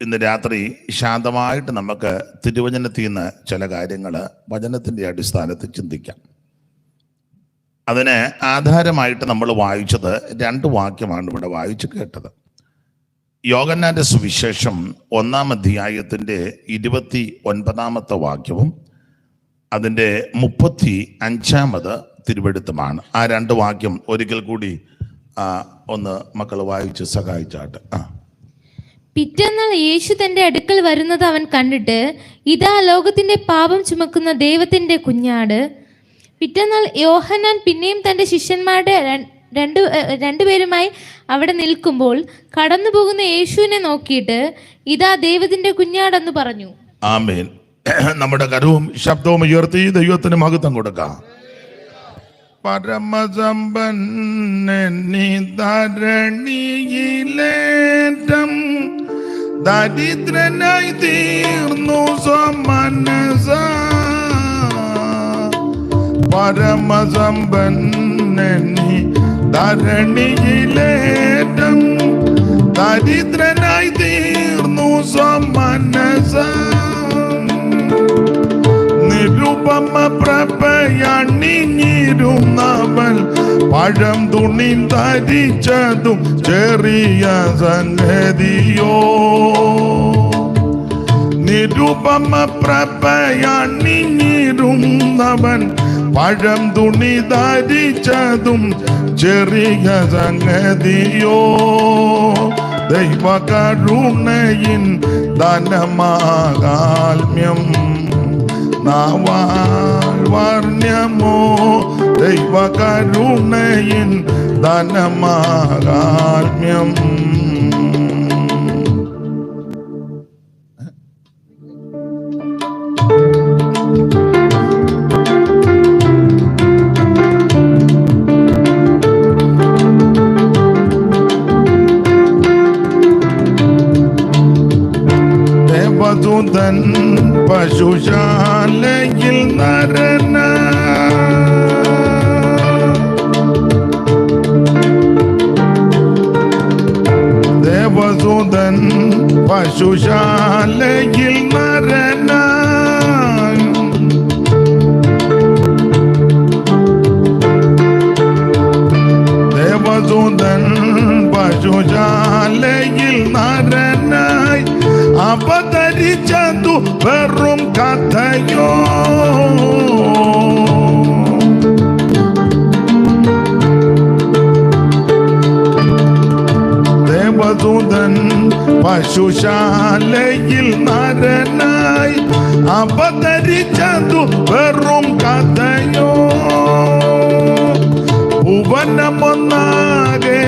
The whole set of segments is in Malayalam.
ഇന്ന് രാത്രി ശാന്തമായിട്ട് നമുക്ക് തിരുവചനത്തിൽ നിന്ന് ചില കാര്യങ്ങൾ വചനത്തിൻ്റെ അടിസ്ഥാനത്തിൽ ചിന്തിക്കാം. അതിന് ആധാരമായിട്ട് നമ്മൾ വായിച്ചത് 2 വാക്യമാണ് ഇവിടെ വായിച്ചു കേട്ടത്. യോഹന്നാന്റെ സുവിശേഷം 1-ാം അധ്യായത്തിൻ്റെ 29-ാമത്തെ വാക്യവും അതിൻ്റെ 35-ാമത് തിരുവെഴുത്തുമാണ്. ആ 2 വാക്യം ഒരിക്കൽ കൂടി ഒന്ന് മക്കൾ വായിച്ച് സഹായിച്ചാട്ട്. പിറ്റേന്നാൾ യേശു തന്റെ അടുക്കൽ വരുന്നത് അവൻ കണ്ടിട്ട്, ഇതാ ലോകത്തിന്റെ പാപം ചുമക്കുന്ന ദൈവത്തിന്റെ കുഞ്ഞാട്. പിറ്റേന്നാൾ യോഹന്നാൻ പിന്നെയും തന്റെ ശിഷ്യന്മാരുടെ രണ്ടുപേരുമായി അവിടെ നിൽക്കുമ്പോൾ കടന്നു പോകുന്ന യേശുവിനെ നോക്കിയിട്ട്, ഇതാ ദൈവത്തിന്റെ കുഞ്ഞാടെന്ന് പറഞ്ഞു. ആമേൻ. നമ്മുടെ കരവും ശബ്ദവും ഉയർത്തി ദൈവത്തിന് മഹത്വം കൊടുക്കാം. പരമസമ്പന്നനിധരണിയിലേറ്റം ദരിദ്രനായി തീർന്നു സ്വമനസ. പരമസമ്പന്നനിധരണിയിലേറ്റം ദരിദ്രനായി തീർന്നു സ്വമനസ. നിരുപമ പ്രഭയണിഞ്ഞിരുന്നവൻ പഴം തുണി ധരിച്ചതും ചെറിയ സംഗതിയോ. നിരുപമ പ്രഭയണിഞ്ഞിരുന്നവൻ പഴം തുണി ധരിച്ചതും ചെറിയ സംഗതിയോ. ദൈവകരുണയിൻ ധനമാകാൽമ്യം നാവാൽ വർണ്യമോ. ദൈവകരുണയിൻ ധനമാകാൽമ്യം. ദേവദൂതൻ പശുശാലയിൽ നരന. ദേവദൂതൻ പശുശാലയിൽ നരന. ദേവദൂതൻ പശുശാലയിൽ നരനായി അവതരിച്ചതു വെറും കഥയോ. ദേവദൂതൻ പശുശാലയിൽ നരനായി അവതരിച്ചതു വെറും കഥയോ. ഭുവനമൊന്നാകെ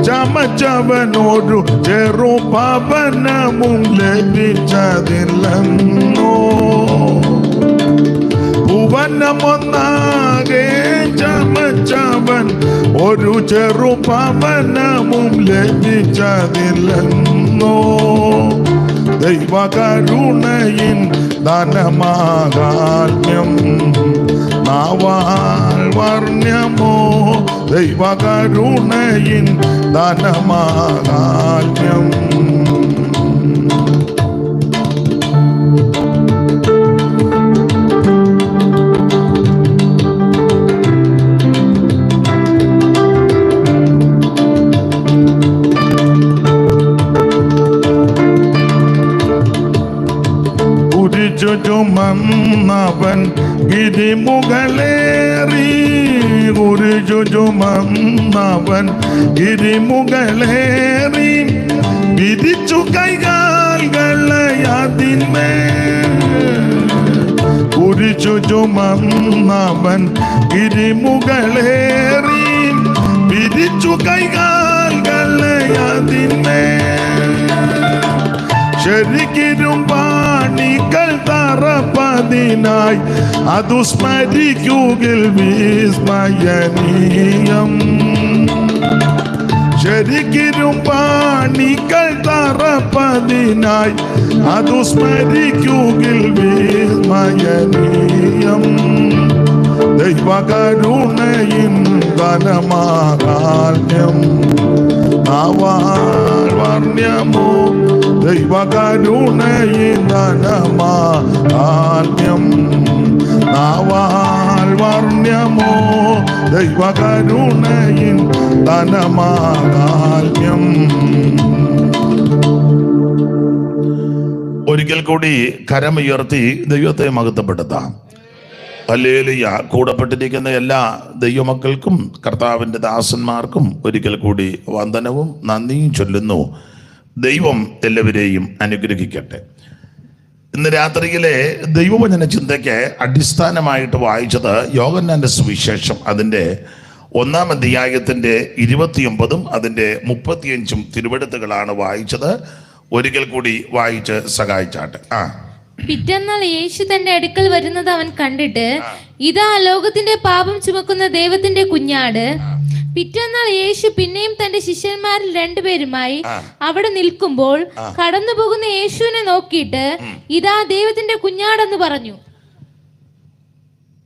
ചമച്ചവനൊരു ചെറുഭവനമും ലഭിച്ചതില്ലെന്നോ. ഭുവനമൊന്നാകെ ചമച്ചവൻ ഒരു ചെറുഭവനമും ലഭിച്ചതില്ലെന്നോ. ദൈവകരുണയിൻ ധനമാകാൽമ്യം നാവാൽ വർണ്യമോ. ദൈവകരുണയിൻ ധനമാകാൽമ്യം. ചുമന്നവൻ ഗിരിമുകളേറി. ചുമന്നവൻ ഗിരിമുകളേറി വിരിച്ചു കൈകാൽകളതിന്മേൽ. കുരിച്ചു ചുമന്നവൻ ഗിരിമുകളേറി വിരിച്ചു കൈകാൽകളതിന്മേൽ. ശരിക്കിരും പാണികൾ തറപ്പതിനായി അതു സ്മരിക്കുകിൽ വിസ്മയനീയം. ശരിക്കിരും പാണികൾ തറപ്പതിനായി അതു സ്മരിക്കുകിൽ വിസ്മയനീയം. ദൈവകരുണയിൻ ധനമാകാൽമ്യം നാവാൽ വർണ്യമോ. ദൈവ ദൈവകരുണയിൻ ധനമാഹാത്മ്യം നാവാൽ വർണ്യമോ ദൈവകരുണയിൻ ധനമാഹാത്മ്യം. ഒരിക്കൽ കൂടി കരമുയർത്തി ദൈവത്തെ മഹത്വപ്പെടുത്താം. ഹല്ലേലൂയ. കൂടപ്പെട്ടിരിക്കുന്ന എല്ലാ ദൈവമക്കൾക്കും കർത്താവിൻ്റെ ദാസന്മാർക്കും ഒരിക്കൽ കൂടി വന്ദനവും നന്ദിയും ചൊല്ലുന്നു. ദൈവം എല്ലാവരെയും അനുഗ്രഹിക്കട്ടെ. ഇന്ന് രാത്രിയിലെ ദൈവവചന ചിന്തയ്ക്ക് അടിസ്ഥാനമായിട്ട് വായിച്ചത് യോഹന്നാന്റെ സുവിശേഷം അതിൻ്റെ 1-ാം അധ്യായത്തിൻ്റെ 29 അതിൻ്റെ 35 തിരുവെടുത്തുകളാണ് വായിച്ചത്. ഒരിക്കൽ കൂടി വായിച്ച് സഹായിച്ചാട്ടെ. പിറ്റന്നാൾ യേശു തന്റെ അടുക്കൽ വരുന്നത് അവൻ കണ്ടിട്ട്, ഇതാ ലോകത്തിന്റെ പാപം ചുമക്കുന്ന ദൈവത്തിന്റെ കുഞ്ഞാട്. പിറ്റന്നാൾ യേശു പിന്നെയും തന്റെ ശിഷ്യന്മാരിൽ 2 പേരുമായി അവിടെ നിൽക്കുമ്പോൾ കടന്നു പോകുന്ന യേശുവിനെ നോക്കിയിട്ട്, ഇതാ ദൈവത്തിന്റെ കുഞ്ഞാടെന്ന് പറഞ്ഞു.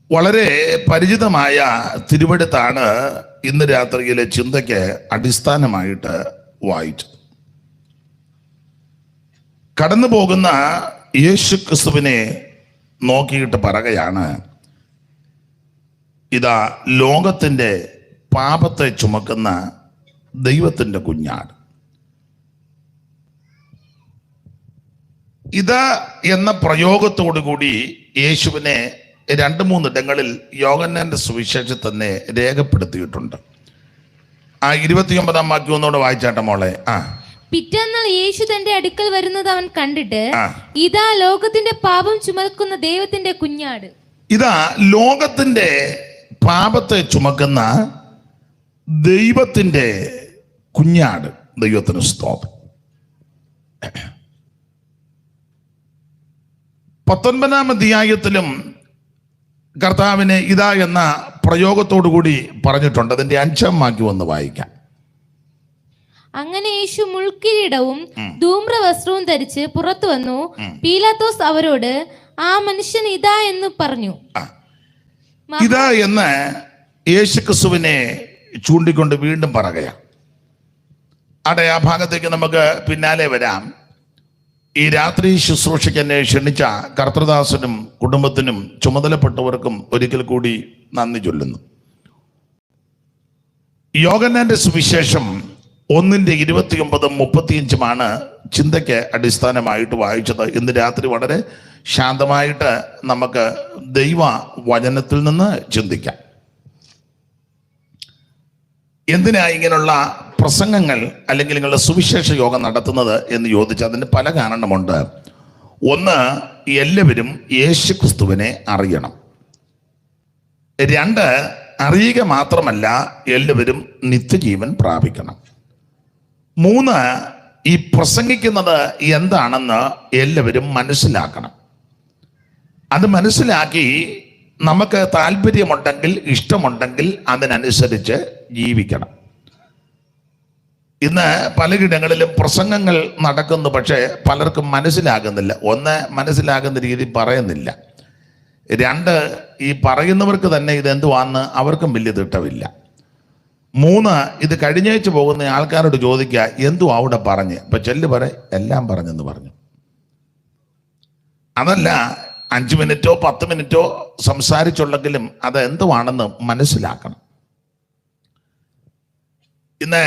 വളരെ പരിചിതമായ തിരുവെടുത്താണ് ഇന്ന് രാത്രിയിലെ ചിന്തയ്ക്ക് അടിസ്ഥാനമായിട്ട് വായിച്ചത്. കടന്നു പോകുന്ന യേശു ക്രിസ്തുവിനെ നോക്കിയിട്ട് പറയുകയാണ്, ഇതാ ലോകത്തിൻ്റെ പാപത്തെ ചുമക്കുന്ന ദൈവത്തിൻ്റെ കുഞ്ഞാട്. ഇത് എന്ന പ്രയോഗത്തോടു കൂടി യേശുവിനെ 2-3 ഇടങ്ങളിൽ യോഹന്നാന്റെ സുവിശേഷത്തിൽ തന്നെ രേഖപ്പെടുത്തിയിട്ടുണ്ട്. 29-ാം വാക്യം ഒന്നുകൂടെ വായിച്ചാട്ടെ മോളെ. പിറ്റന്നാൾ യേശു തന്റെ അടുക്കൽ വരുന്നത് അവൻ കണ്ടിട്ട്, ഇതാ ലോകത്തിന്റെ പാപം ചുമക്കുന്ന ദൈവത്തിന്റെ കുഞ്ഞാട്. ഇതാ ലോകത്തിന്റെ പാപത്തെ ചുമക്കുന്ന ദൈവത്തിന്റെ കുഞ്ഞാട്. ദൈവത്തിന് സ്തോത്രം. 19-ാം അധ്യായത്തിലും കർത്താവിനെ ഇതാ എന്ന പ്രയോഗത്തോടു കൂടി പറഞ്ഞിട്ടുണ്ട്. അതിന്റെ 5-ാം വാക്യം ഒന്ന് വായിക്കാം. അങ്ങനെ യേശു മുൾക്കിരീടവും ധൂമ്രവസ്ത്രവും ധരിച്ച് പുറത്തു വന്നു. പീലാത്തോസ് അവരോട്, ആ മനുഷ്യൻ ഇതാ എന്ന് പറഞ്ഞു. ഇതാ എന്ന് യേശു ക്രിസ്തുവിനെ ചൂണ്ടിക്കൊണ്ട് വീണ്ടും പറയുക. അവിടെ ആ ഭാഗത്തേക്ക് നമുക്ക് പിന്നാലെ വരാം. ഈ രാത്രി ശുശ്രൂഷയ്ക്ക് എന്നെ ക്ഷണിച്ച കർത്തൃദാസനും കുടുംബത്തിനും ചുമതലപ്പെട്ടവർക്കും ഒരിക്കൽ കൂടി നന്ദി ചൊല്ലുന്നു. യോഹന്നാന്റെ സുവിശേഷം 1:29-35 ചിന്തയ്ക്ക് അടിസ്ഥാനമായിട്ട് വായിച്ചത്. ഇന്ന് രാത്രി വളരെ ശാന്തമായിട്ട് നമുക്ക് ദൈവ വചനത്തിൽ നിന്ന് ചിന്തിക്കാം. എന്തിനാ ഇങ്ങനെയുള്ള പ്രസംഗങ്ങൾ അല്ലെങ്കിൽ നിങ്ങളുടെ സുവിശേഷ യോഗം നടത്തുന്നത് എന്ന് ചോദിച്ചാൽ അതിന് പല കാരണമുണ്ട്. ഒന്ന്, എല്ലാവരും യേശു ക്രിസ്തുവിനെ അറിയണം. 2, അറിയുക മാത്രമല്ല എല്ലാവരും നിത്യജീവൻ പ്രാപിക്കണം. 3, ഈ പ്രസംഗിക്കുന്നത് എന്താണെന്ന് എല്ലാവരും മനസ്സിലാക്കണം. അത് മനസ്സിലാക്കി നമുക്ക് താല്പര്യമുണ്ടെങ്കിൽ ഇഷ്ടമുണ്ടെങ്കിൽ അതിനനുസരിച്ച് ജീവിക്കണം. ഇന്ന് പലയിടങ്ങളിലും പ്രസംഗങ്ങൾ നടക്കുന്നു, പക്ഷേ പലർക്കും മനസ്സിലാകുന്നില്ല. 1, മനസ്സിലാകുന്ന രീതി പറയുന്നില്ല. 2, ഈ പറയുന്നവർക്ക് തന്നെ ഇതെന്തുവാന്ന് അവർക്കും വലിയ തിട്ടമില്ല. 3, ഇത് കഴിഞ്ഞേച്ച് പോകുന്ന ആൾക്കാരോട് ചോദിക്കുക, എന്തുവാ അവിടെ പറഞ്ഞ്? ഇപ്പൊ ചെല്ല് എല്ലാം പറഞ്ഞെന്ന് പറഞ്ഞു. അതല്ല, 5 മിനിറ്റോ 10 മിനിറ്റോ സംസാരിച്ചുള്ളെങ്കിലും അത് എന്തുവാണെന്ന് മനസ്സിലാക്കണം. ഇന്ന്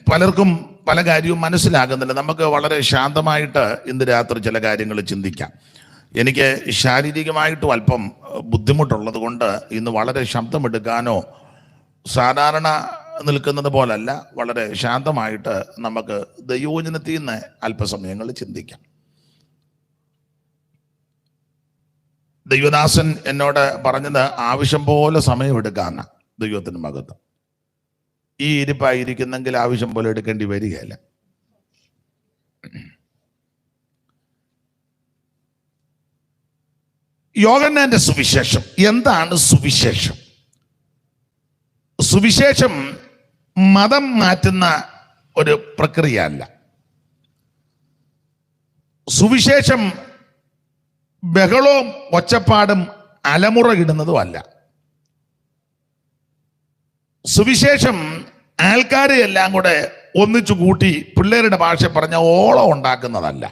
പലർക്കും പല കാര്യവും മനസ്സിലാകുന്നില്ല. നമുക്ക് വളരെ ശാന്തമായിട്ട് ഇന്ന് രാത്രി ചില കാര്യങ്ങൾ ചിന്തിക്കാം. എനിക്ക് ശാരീരികമായിട്ടും അല്പം ബുദ്ധിമുട്ടുള്ളത് കൊണ്ട് ഇന്ന് വളരെ ശബ്ദമെടുക്കാനോ സാധാരണ നിൽക്കുന്നത് പോലല്ല, വളരെ ശാന്തമായിട്ട് നമുക്ക് ദൈവവചനത്തിൽ നിന്ന് അല്പസമയങ്ങൾ ചിന്തിക്കാം. ദൈവദാസൻ എന്നോട് പറഞ്ഞത് ആവശ്യം പോലെ സമയമെടുക്കാന്ന ദൈവത്തിന് മഹത്വം. ഈ ഇരിപ്പായിരിക്കുന്നെങ്കിൽ ആവശ്യം പോലെ എടുക്കേണ്ടി വരികയില്ല. യോഹന്നാന്റെ സുവിശേഷം. എന്താണ് സുവിശേഷം? സുവിശേഷം മതം മാറ്റുന്ന ഒരു പ്രക്രിയ അല്ല. സുവിശേഷം ബഹളവും ഒച്ചപ്പാടും അലമുറ ഇടുന്നതും അല്ല. സുവിശേഷം ആൾക്കാരെ എല്ലാം കൂടെ ഒന്നിച്ചു കൂട്ടി പിള്ളേരുടെ ഭാഷ പറഞ്ഞ ഓളം ഉണ്ടാക്കുന്നതല്ല.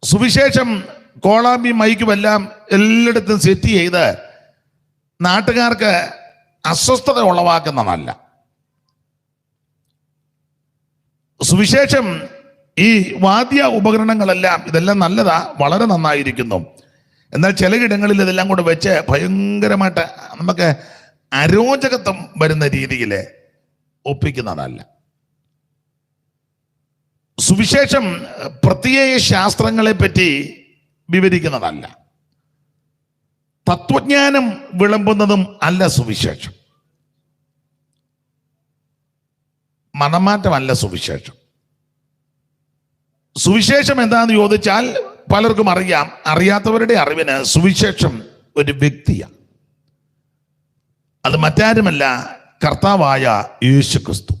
സുവിശേഷം കോളാമ്പി മൈക്കും എല്ലാം എല്ലായിടത്തും സെറ്റ് ചെയ്ത് നാട്ടുകാർക്ക് അസ്വസ്ഥത ഉളവാക്കുന്നതല്ല. സുവിശേഷം ഈ വാദ്യ ഉപകരണങ്ങളെല്ലാം ഇതെല്ലാം നല്ലതാ, വളരെ നന്നായിരിക്കുന്നു. എന്നാൽ ചിലയിടങ്ങളിൽ ഇതെല്ലാം കൂടെ വെച്ച് ഭയങ്കരമായിട്ട് നമുക്ക് അരോചകത്വം വരുന്ന രീതിയിൽ ഒപ്പിക്കുന്നതല്ല. സുവിശേഷം പ്രത്യേക ശാസ്ത്രങ്ങളെ പറ്റി വിവരിക്കുന്നതല്ല. തത്വജ്ഞാനം വിളമ്പുന്നതും അല്ല സുവിശേഷം. മതമാറ്റമല്ല സുവിശേഷം. സുവിശേഷം എന്താന്ന് ചോദിച്ചാൽ പലർക്കും അറിയാം. അറിയാത്തവരുടെ അറിവിന് സുവിശേഷം ഒരു വ്യക്തിയാണ്. അത് മറ്റാരുമല്ല, കർത്താവായ യേശുക്രിസ്തു.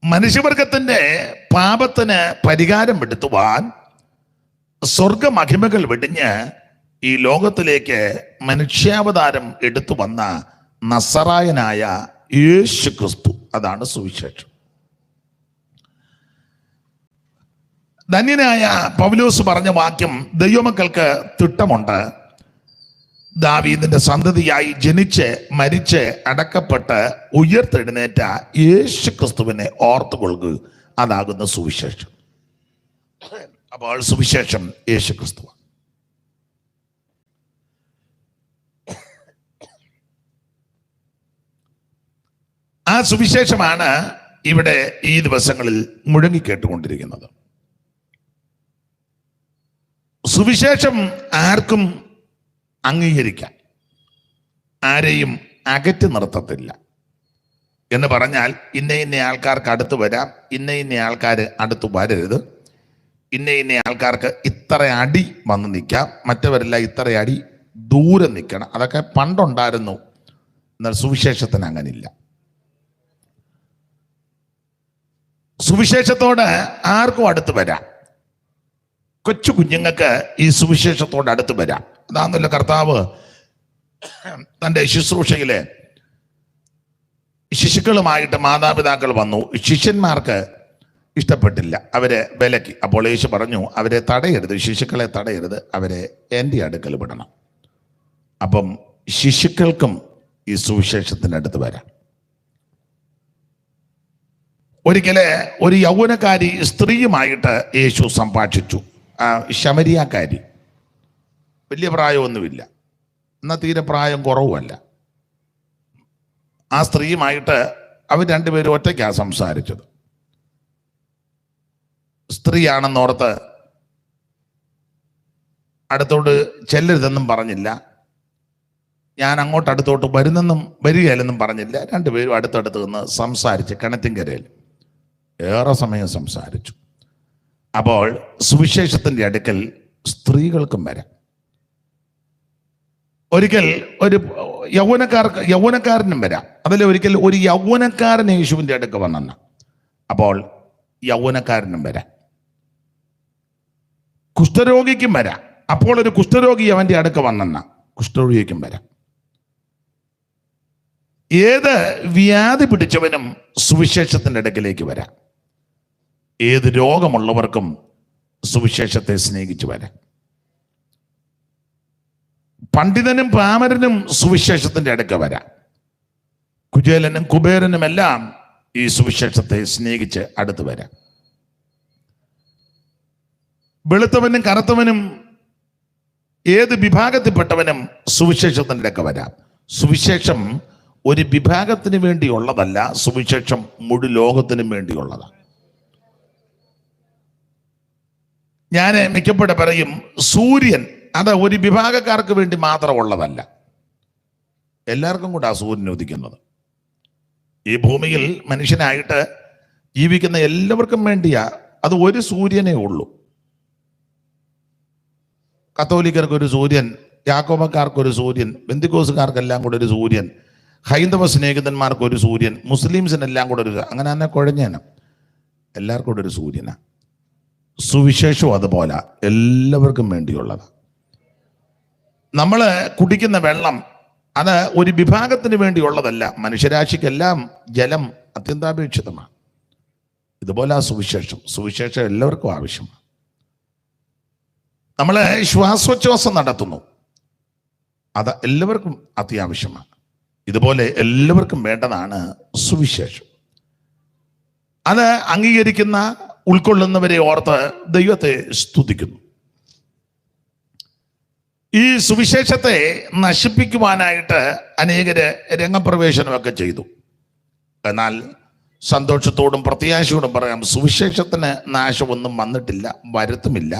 മനുഷ്യവർഗത്തിന്റെ പാപത്തിന് പരിഹാരം വരുത്തുവാൻ സ്വർഗമഹിമകൾ വെടിഞ്ഞ് ഈ ലോകത്തിലേക്ക് മനുഷ്യാവതാരം എടുത്തു വന്ന നസറായനായ യേശുക്രിസ്തു. അതാണ് സുവിശേഷം. ധന്യനായ പൗലോസ് പറഞ്ഞ വാക്യം, ദൈവമക്കൾക്ക് തിട്ടമുണ്ട്, ദാവീദിന്റെ സന്തതിയായി ജനിച്ച് മരിച്ച് അടക്കപ്പെട്ട് ഉയർത്തെഴുന്നേറ്റ യേശുക്രിസ്തുവിനെ ഓർത്തുകൊള്ളുക, അതാകുന്ന സുവിശേഷം. അപ്പോൾ സുവിശേഷം യേശുക്രിസ്തു. ആ സുവിശേഷമാണ് ഇവിടെ ഈ ദിവസങ്ങളിൽ മുഴങ്ങിക്കേട്ടുകൊണ്ടിരിക്കുന്നത്. സുവിശേഷം ആർക്കും അംഗീകരിക്കാം, ആരെയും അകറ്റി നിർത്തത്തില്ല. എന്ന് പറഞ്ഞാൽ ഇന്ന ഇന്ന ആൾക്കാർക്ക് അടുത്ത് വരാം, ഇന്ന ഇന്ന ആൾക്കാർ അടുത്ത് വരരുത്, ഇന്ന ഇന്ന ആൾക്കാർക്ക് ഇത്ര അടി വന്ന് നിൽക്കാം, മറ്റവരെല്ലാം ഇത്ര അടി ദൂരെ നിൽക്കണം. അതൊക്കെ പണ്ടുണ്ടായിരുന്നു. എന്നാൽ സുവിശേഷത്തിന് അങ്ങനില്ല. സുവിശേഷത്തോട് ആർക്കും അടുത്ത് വരാം. കൊച്ചു കുഞ്ഞുങ്ങൾക്ക് ഈ സുവിശേഷത്തോട് അടുത്ത് വരാം. അതാണല്ലോ കർത്താവ് തൻ്റെ ശുശ്രൂഷയിലെ ശിശുക്കളുമായിട്ട് മാതാപിതാക്കൾ വന്നു. ശിഷ്യന്മാർക്ക് ഇഷ്ടപ്പെട്ടില്ല, അവരെ വിലക്കി. അപ്പോൾ യേശു പറഞ്ഞു, അവരെ തടയരുത്, ശിശുക്കളെ തടയരുത്, അവരെ എൻ്റെ അടുക്കൽ വിടണം. അപ്പം ശിശുക്കൾക്കും ഈ സുവിശേഷത്തിൻ്റെ അടുത്ത് വരാം. ഒരിക്കലെ ഒരു യൗവനക്കാരി സ്ത്രീയുമായിട്ട് യേശു സംഭാഷിച്ചു. ശമരിയാക്കാരി, വലിയ പ്രായമൊന്നുമില്ല, എന്നാൽ തീരെ പ്രായം കുറവുമല്ല. ആ സ്ത്രീയുമായിട്ട് അവർ രണ്ടുപേരും ഒറ്റയ്ക്കാണ് സംസാരിച്ചത്. സ്ത്രീയാണെന്നോർത്ത് അടുത്തോട്ട് ചെല്ലരുതെന്നും പറഞ്ഞില്ല, ഞാൻ അങ്ങോട്ട് അടുത്തോട്ട് വരുന്നെന്നും വരികയില്ലെന്നും പറഞ്ഞില്ല. രണ്ടുപേരും അടുത്തടുത്ത് നിന്ന് സംസാരിച്ച് കിണറ്റിൻകരയിൽ ഏറെ സമയം സംസാരിച്ചു. അപ്പോൾ സുവിശേഷത്തിൻ്റെ അടുക്കൽ സ്ത്രീകൾക്കും വരാം. ഒരിക്കൽ ഒരു യൗവനക്കാരനും വരാം. അതിൽ ഒരിക്കൽ ഒരു യൗവനക്കാരൻ യേശുവിൻ്റെ അടുക്ക വന്നെന്ന, അപ്പോൾ യൗവനക്കാരനും വരാം. കുഷ്ഠരോഗിക്കും വരാം. അപ്പോൾ ഒരു കുഷ്ഠരോഗി അവൻ്റെ അടുക്ക വന്നെന്ന, കുഷ്ഠരോഗിക്കും വരാം. ഏത് വ്യാധി പിടിച്ചവനും സുവിശേഷത്തിൻ്റെ അടുക്കിലേക്ക് വരാം. ഏത് രോഗമുള്ളവർക്കും സുവിശേഷത്തെ സ്നേഹിച്ചു വരാം. പണ്ഡിതനും പാമരനും സുവിശേഷത്തിന്റെ അടുക്ക വരാം. കുചേലനും കുബേരനും എല്ലാം ഈ സുവിശേഷത്തെ സ്നേഹിച്ച് അടുത്ത് വരാം. വെളുത്തവനും കറുത്തവനും ഏത് വിഭാഗത്തിൽപ്പെട്ടവനും സുവിശേഷത്തിന്റെ അടുക്ക വരാം. സുവിശേഷം ഒരു വിഭാഗത്തിന് വേണ്ടിയുള്ളതല്ല, സുവിശേഷം മുഴു ലോകത്തിനും വേണ്ടിയുള്ളതാണ്. ഞാൻ മിക്കപ്പോഴും പറയും, സൂര്യൻ അത് ഒരു വിഭാഗക്കാർക്ക് വേണ്ടി മാത്രമുള്ളതല്ല, എല്ലാവർക്കും കൂടെ ആ സൂര്യൻ ഉദിക്കുന്നത്. ഈ ഭൂമിയിൽ മനുഷ്യനായിട്ട് ജീവിക്കുന്ന എല്ലാവർക്കും വേണ്ടിയാ. അത് ഒരു സൂര്യനേ ഉള്ളൂ. കത്തോലിക്കർക്കൊരു സൂര്യൻ, യാക്കോബക്കാർക്കൊരു സൂര്യൻ, ബെന്തിക്കോസുകാർക്കെല്ലാം കൂടെ ഒരു സൂര്യൻ, ഹൈന്ദവ സ്നേഹിതന്മാർക്കൊരു സൂര്യൻ, മുസ്ലിംസിനെല്ലാം കൂടെ ഒരു, അങ്ങനെ തന്നെ കുഴഞ്ഞേനം എല്ലാവർക്കും കൂടെ ഒരു സൂര്യനാണ്. സുവിശേഷവും അതുപോലെ എല്ലാവർക്കും വേണ്ടിയുള്ളത്. നമ്മൾ കുടിക്കുന്ന വെള്ളം അത് ഒരു വിഭാഗത്തിന് വേണ്ടിയുള്ളതല്ല, മനുഷ്യരാശിക്കെല്ലാം ജലം അത്യന്താപേക്ഷിതമാണ്. ഇതുപോലെ ആ സുവിശേഷം എല്ലാവർക്കും ആവശ്യമാണ്. നമ്മൾ ശ്വാസോച്ഛ്വാസം നടത്തുന്നു, അത് എല്ലാവർക്കും അത്യാവശ്യമാണ്. ഇതുപോലെ എല്ലാവർക്കും വേണ്ടതാണ് സുവിശേഷം. അത് അംഗീകരിക്കുന്ന ഉൾക്കൊള്ളുന്നവരെ ഓർത്ത് ദൈവത്തെ സ്തുതിക്കുന്നു. ഈ സുവിശേഷത്തെ നശിപ്പിക്കുവാനായിട്ട് അനേകര് രംഗപ്രവേശനമൊക്കെ ചെയ്തു. എന്നാൽ സന്തോഷത്തോടും പ്രത്യാശയോടും പറയാം, സുവിശേഷത്തിന് നാശമൊന്നും വന്നിട്ടില്ല, വരുത്തുമില്ല.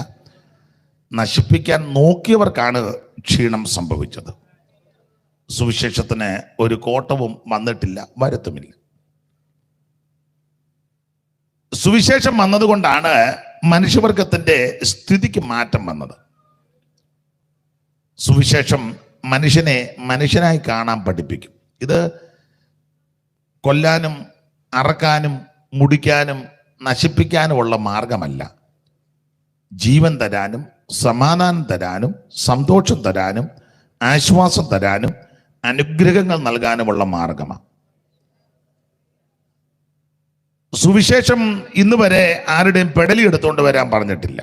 നശിപ്പിക്കാൻ നോക്കിയവർക്കാണ് ക്ഷീണം സംഭവിച്ചത്. സുവിശേഷത്തിന് ഒരു കോട്ടവും വന്നിട്ടില്ല, വരുത്തുമില്ല. സുവിശേഷം വന്നതുകൊണ്ടാണ് മനുഷ്യവർഗത്തിന്റെ സ്ഥിതിക്ക് മാറ്റം വന്നത്. സുവിശേഷം മനുഷ്യനെ മനുഷ്യനായി കാണാൻ പഠിപ്പിക്കും. ഇത് കൊല്ലാനും അറക്കാനും മുടിക്കാനും നശിപ്പിക്കാനുമുള്ള മാർഗമല്ല. ജീവൻ തരാനും സമാധാനം തരാനും സന്തോഷം തരാനും ആശ്വാസം തരാനും അനുഗ്രഹങ്ങൾ നൽകാനുമുള്ള മാർഗമാണ്. സുവിശേഷം ഇന്ന് വരെ ആരുടെയും പെടലി എടുത്തുകൊണ്ട് വരാൻ പറഞ്ഞിട്ടില്ല.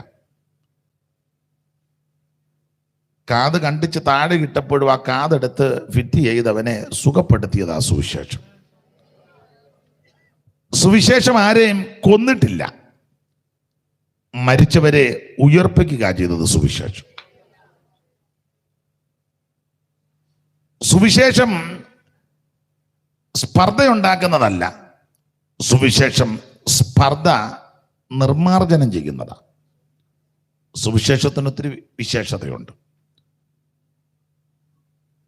കാത് കണ്ടിച്ച് താഴെ ഇട്ടപ്പോഴും ആ കാതെടുത്ത് ഫിറ്റ് ചെയ്തവനെ സുഖപ്പെടുത്തിയതാ സുവിശേഷം. സുവിശേഷം ആരെയും കൊന്നിട്ടില്ല, മരിച്ചവരെ ഉയർപ്പിക്കുക ചെയ്തത് സുവിശേഷം. സുവിശേഷം സ്പർദ്ധയുണ്ടാക്കുന്നതല്ല, സുവിശേഷം സ്പർദ്ധ നിർമാർജനം ചെയ്യുന്നതാണ്. സുവിശേഷത്തിന് ഒത്തിരി വിശേഷതയുണ്ട്.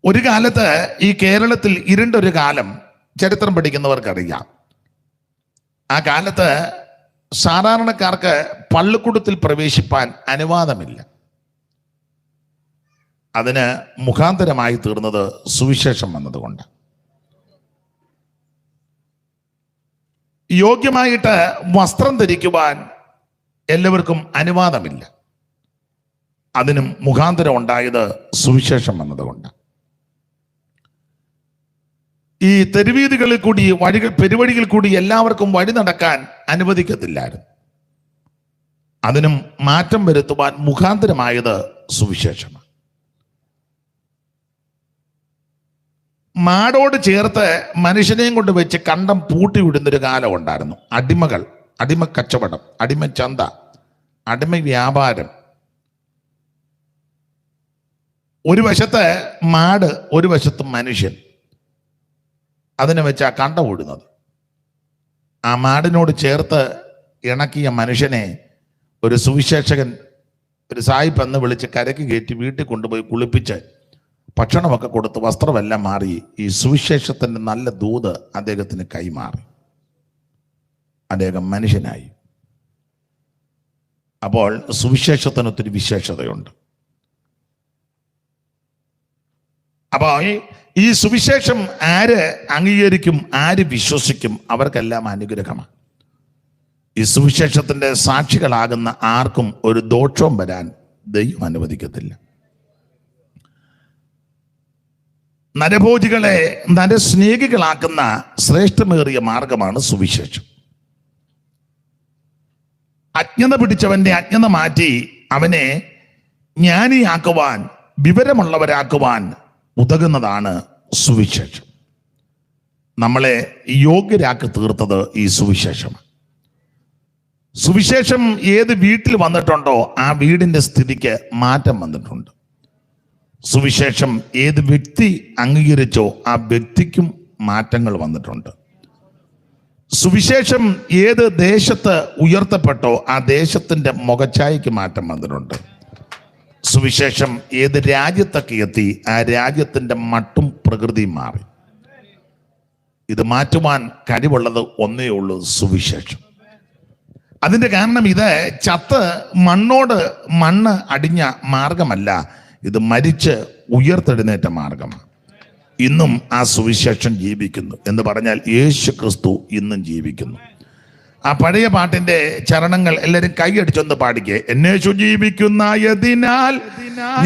ഒരു കാലത്ത് ഈ കേരളത്തിൽ ഇരുണ്ടൊരു കാലം ചരിത്രം പഠിക്കുന്നവർക്കറിയാം. ആ കാലത്ത് സാധാരണക്കാർക്ക് പള്ളിക്കൂടത്തിൽ പ്രവേശിപ്പാൻ അനുവാദമില്ല. അതിന് മുഖാന്തരമായി തീർന്നത് സുവിശേഷം വന്നതുകൊണ്ട്. യോഗ്യമായിട്ട് വസ്ത്രം ധരിക്കുവാൻ എല്ലാവർക്കും അനുവാദമില്ല. അതിനും മുഖാന്തരം ഉണ്ടായത് സുവിശേഷം വന്നതുകൊണ്ട്. ഈ തെരുവീതികളിൽ കൂടി പെരുവഴികളിൽ കൂടി എല്ലാവർക്കും വഴി നടക്കാൻ അനുവദിക്കത്തില്ലായിരുന്നു. അതിനും മാറ്റം വരുത്തുവാൻ മുഖാന്തരമായത് സുവിശേഷമാണ്. മാടോട് ചേർത്ത് മനുഷ്യനെയും കൊണ്ട് വെച്ച് കണ്ടം പൂട്ടി വിടുന്നൊരു കാലം ഉണ്ടായിരുന്നു. അടിമകൾ, അടിമ കച്ചവടം, അടിമ ചന്ത, അടിമ വ്യാപാരം. ഒരു വശത്ത് മാട്, ഒരു വശത്ത് മനുഷ്യൻ. അതിനെ വെച്ചാ കണ്ടം ഓടുന്നത്. ആ മാടിനോട് ചേർത്ത് ഇണക്കിയ മനുഷ്യനെ ഒരു സുവിശേഷകൻ, ഒരു സായിപ്പ് എന്ന് വിളിച്ച് കരയ്ക്ക് കയറ്റി വീട്ടിൽ കൊണ്ടുപോയി കുളിപ്പിച്ച് ഭക്ഷണമൊക്കെ കൊടുത്ത് വസ്ത്രമെല്ലാം മാറി ഈ സുവിശേഷത്തിൻ്റെ നല്ല ദൂത് അദ്ദേഹത്തിന് കൈമാറി. അദ്ദേഹം മനുഷ്യനായി. അപ്പോൾ സുവിശേഷത്തിന് ഒത്തിരി വിശേഷതയുണ്ട്. അപ്പോൾ ഈ സുവിശേഷം ആര് അംഗീകരിക്കും, ആര് വിശ്വസിക്കും, അവർക്കെല്ലാം അനുഗ്രഹമാണ്. ഈ സുവിശേഷത്തിന്റെ സാക്ഷികളാകുന്ന ആർക്കും ഒരു ദോഷവും വരാൻ ദൈവം അനുവദിക്കത്തില്ല. നരഭോജികളെ നരസ്നേഹികളാക്കുന്ന ശ്രേഷ്ഠമേറിയ മാർഗമാണ് സുവിശേഷം. അജ്ഞത പിടിച്ചവന്റെ അജ്ഞത മാറ്റി അവനെ ജ്ഞാനിയാക്കുവാൻ, വിവരമുള്ളവരാക്കുവാൻ ഉതകുന്നതാണ് സുവിശേഷം. നമ്മളെ യോഗ്യരാക്കി തീർത്തത് ഈ സുവിശേഷമാണ്. സുവിശേഷം ഏത് വീട്ടിൽ വന്നിട്ടുണ്ടോ ആ വീടിന്റെ സ്ഥിതിക്ക് മാറ്റം വന്നിട്ടുണ്ട്. സുവിശേഷം ഏത് വ്യക്തി അംഗീകരിച്ചോ ആ വ്യക്തിക്കും മാറ്റങ്ങൾ വന്നിട്ടുണ്ട്. സുവിശേഷം ഏത് ദേശത്ത് ഉയർത്തപ്പെട്ടോ ആ ദേശത്തിന്റെ മുഖച്ഛായയ്ക്ക് മാറ്റം വന്നിട്ടുണ്ട്. സുവിശേഷം ഏത് രാജ്യത്തൊക്കെ എത്തി ആ രാജ്യത്തിന്റെ മട്ടും പ്രകൃതിയും മാറി. ഇത് മാറ്റുവാൻ കഴിവുള്ളത് ഒന്നേ ഉള്ളൂ, സുവിശേഷം. അതിന്റെ കാരണം ഇത് ചത്ത് മണ്ണോട് മണ്ണ് അടിഞ്ഞ മാർഗമല്ല, ഇത് മരിച്ച് ഉയർത്തെഴുന്നേറ്റ മാർഗമാണ്. ഇന്നും ആ സുവിശേഷം ജീവിക്കുന്നു എന്ന് പറഞ്ഞാൽ യേശു ക്രിസ്തു ഇന്നും ജീവിക്കുന്നു. ആ പഴയ പാട്ടിന്റെ ചരണങ്ങൾ എല്ലാവരും കൈയടിച്ചൊന്ന് പാടിക്കേ. എന്നേശു ജീവിക്കുന്നതിനാൽ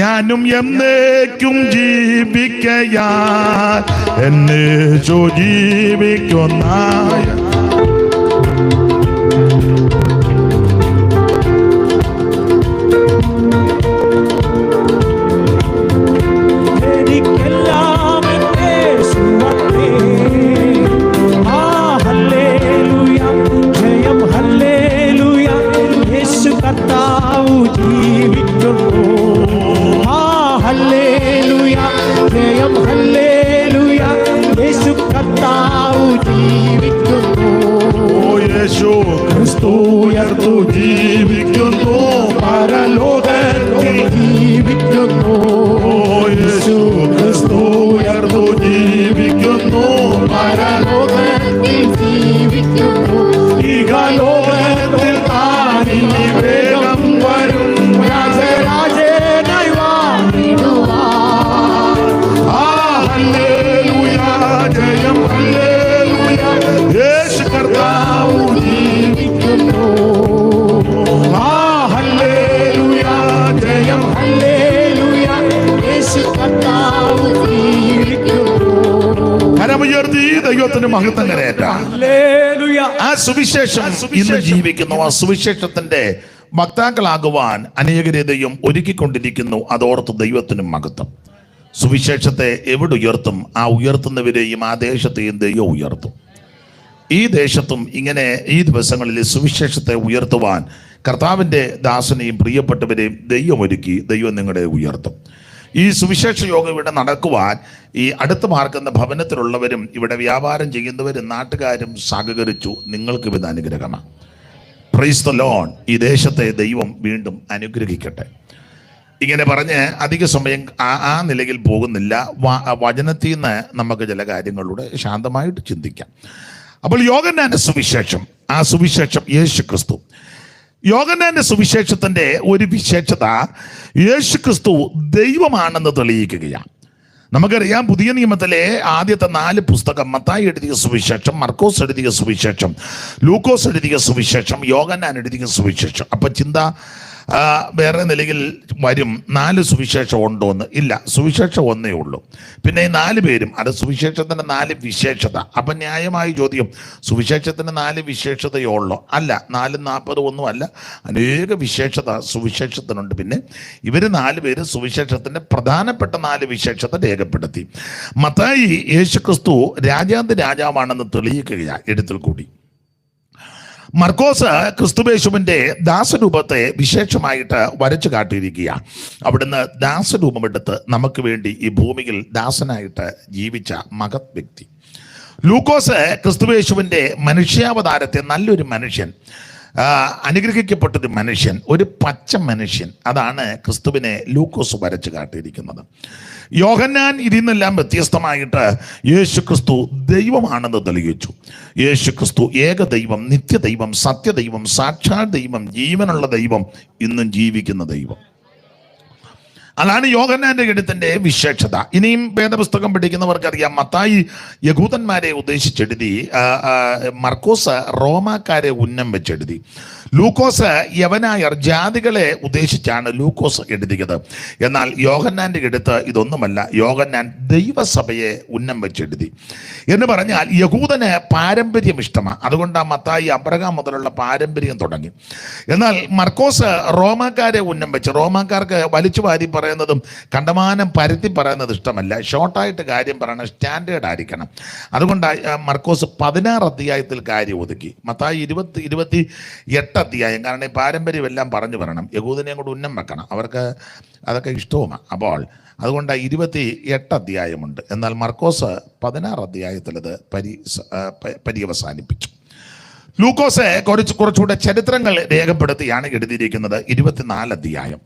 ഞാനും എന്നേക്കും ജീവിക്കയാൽ, എന്നേശു ജീവിക്കുന്ന യേശു ക്രിസ്തു ഉയർത്തു ജീവിക്കുന്നു, പരലോകത്തിൽ ജീവിക്കുന്നു. യേശു ക്രിസ്തു ഉയർത്തു ജീവിക്കുന്നു, പരലോകത്തിൽ ജീവിക്കുന്നു. ഇഹലോകത്തിൽ താൻ ഇനി വേഗം വരും, രാജരാജനായി വാണിടുവാൻ. ഹല്ലേലൂയ, ജയം ഹല്ലേലൂയ, യേശു കർത്താവ് ജീവിക്കുന്നു. ഹല്ലേലൂയ, ജയം ഹല്ലേലൂയ, യേശു കർത്താവ് ജീവിക്കുന്നു. കരമുയർത്തി ദൈവത്തിന് മഹത്വം കരയേറ്റാം. ആ സുവിശേഷം ഇന്ന് ജീവിക്കുന്നു. ആ സുവിശേഷത്തിന്റെ വക്താക്കളാകുവാൻ അനേകരെ ദൈവം ഒരുക്കിക്കൊണ്ടിരിക്കുന്നു. അതോർത്ത് ദൈവത്തിനും മഹത്വം. സുവിശേഷത്തെ എവിടെ ഉയർത്തും, ആ ഉയർത്തുന്നവരെയും ആ ദേശത്തെയും ദൈവം ഉയർത്തും. ഈ ദേശത്തും ഇങ്ങനെ ഈ ദിവസങ്ങളിൽ സുവിശേഷത്തെ ഉയർത്തുവാൻ കർത്താവിൻ്റെ ദാസനെയും പ്രിയപ്പെട്ടവരെയും ദൈവം ഒരുക്കി. ദൈവം നിങ്ങളെ ഉയർത്തും. ഈ സുവിശേഷ യോഗം ഇവിടെ നടക്കുവാൻ ഈ അടുത്ത് പാർക്കുന്ന ഭവനത്തിലുള്ളവരും ഇവിടെ വ്യാപാരം ചെയ്യുന്നവരും നാട്ടുകാരും സഹകരിച്ചു. നിങ്ങൾക്ക് ഇത് അനുഗ്രഹമാണ്. Praise the Lord. ഈ ദേശത്തെ ദൈവം വീണ്ടും അനുഗ്രഹിക്കട്ടെ. ഇങ്ങനെ പറഞ്ഞ് അധിക സമയം ആ നിലയിൽ പോകുന്നില്ല. വചനത്തിൽ നിന്ന് നമുക്ക് ചില കാര്യങ്ങളുടെ ശാന്തമായിട്ട് ചിന്തിക്കാം. അപ്പോൾ യോഹന്നാന്റെ സുവിശേഷം, ആ സുവിശേഷം യേശു ക്രിസ്തു. യോഹന്നാന്റെ സുവിശേഷത്തിന്റെ ഒരു വിശേഷത യേശു ക്രിസ്തു ദൈവമാണെന്ന് തെളിയിക്കുകയാണ്. നമുക്കറിയാം, പുതിയ നിയമത്തിലെ ആദ്യത്തെ 4 പുസ്തകം, മത്തായി എഴുതിയ സുവിശേഷം, മർക്കോസ് എഴുതിയ സുവിശേഷം, ലൂക്കോസ് എഴുതിയ സുവിശേഷം, യോഹന്നാൻ എഴുതിയ സുവിശേഷം. അപ്പൊ ചിന്ത വേറെ നിലയിൽ വരും, 4 സുവിശേഷം ഉണ്ടോ എന്ന്. ഇല്ല, സുവിശേഷം ഒന്നേ ഉള്ളൂ. പിന്നെ ഈ 4 പേരും അത് സുവിശേഷത്തിന്റെ 4 വിശേഷത. അപ്പൊ ന്യായമായി ചോദ്യം, സുവിശേഷത്തിന് 4 വിശേഷതയോ ഉള്ളോ? അല്ല, 4 40 ഒന്നും അല്ല, അനേക വിശേഷത സുവിശേഷത്തിനുണ്ട്. പിന്നെ ഇവർ 4 പേര് സുവിശേഷത്തിന്റെ പ്രധാനപ്പെട്ട 4 വിശേഷത രേഖപ്പെടുത്തി. മത്തായി യേശുക്രിസ്തു രാജാവാണെന്ന് തെളിയിക്കുകയാണ് എഴുത്തിൽ കൂടി. മർക്കോസ് ക്രിസ്തുവേശുവിൻ്റെ ദാസരൂപത്തെ വിശേഷമായിട്ട് വരച്ചു കാട്ടിയിരിക്കുക. അവിടുന്ന് ദാസരൂപമെടുത്ത് നമുക്ക് വേണ്ടി ഈ ഭൂമിയിൽ ദാസനായിട്ട് ജീവിച്ച മഹത് വ്യക്തി. ലൂക്കോസ് ക്രിസ്തുവേശുവിൻ്റെ മനുഷ്യാവതാരത്തെ നല്ലൊരു മനുഷ്യൻ, അനുഗ്രഹിക്കപ്പെട്ടൊരു മനുഷ്യൻ, ഒരു പച്ച മനുഷ്യൻ, അതാണ് ക്രിസ്തുവിനെ ലൂക്കോസ് വരച്ചു കാട്ടിയിരിക്കുന്നത്. യോഹന്നാൻ ഇതിന്നെല്ലാം വ്യത്യസ്തമായിട്ട് യേശു ക്രിസ്തു ദൈവമാണെന്ന് തെളിയിച്ചു. യേശു ക്രിസ്തു ഏകദൈവം, നിത്യദൈവം, സത്യദൈവം, സാക്ഷാൽ ദൈവം, ജീവനുള്ള ദൈവം, ഇന്നും ജീവിക്കുന്ന ദൈവം. അതാണ് യോഹന്നാന്റെ എഴുത്തിന്റെ വിശേഷത. ഇനിയും വേദപുസ്തകം പഠിക്കുന്നവർക്കറിയാം, മത്തായി യഹൂദന്മാരെ ഉദ്ദേശിച്ചെഴുതി, മർക്കോസ് റോമാക്കാരെ ഉന്നം വെച്ചെഴുതി, ലൂക്കോസ് യവനായർ ജാതികളെ ഉദ്ദേശിച്ചാണ് ലൂക്കോസ് എഴുതിയത്. എന്നാൽ യോഹന്നാന്റെ എഴുത്ത് ഇതൊന്നുമല്ല. യോഹന്നാൻ ദൈവസഭയെ ഉന്നം വെച്ചെഴുതി. എന്ന് പറഞ്ഞാൽ യഹൂദന് പാരമ്പര്യം ഇഷ്ടമാണ്. അതുകൊണ്ടാണ് മത്തായി അബ്രഹാം മുതലുള്ള പാരമ്പര്യം തുടങ്ങി. എന്നാൽ മർക്കോസ് റോമാക്കാരെ ഉന്നം വെച്ച്, റോമാക്കാർക്ക് വലിച്ചു വാരി പറയുന്നതും കണ്ടമാനം പരത്തി പറയുന്നത് ഇഷ്ടമല്ല. ഷോർട്ടായിട്ട് കാര്യം പറയണം, സ്റ്റാൻഡേർഡ് ആയിരിക്കണം. അതുകൊണ്ടാണ് മർക്കോസ് 16 അധ്യായത്തിൽ കാര്യം ഒതുക്കി. മത്തായി 28 അധ്യായം. കാരണം ഈ പാരമ്പര്യം എല്ലാം പറഞ്ഞു പറയണം, യഹൂദനെയും കൂടെ ഉന്നം വെക്കണം, അവർക്ക് അതൊക്കെ ഇഷ്ടവുമാണ്. അപ്പോൾ അതുകൊണ്ട് 28 അധ്യായമുണ്ട്. എന്നാൽ മർക്കോസ് 16 അധ്യായത്തിൽ അത് പര്യവസാനിപ്പിച്ചു. ലൂക്കോസ് കുറച്ചുകൂടെ ചരിത്രങ്ങൾ രേഖപ്പെടുത്തിയാണ് എഴുതിയിരിക്കുന്നത്. 24 അധ്യായം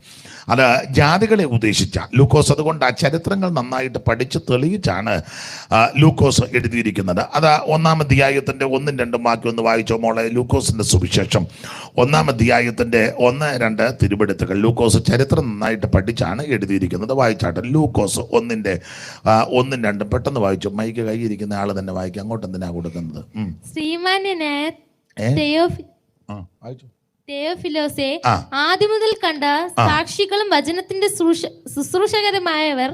അത് ജാതികളെ ഉദ്ദേശിച്ച ലൂക്കോസ്. അതുകൊണ്ട് ആ ചരിത്രങ്ങൾ നന്നായിട്ട് പഠിച്ച് തെളിയിച്ചാണ് ലൂക്കോസ് എഴുതിയിരിക്കുന്നത്. അത് 1-ാം അധ്യായത്തിൻ്റെ 1-2 വാക്യം ഒന്ന് വായിച്ചോ മോളെ. ലൂക്കോസിൻ്റെ സുവിശേഷം 1-ാം അധ്യായത്തിൻ്റെ 1-2 തിരുവെടുത്തുകൾ. ലൂക്കോസ് ചരിത്രം നന്നായിട്ട് പഠിച്ചാണ് എഴുതിയിരിക്കുന്നത്. വായിച്ചാട്ടെ. ലൂക്കോസ് 1-ന്റെ 1-2 പെട്ടെന്ന് വായിച്ചു. മൈക്ക് കൈയിരിക്കുന്ന ആൾ തന്നെ വായിക്കും. അങ്ങോട്ട് എന്തിനാ കൊടുക്കുന്നത്? തെയോഫിലോസേ, ആദ്യം മുതൽ കണ്ട സാക്ഷികളും വചനത്തിന്റെ ശുശ്രൂഷകരമായവർ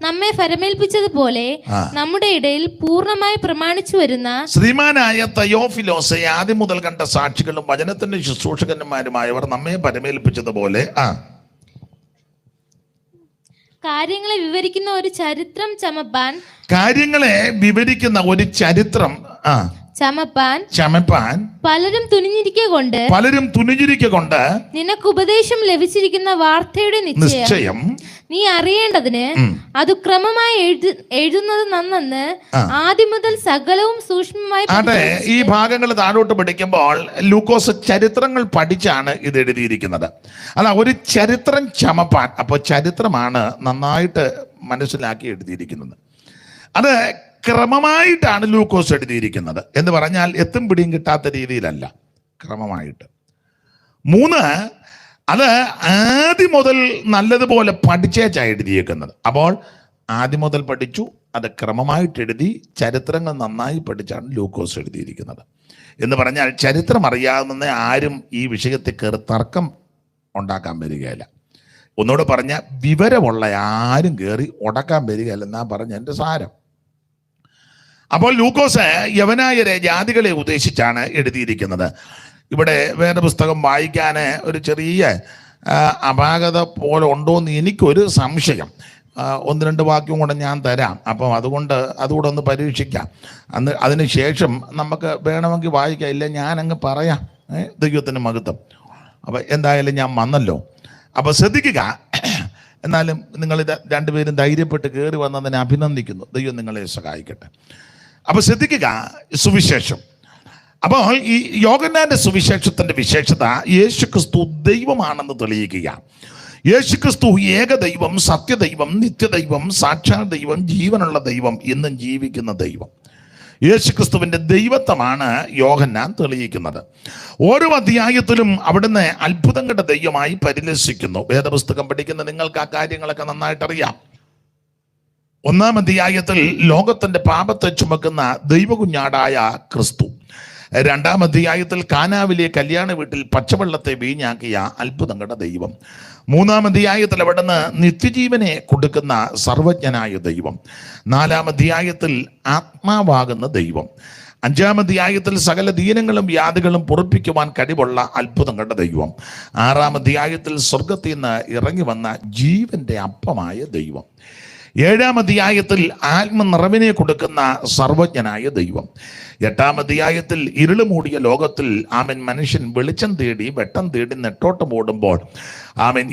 നമ്മെ ഫരമേൽപ്പിച്ചതുപോലെ നമ്മുടെ ഇടയിൽ പൂർണ്ണമായി പ്രമാണിച്ചു വരുന്ന ശ്രീമാനായ തെയോഫിലോസേ, ആദ്യം മുതൽ കണ്ട സാക്ഷികളും വചനത്തിന്റെ ശുശ്രൂഷകന്മാരുമായവർ നമ്മെ ഫരമേൽപ്പിച്ചതുപോലെ കാര്യങ്ങളെ വിവരിക്കുന്ന ഒരു ചരിത്രം ചമപ്പാൻ, കാര്യങ്ങളെ വിവരിക്കുന്ന ഒരു ചരിത്രം ചമപ്പാൻ പലരും തുനിഞ്ഞിരിക്കൊണ്ട് നിനക്ക് ഉപദേശം ലഭിച്ചിരിക്കുന്ന വാർത്തയുടെ നിശ്ചയം നീ അറിയേണ്ടതിന് അത് ക്രമമായി എഴുതുന്നത് നന്നെന്ന് ആദ്യം മുതൽ സകലവും സൂക്ഷ്മമായി. അതെ, ഈ ഭാഗങ്ങൾ താഴോട്ട് പഠിക്കുമ്പോൾ ലൂക്കോസ് ചരിത്രങ്ങൾ പഠിച്ചാണ് ഇത് എഴുതിയിരിക്കുന്നത്. അല്ല, ഒരു ചരിത്രം ചമപ്പാൻ, അപ്പോൾ ചരിത്രമാണ് നന്നായിട്ട് മനസ്സിലാക്കി എഴുതിയിരിക്കുന്നത്. അത് ക്രമമായിട്ടാണ് ലൂക്കോസ് എഴുതിയിരിക്കുന്നത്. എന്ന് പറഞ്ഞാൽ എത്തും പിടിയും കിട്ടാത്ത രീതിയിലല്ല, ക്രമമായിട്ട്. 3, അത് ആദ്യം മുതൽ നല്ലതുപോലെ പഠിച്ചേച്ചാണ് എഴുതിയേക്കുന്നത്. അപ്പോൾ ആദ്യം മുതൽ പഠിച്ചു, അത് ക്രമമായിട്ട് എഴുതി, ചരിത്രങ്ങൾ നന്നായി പഠിച്ചാണ് ലൂക്കോസ് എഴുതിയിരിക്കുന്നത്. എന്ന് പറഞ്ഞാൽ ചരിത്രം അറിയാവുന്ന ആരും ഈ വിഷയത്തിൽ കയറി തർക്കം ഉണ്ടാക്കാൻ വരികയില്ല. ഒന്നുകൂടെ പറഞ്ഞാൽ വിവരമുള്ള ആരും കയറി ഉടക്കാൻ വരികയില്ലെന്നാ പറഞ്ഞ എൻ്റെ സാരം. അപ്പോൾ ലൂക്കോസ് യവനായരെ, ജാതികളെ ഉദ്ദേശിച്ചാണ് എഴുതിയിരിക്കുന്നത്. ഇവിടെ വേദപുസ്തകം വായിക്കാൻ ഒരു ചെറിയ അപാകത പോലെ ഉണ്ടോയെന്ന് എനിക്കൊരു സംശയം. 1-2 വാക്യം കൂടെ ഞാൻ തരാം. അപ്പം അതുകൂടെ ഒന്ന് പരീക്ഷിക്കാം. അതിന് ശേഷം നമുക്ക് വേണമെങ്കിൽ വായിക്കാം, ഇല്ല ഞാനങ്ങ് പറയാം. ദൈവത്തിന് മഹത്വം. അപ്പം എന്തായാലും ഞാൻ വന്നല്ലോ, അപ്പോൾ ശ്രദ്ധിക്കുക. എന്നാലും നിങ്ങളിത് രണ്ടുപേരും ധൈര്യപ്പെട്ട് കയറി വന്നതിനെ അഭിനന്ദിക്കുന്നു. ദൈവം നിങ്ങളെ സഹായിക്കട്ടെ. അപ്പോൾ ശ്രദ്ധിക്കുക, സുവിശേഷം. അപ്പോൾ ഈ യോഹന്നാന്റെ സുവിശേഷത്തിന്റെ വിശേഷത യേശുക്രിസ്തു ദൈവമാണെന്ന് തെളിയിക്കുക. യേശുക്രിസ്തു ഏകദൈവം, സത്യദൈവം, നിത്യദൈവം, സാക്ഷാൽ ദൈവം, ജീവനുള്ള ദൈവം, എന്നും ജീവിക്കുന്ന ദൈവം. യേശുക്രിസ്തുവിന്റെ ദൈവത്വമാണ് യോഹന്നാൻ തെളിയിക്കുന്നത്. ഓരോ അധ്യായത്തിലും അവിടുന്ന് അത്ഭുതങ്ങളുടെ ദൈവമായി പരിലസിക്കുന്നു. വേദപുസ്തകം പഠിക്കുന്ന നിങ്ങൾക്ക് ആ കാര്യങ്ങളൊക്കെ നന്നായിട്ടറിയാം. 1-ാം അധ്യായത്തിൽ ലോകത്തിന്റെ പാപത്തെ ചുമക്കുന്ന ദൈവകുഞ്ഞാടായ ക്രിസ്തു. 2-ാം അധ്യായത്തിൽ കാനാവിലെ കല്യാണ വീട്ടിൽ പച്ചവെള്ളത്തെ വീഞ്ഞാക്കിയ അത്ഭുതങ്ങളുടെ ദൈവം. 3-ാം അധ്യായത്തിൽ അവിടുന്ന് നിത്യജീവനെ കൊടുക്കുന്ന സർവജ്ഞനായ ദൈവം. 4-ാം അധ്യായത്തിൽ ആത്മാവാകുന്ന ദൈവം. 5-ാം അധ്യായത്തിൽ സകല ദീനങ്ങളും വ്യാധികളും പൊറുപ്പിക്കുവാൻ കഴിവുള്ള അത്ഭുതങ്ങളുടെ ദൈവം. 6-ാം അധ്യായത്തിൽ സ്വർഗത്തിൽ നിന്ന് ഇറങ്ങി വന്ന ജീവന്റെ അപ്പമായ ദൈവം. 7-ാം അധ്യായത്തിൽ ആത്മനിറവിനെ കൊടുക്കുന്ന സർവജ്ഞനായ ദൈവം. 8-ാം അധ്യായത്തിൽ ഇരുള് മൂടിയ ലോകത്തിൽ മനുഷ്യൻ വെളിച്ചം തേടി വെട്ടം തേടി നെട്ടോട്ടം ഓടുമ്പോൾ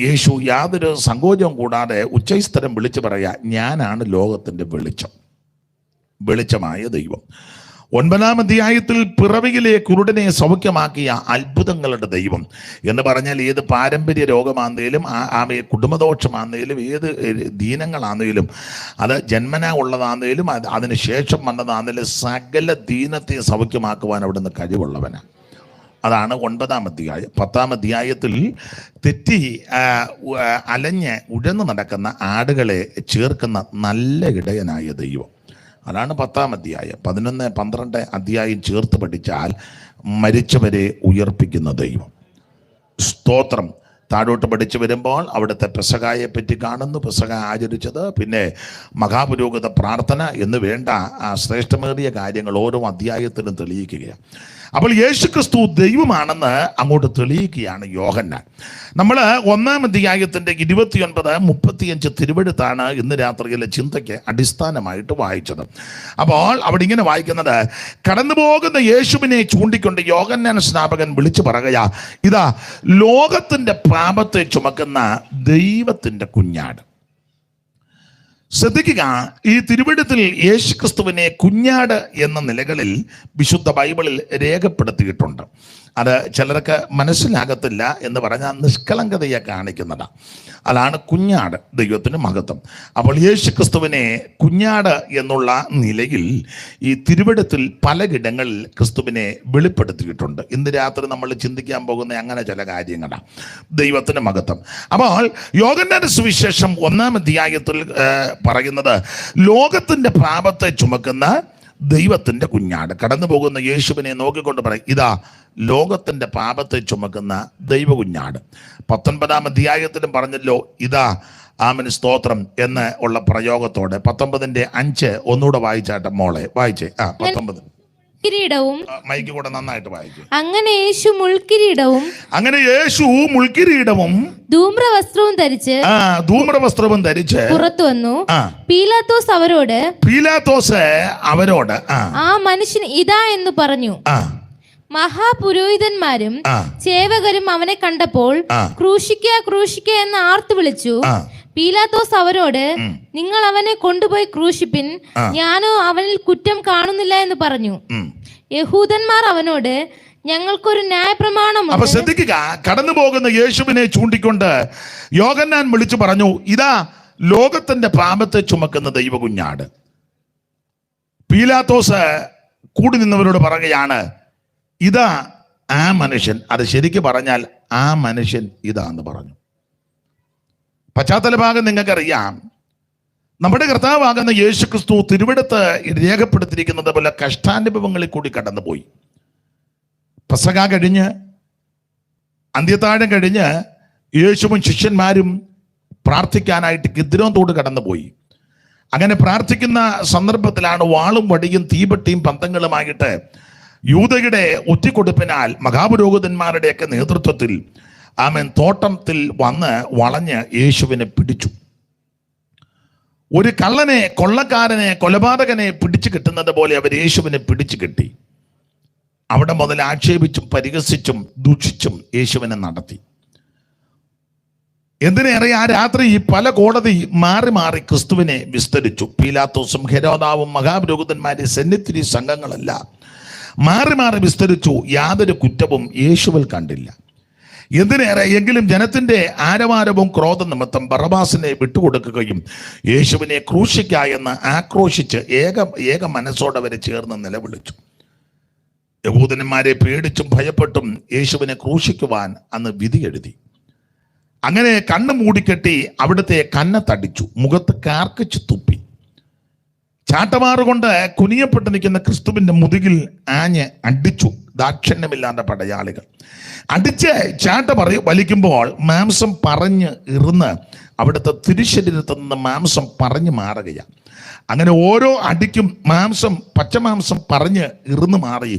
യേശു യാതൊരു സങ്കോചവും കൂടാതെ ഉച്ചസ്ഥലം വിളിച്ചു പറയാ, ഞാനാണ് ലോകത്തിന്റെ വെളിച്ചമായ ദൈവം. 9-ാം അധ്യായത്തിൽ പിറവിയിലെ കുരുടനെ സൗഖ്യമാക്കിയ അത്ഭുതങ്ങളുടെ ദൈവം. എന്ന് പറഞ്ഞാൽ ഏത് പാരമ്പര്യ രോഗമാണെങ്കിലും കുടുംബദോഷമാണെങ്കിലും ഏത് ദീനങ്ങളാണെങ്കിലും അത് ജന്മനാ ഉള്ളതാണെങ്കിലും അതിന് ശേഷം വന്നതാണെങ്കിലും സകല ദീനത്തെ സൗഖ്യമാക്കുവാൻ അവിടുന്ന് കഴിവുള്ളവനാണ്. അതാണ് 9-ാം അധ്യായം. 10-ാം അധ്യായത്തിൽ തെറ്റി അലഞ്ഞ് ഉഴന്നു നടക്കുന്ന ആടുകളെ ചേർക്കുന്ന നല്ല ഇടയനായ ദൈവം. അതാണ് 10-ാം അധ്യായം. 11, 12 അധ്യായം ചേർത്ത് പഠിച്ചാൽ മരിച്ചവരെ ഉയർപ്പിക്കുന്ന ദൈവം. സ്തോത്രം. താഴോട്ട് പഠിച്ചു വരുമ്പോൾ അവിടുത്തെ പെസഹായെ പറ്റി കാണുന്നു. പെസഹ ആചരിച്ചത്, പിന്നെ മഹാപുരോഗത പ്രാർത്ഥന എന്ന് വേണ്ട ശ്രേഷ്ഠമേറിയ കാര്യങ്ങൾ ഓരോ അധ്യായത്തിലും തെളിയിക്കുകയാണ്. അപ്പോൾ യേശുക്രിസ്തു ദൈവമാണെന്ന് അങ്ങോട്ട് തെളിയിക്കുകയാണ് യോഹന്നാൻ. നമ്മൾ 1-ാം അധ്യായത്തിൻ്റെ 29, 35 തിരുവെഴുത്താണ് ഇന്ന് രാത്രിയിലെ ചിന്തയ്ക്ക് അടിസ്ഥാനമായിട്ട് വായിച്ചത്. അപ്പോൾ അവിടെ ഇങ്ങനെ വായിക്കുന്നത്, കടന്നു പോകുന്ന യേശുവിനെ ചൂണ്ടിക്കൊണ്ട് യോഹന്നാൻ സ്നാപകൻ വിളിച്ചു പറയുക, ഇതാ ലോകത്തിന്റെ പാപത്തെ ചുമക്കുന്ന ദൈവത്തിന്റെ കുഞ്ഞാട്. ശ്രദ്ധിക്കുക, ഈ തിരുവെഴുത്തിൽ യേശുക്രിസ്തുവിനെ കുഞ്ഞാട് എന്ന നിലകളിൽ വിശുദ്ധ ബൈബിളിൽ രേഖപ്പെടുത്തിയിട്ടുണ്ട്. അത് ചിലർക്ക് മനസ്സിലാകത്തില്ല എന്ന് പറഞ്ഞാൽ നിഷ്കളങ്കതയെ കാണിക്കുന്നതാണ്. അതാണ് കുഞ്ഞാട്, ദൈവത്തിന് മഹത്വം. അപ്പോൾ യേശുക്രിസ്തുവിനെ കുഞ്ഞാട് എന്നുള്ള നിലയിൽ ഈ തിരുവെഴുത്തിൽ പലയിടങ്ങളിൽ ക്രിസ്തുവിനെ വെളിപ്പെടുത്തിയിട്ടുണ്ട്. ഇന്ന് രാത്രി നമ്മൾ ചിന്തിക്കാൻ പോകുന്ന അങ്ങനെ ചില കാര്യങ്ങളാണ്. ദൈവത്തിന് മഹത്വം. അപ്പോൾ യോഹന്നാന്റെ സുവിശേഷം 1-ാം അധ്യായത്തിൽ പറയുന്നത് ലോകത്തിന്റെ പാപത്തെ ചുമക്കുന്ന ദൈവത്തിന്റെ കുഞ്ഞാട്. കടന്നു പോകുന്ന യേശുവിനെ നോക്കിക്കൊണ്ട് പറയും, ഇതാ ലോകത്തിന്റെ പാപത്തെ ചുമക്കുന്ന ദൈവ കുഞ്ഞാട്. 19-ാം അധ്യായത്തിലും പറഞ്ഞല്ലോ, ഇതാ സ്തോത്രം എന്ന് ഉള്ള പ്രയോഗത്തോടെ. 19-ന്റെ 5 ഒന്നുകൂടെ വായിച്ചാട്ടെ മോളെ, വായിച്ചേ. 19. കിരീടവും മൈക്ക് കൂടെ നന്നായിട്ട് വായിക്കും. അങ്ങനെ യേശു മുൾക്കിരീടവും ധൂമ്രവസ്ത്രവും ധരിച്ച് പുറത്തു വന്നു. പീലാത്തോസ് അവരോട് ആ മനുഷ്യൻ ഇതാ എന്ന് പറഞ്ഞു. മഹാപുരോഹിതന്മാരും ചേവകരും അവനെ കണ്ടപ്പോൾ ക്രൂശിക്ക എന്ന് ആർത്തു വിളിച്ചു. പീലാത്തോസ് അവരോട്, നിങ്ങൾ അവനെ കൊണ്ടുപോയി ക്രൂശിപ്പിൻ, ഞാനോ അവനിൽ കുറ്റം കാണുന്നില്ല എന്ന് പറഞ്ഞു. യഹൂദന്മാർ അവനോട്, ഞങ്ങൾക്കൊരു ന്യായപ്രമാണമുണ്ട്. അപ്പൊ ശ്രദ്ധിക്കുക, കടന്നു പോകുന്ന യേശുവിനെ ചൂണ്ടിക്കൊണ്ട് യോഹന്നാൻ വിളിച്ചു പറഞ്ഞു, ഇതാ ലോകത്തിന്റെ പാപത്തെ ചുമക്കുന്ന ദൈവകുഞ്ഞാട്. പീലാത്തോസ് കൂടി നിന്നവരോട് പറയുകയാണ്, ഇതാ ആ മനുഷ്യൻ. അത് ശരിക്ക് പറഞ്ഞാൽ ആ മനുഷ്യൻ ഇതാ എന്ന് പറഞ്ഞു. പശ്ചാത്തല ഭാഗം നിങ്ങൾക്കറിയാം. നമ്മുടെ കർത്താവാകുന്ന യേശു ക്രിസ്തു തിരുവിടത്ത് രേഖപ്പെടുത്തിയിരിക്കുന്നത് പോലെ കഷ്ടാനുഭവങ്ങളിൽ കൂടി കടന്നുപോയി. പെസഹ കഴിഞ്ഞ്, അന്ത്യത്താഴം കഴിഞ്ഞ് യേശുവും ശിഷ്യന്മാരും പ്രാർത്ഥിക്കാനായിട്ട് കിദ്രോൻ തോട് കടന്നുപോയി. അങ്ങനെ പ്രാർത്ഥിക്കുന്ന സന്ദർഭത്തിലാണ് വാളും വടിയും തീപെട്ടിയും പന്തങ്ങളുമായിട്ട് യൂദയുടെ ഒറ്റിക്കൊടുപ്പിനാൽ മഹാപുരോഹിതന്മാരുടെയൊക്കെ നേതൃത്വത്തിൽ ആമേൻ തോട്ടത്തിൽ വന്ന് വളഞ്ഞ് യേശുവിനെ പിടിച്ചു. ഒരു കള്ളനെ, കൊള്ളക്കാരനെ, കൊലപാതകനെ പിടിച്ചു കിട്ടുന്നത് പോലെ അവർ യേശുവിനെ പിടിച്ചു കിട്ടി. അവിടെ മുതൽ ആക്ഷേപിച്ചും പരിഹസിച്ചും ദുഷിച്ചും യേശുവിനെ നടത്തി. എന്തിനേറെ ആ രാത്രി പല കോടതി മാറി മാറി ക്രിസ്തുവിനെ വിസ്തരിച്ചു. പീലാത്തോസും ഹെരോദാവും മഹാപുരോഹിതന്മാരെ സെന്നിത്തിരി സംഘങ്ങളെല്ലാം മാറി മാറി വിസ്തരിച്ചു. യാതൊരു കുറ്റവും യേശുവിൽ കണ്ടില്ല. എന്തിനേറെ എങ്കിലും ജനത്തിന്റെ ആരവാരവും ക്രോധ നിമിത്തം ബറബാസിനെ വിട്ടുകൊടുക്കുകയും യേശുവിനെ ക്രൂശിക്ക എന്ന് ആക്രോശിച്ച് ഏക മനസ്സോടെ വരെ ചേർന്ന് നിലവിളിച്ചു. യഹൂദന്മാരെ പേടിച്ചും ഭയപ്പെട്ടും യേശുവിനെ ക്രൂശിക്കുവാൻ അന്ന് വിധി എഴുതി. അങ്ങനെ കണ്ണ് മൂടിക്കെട്ടി അവിടുത്തെ കന്നത്തടിച്ചു, മുഖത്ത് കാർക്കിച്ച് തുപ്പി. ചാട്ടമാറുകൊണ്ട് കുനിയപ്പെട്ട് നിൽക്കുന്ന ക്രിസ്തുവിന്റെ മുതുകിൽ ആഞ്ഞ് അടിച്ചു. ദാക്ഷിണ്യമില്ലാത്ത പടയാളികൾ അടിച്ച് വലിക്കുമ്പോൾ മാംസം പറഞ്ഞ് ഇറുന്ന് അവിടുത്തെ തിരുശരീരത്തിൽ നിന്ന് മാംസം പറഞ്ഞു മാറുകയാണ്. അങ്ങനെ ഓരോ അടിക്കും പച്ചമാംസം പറഞ്ഞ് ഇറുന്ന് മാറി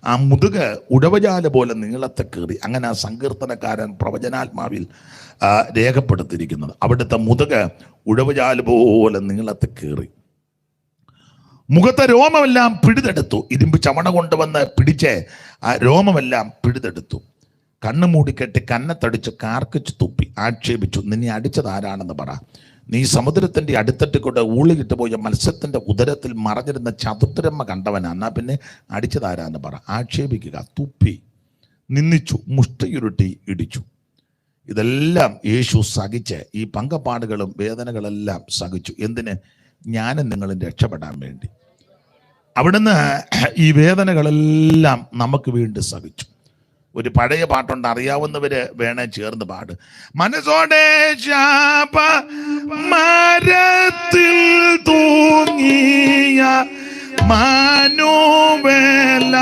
ആ മുതുക് ഉടവജാല പോലെ നീളത്തെ കീറി. അങ്ങനെ ആ സങ്കീർത്തനക്കാരൻ പ്രവചനാത്മാവിൽ രേഖപ്പെടുത്തിയിരിക്കുന്നത്, അവിടുത്തെ മുതുക് ഉടവജാല പോലെ നീളത്തെ കീറി. മുഖത്തെ രോമമെല്ലാം പിടിതെടുത്തു. ഇരുമ്പ് ചമണ കൊണ്ടുവന്ന് പിടിച്ച് ആ രോമമെല്ലാം പിടിതെടുത്തു. കണ്ണു മൂടിക്കെട്ടി കന്നത്തടിച്ച് കാർക്കിച്ച് തുപ്പി ആക്ഷേപിച്ചു. നിന്നെ അടിച്ചത് ആരാണെന്ന് പറ. നീ സമുദ്രത്തിന്റെ അടുത്തട്ടിക്കൂടെ ഊളിയിട്ട് പോയ മത്സ്യത്തിന്റെ ഉദരത്തിൽ മറഞ്ഞിരുന്ന ചതുരമ്മ കണ്ടവനാ. എന്നാ പിന്നെ അടിച്ചതാരാന്ന് പറ. ആക്ഷേപിക്കുക, തുപ്പി, നിന്ദിച്ചു, മുഷ്ടിയുരുട്ടി ഇടിച്ചു. ഇതെല്ലാം യേശു സഹിച്ച് ഈ പങ്കപ്പാടുകളും വേദനകളെല്ലാം സഹിച്ചു. എന്തിന്? ഞാനും നിങ്ങളും രക്ഷപ്പെടാൻ വേണ്ടി. അവിടുന്ന് ഈ വേദനകളെല്ലാം നമുക്ക് വേണ്ടി സഹിച്ചു. ഒരു പഴയ പാട്ടുണ്ട്, അറിയാവുന്നവര് വേണേ ചേർന്ന് പാട്. മനസ്സോടെ ശാപ മരത്തിൽ തൂങ്ങിയ മാനുവേല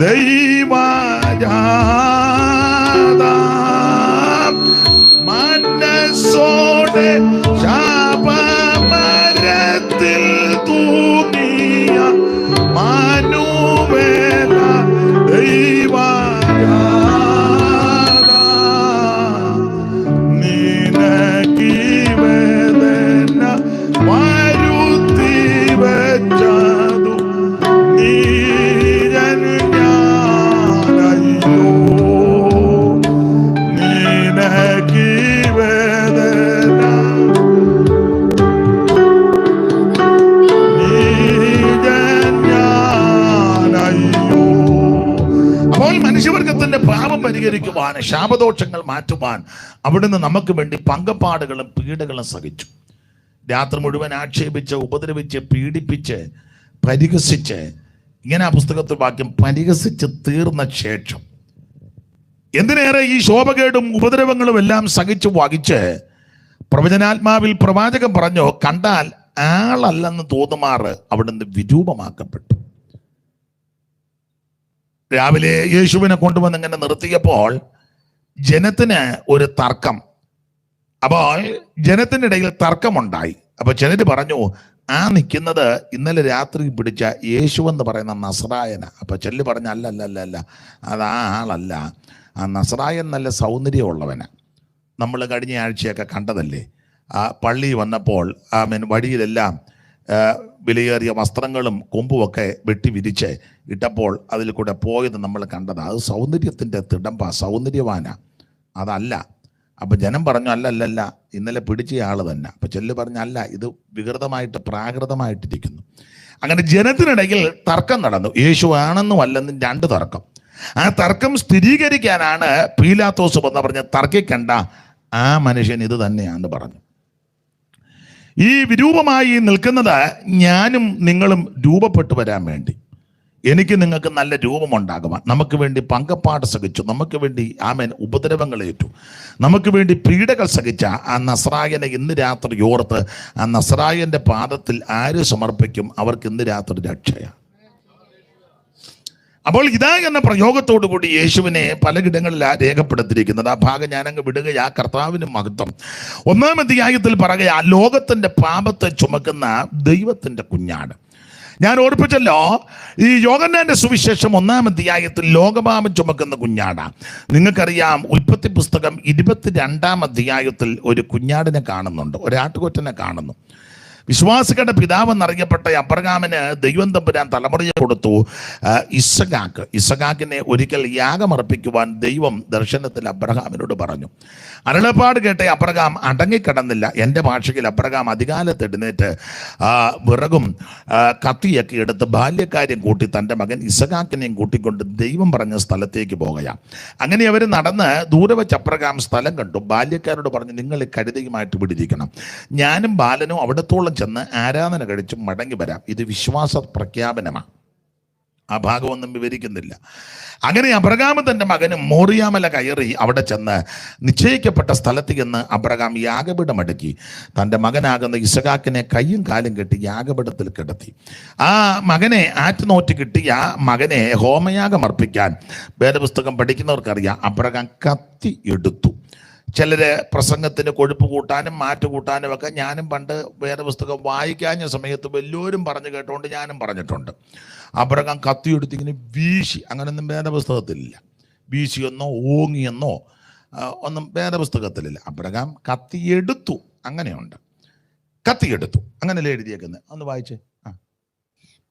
ദൈവജാത, മനസ്സോടെ ശാപ മരത്തിൽ തൂങ്ങിയ മാനുവേല ദൈവജാത, നിനക്ക് വേദന വരുത്തി വെച്ചതു നീരഞ്ഞാനയ്യോ, നിനക്ക് വേദന നീരഞ്ഞാനയ്യോ. അപ്പോൾ മനുഷ്യവർഗത്തിന്റെ പാപം പരിഹരിക്കുവാൻ, ശാപദോഷങ്ങൾ മാറ്റുവാൻ അവിടുന്ന് നമുക്ക് വേണ്ടി പങ്കപ്പാടുകളും പീഡകളും സഹിച്ചു. രാത്രി മുഴുവൻ ആക്ഷേപിച്ച്, ഉപദ്രവിച്ച്, പീഡിപ്പിച്ച്, പരിഹസിച്ച്, ഇങ്ങനെ ആ പുസ്തകത്തിൽ വാക്യം, പരിഹസിച്ച് തീർന്ന ശേഷം എന്തിനേറെ ഈ ശോഭകേടും ഉപദ്രവങ്ങളും എല്ലാം സഹിച്ചു വഹിച്ച് പ്രവചനാത്മാവിൽ പ്രവാചകൻ പറഞ്ഞു, കണ്ടാൽ ആളല്ലെന്ന് തോന്നുമാറ് അവിടുന്ന് വിരൂപമാക്കപ്പെട്ടു. രാവിലെ യേശുവിനെ കൊണ്ടുവന്ന് ഇങ്ങനെ നിർത്തിയപ്പോൾ ജനത്തിന് ഒരു തർക്കം. അപ്പോൾ ജനത്തിൻ്റെ ഇടയിൽ തർക്കമുണ്ടായി. അപ്പൊ ചിലര് പറഞ്ഞു, ആ നിൽക്കുന്നത് ഇന്നലെ രാത്രി പിടിച്ച യേശു എന്ന് പറയുന്ന നസറായന. അപ്പൊ ചെല്ലു പറഞ്ഞ അല്ല, അത് ആ ആളല്ല. ആ നസറായൻ നല്ല സൗന്ദര്യമുള്ളവനാ. നമ്മൾ കഴിഞ്ഞ ആഴ്ചയൊക്കെ കണ്ടതല്ലേ. ആ പള്ളി വന്നപ്പോൾ വഴിയിലെല്ലാം വിലയേറിയ വസ്ത്രങ്ങളും കൊമ്പുമൊക്കെ വെട്ടി വിരിച്ച് ഇട്ടപ്പോൾ അതിൽ കൂടെ പോയത് നമ്മൾ കണ്ടതാണ്. അത് സൗന്ദര്യത്തിൻ്റെ തിടമ്പ, സൗന്ദര്യവാന. അതല്ല. അപ്പം ജനം പറഞ്ഞു അല്ല, ഇന്നലെ പിടിച്ച ആൾ തന്നെ. അപ്പം ചെല്ലു പറഞ്ഞ അല്ല, ഇത് വികൃതമായിട്ട് പ്രാകൃതമായിട്ടിരിക്കുന്നു. അങ്ങനെ ജനത്തിനിടയിൽ തർക്കം നടന്നു. യേശു ആണെന്നും അല്ലെന്നും രണ്ട് തർക്കം. ആ തർക്കം സ്ഥിരീകരിക്കാനാണ് പീലാത്തോസ് വന്ന് പറഞ്ഞ തർക്കിക്കണ്ട, ആ മനുഷ്യൻ ഇത് തന്നെയാണെന്ന് പറഞ്ഞു. ഈ വിരൂപമായി നിൽക്കുന്നത് ഞാനും നിങ്ങളും രൂപപ്പെട്ടു വരാൻ വേണ്ടി, എനിക്ക് നിങ്ങൾക്ക് നല്ല രൂപമുണ്ടാകുവാൻ, നമുക്ക് വേണ്ടി പങ്കപ്പാട് സഹിച്ചു, നമുക്ക് വേണ്ടി ഉപദ്രവങ്ങളേറ്റു, നമുക്ക് വേണ്ടി പീഡകൾ സഹിച്ച ആ നസ്രായനെ ഇന്ന് രാത്രി ഓർത്ത് ആ നസ്രായന്റെ പാദത്തിൽ ആര് സമർപ്പിക്കും, അവർക്ക് ഇന്ന് രാത്രി രക്ഷയാണ്. അപ്പോൾ ഇതാ എന്ന പ്രയോഗത്തോടു കൂടി യേശുവിനെ പലയിടങ്ങളിലാണ് രേഖപ്പെടുത്തിയിരിക്കുന്നത്. ആ ഭാഗം ഞാനങ്ങ് വിടുകയാ. കർത്താവിന് മഹത്വം. 1-ാം അധ്യായത്തിൽ പറയുക, ലോകത്തിന്റെ പാപത്തെ ചുമക്കുന്ന ദൈവത്തിന്റെ കുഞ്ഞാട്. ഞാൻ ഓർപ്പിച്ചല്ലോ, ഈ യോഹന്നാന്റെ സുവിശേഷം 1-ാം അധ്യായത്തിൽ ലോകപാപം ചുമക്കുന്ന കുഞ്ഞാടാ. നിങ്ങൾക്കറിയാം, ഉൽപ്പത്തി പുസ്തകം 22-ാം അധ്യായത്തിൽ ഒരു കുഞ്ഞാടിനെ കാണുന്നുണ്ട്, ഒരാട്ടുകൊറ്റനെ കാണുന്നു. വിശ്വാസികളുടെ പിതാവെന്നറിയപ്പെട്ട അബ്രഹാമിന് ദൈവം തമ്പുരാൻ തലമുറയെ കൊടുത്തു ഇസഹാക്കിനെ ഒരിക്കൽ യാഗമർപ്പിക്കുവാൻ ദൈവം ദർശനത്തിൽ അബ്രഹാമിനോട് പറഞ്ഞു. അരുളപ്പാട് കേട്ട അബ്രഹാം അടങ്ങിക്കിടന്നില്ല. എൻ്റെ ഭാഷയിൽ അബ്രഹാം അധികാലത്ത് എഴുന്നേറ്റ് വിറകും കത്തിയൊക്കെ എടുത്ത് ബാല്യക്കാര്യം കൂട്ടി തൻ്റെ മകൻ ഇസഹാക്കിനെയും കൂട്ടിക്കൊണ്ട് ദൈവം പറഞ്ഞ സ്ഥലത്തേക്ക് പോകുകയാണ്. അങ്ങനെ അവർ നടന്ന് ദൂരെ വെച്ച് അബ്രഹാം സ്ഥലം കണ്ടു. ബാല്യക്കാരോട് പറഞ്ഞു, നിങ്ങൾ കഴുതയുമായിട്ട് പിടിച്ചിരിക്കണം, ഞാനും ബാലനും അവിടത്തോളം ചെന്ന് ആരാധന കഴിച്ചും മടങ്ങി വരാം. ഇത് വിശ്വാസ പ്രഖ്യാപനമാണ്. ആ ഭാഗമൊന്നും വിവരിക്കുന്നില്ല. അങ്ങനെ അബ്രഹാം തൻ്റെ മകനും മോറിയാമല കയറി അവിടെ ചെന്ന് നിശ്ചയിക്കപ്പെട്ട സ്ഥലത്ത് ചെന്ന് അബ്രഹാം യാഗപീഠം അടുക്കി തൻ്റെ മകനാകുന്ന ഇസഹാക്കിനെ കയ്യും കാലും കെട്ടി യാഗപീഠത്തിൽ കിടത്തി. ആ മകനെ ആറ്റുനോറ്റ് കിട്ടിയ മകനെ ഹോമയാഗം അർപ്പിക്കാൻ വേദപുസ്തകം പഠിക്കുന്നവർക്കറിയാം, അബ്രഹാം കത്തി എടുത്തു. ചിലര് പ്രസംഗത്തിന് കൊഴുപ്പ് കൂട്ടാനും മാറ്റ് കൂട്ടാനും ഒക്കെ ഞാനും പണ്ട് വേദപുസ്തകം വായിക്കാഞ്ഞ സമയത്ത് വല്ലവരും പറഞ്ഞു കേട്ടുകൊണ്ട് ഞാനും പറഞ്ഞിട്ടുണ്ട്. അബ്രഹാം കത്തിയെടുത്ത് ഇങ്ങനെ വീശി, അങ്ങനെയൊന്നും വേദപുസ്തകത്തിലില്ല. വീശിയെന്നോ ഓങ്ങിയെന്നോ ഒന്നും വേദപുസ്തകത്തിലില്ല. അബ്രഹാം കത്തിയെടുത്തു, അങ്ങനെയുണ്ട്. കത്തിയെടുത്തു, അങ്ങനെയല്ലേ എഴുതിയേക്കുന്നത്. ഒന്ന് വായിച്ചേ.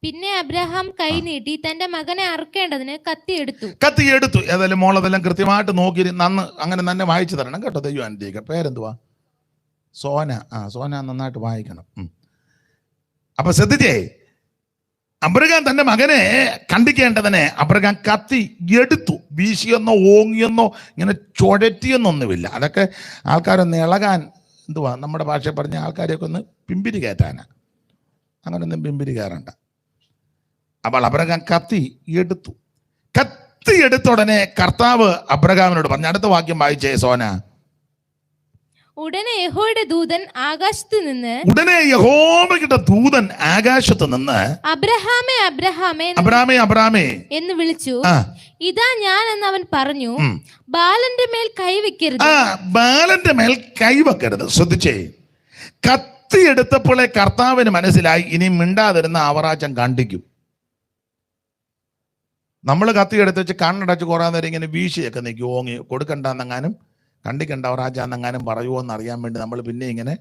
പിന്നെ അബ്രഹാം കൈ നീട്ടി തന്റെ മകനെ അറുക്കേണ്ടതിന് കത്തിയെടുത്തു. ഏതായാലും മോളതെല്ലാം കൃത്യമായിട്ട് നോക്കി അങ്ങനെ തന്നെ വായിച്ചു തരണം കേട്ടോ. ദൈവം അനുഗ്രഹിക്കട്ടെ. പേരെന്തുവാ? സോന. സോന നന്നായിട്ട് വായിക്കണം. അപ്പൊ ശ്രദ്ധിച്ചേ, അബ്രഹാം തന്റെ മകനെ കണ്ടിക്കേണ്ടതിനെ അബ്രഹാം കത്തി എടുത്തു. വീശിയെന്നോ ഓങ്ങിയെന്നോ ഇങ്ങനെ ചുഴറ്റിയെന്നൊന്നുമില്ല. അതൊക്കെ ആൾക്കാരൊന്ന് ഇളകാൻ, എന്തുവാ നമ്മുടെ ഭാഷ പറഞ്ഞ ആൾക്കാരെയൊക്കെ ഒന്ന് പിമ്പിരി കയറ്റാനാ. അങ്ങനൊന്നും പിമ്പിരി കയറണ്ട. അപ്പോൾ അബ്രഹാം കത്തി എടുത്ത ഉടനെ കർത്താവ് അബ്രഹാമിനോട് പറഞ്ഞു. അടുത്ത വാക്യം വായിച്ചേ സോന. ഉടനെ യഹോവയുടെ ദൂതൻ ആകാശത്ത് നിന്ന് അബ്രഹാമേ അബ്രഹാമേ അബ്രഹാമേ എന്ന് വിളിച്ചു. ഇതാ ഞാൻ എന്ന് അവൻ പറഞ്ഞു. ബാലന്റെ മേൽ കൈവെക്കരുത്. ശ്രദ്ധിച്ചേ, കത്തി എടുത്തപ്പോഴേ കർത്താവിന് മനസ്സിലായി ഇനി മിണ്ടാതിരുന്ന അവറാച്ചൻ കണ്ടിക്കും. നമ്മൾ കത്തി എടുത്ത് വെച്ച് കണ്ണടച്ച് കുറേ നേരം ഇങ്ങനെ വീശിയൊക്കെ നിൽക്കും. ഓങ്ങി കൊടുക്കണ്ടെന്നെങ്ങാനും കണ്ടിക്കണ്ട അവറാച്ചാന്നെങ്ങാനും പറയുമോ എന്ന് അറിയാൻ വേണ്ടി നമ്മൾ പിന്നെ ഇങ്ങനെ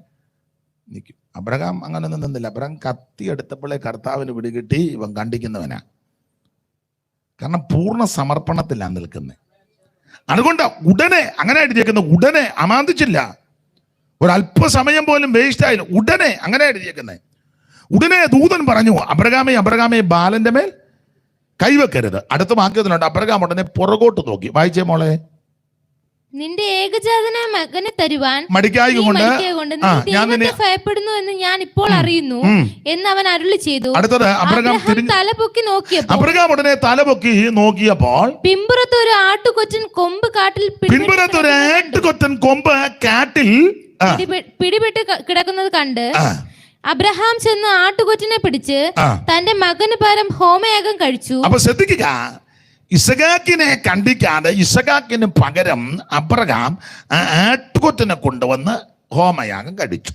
നിൽക്കും. അബ്രഹാം അങ്ങനൊന്നും നിന്നില്ല. അബ്രഹാം കത്തി എടുത്തപ്പോഴേ കർത്താവിന് പിടികിട്ടി ഇവൻ കണ്ടിക്കുന്നവനാ. കാരണം പൂർണ്ണ സമർപ്പണത്തിലാണ് നിൽക്കുന്നത്. അതുകൊണ്ട് ഉടനെ അങ്ങനെ എഴുതിയേക്കുന്നത്. ഉടനെ അമാന്തിച്ചില്ല, ഒരല്പസമയം പോലും വേസ്റ്റ് ആയില്ല. ഉടനെ അങ്ങനെ എഴുതിയേക്കുന്നത്. ഉടനെ ദൂതൻ പറഞ്ഞു, അബ്രഹാമേ ബാലന്റെ മേൽ കൈവെക്കരുത്. അടുത്ത വാക്യത്തിലുണ്ട്, അബ്രഹാം ഉടനെ പുറകോട്ട് നോക്കി. വായിച്ചേ മോളെ. നിന്റെ ഏകജാതനായ മകനെ തരുവാൻ മടിക്കായി കൊണ്ട് ഭയപ്പെടുന്നു എന്ന് ഞാൻ ഇപ്പോൾ അറിയുന്നു എന്ന് അവൻ അരുളി ചെയ്തു. അടുത്തത് അബ്രഹാം തലപൊക്കി നോക്കിയപ്പോൾ, അബ്രഹാം ഉടനെ തലപൊക്കി നോക്കിയപ്പോൾ പിമ്പുറത്ത് ഒരു ആട്ടുകൊറ്റൻ കൊമ്പ് കാട്ടിൽ പിടിപെട്ട് കിടക്കുന്നത് കണ്ട് അബ്രഹാം ചെന്ന് ആട്ടുകൊറ്റനെ പിടിച്ച് തന്റെ മകന് പകരം ഹോമയാഗം കഴിച്ചു. അപ്പൊ ശ്രദ്ധിക്കുക, ഇസഹാക്കിനെ കണ്ടിക്കാതെ ഇസഹാക്കിന് പകരം അബ്രഹാം ആട്ടുകൊറ്റനെ കൊണ്ടുവന്ന് ഹോമയാഗം കഴിച്ചു.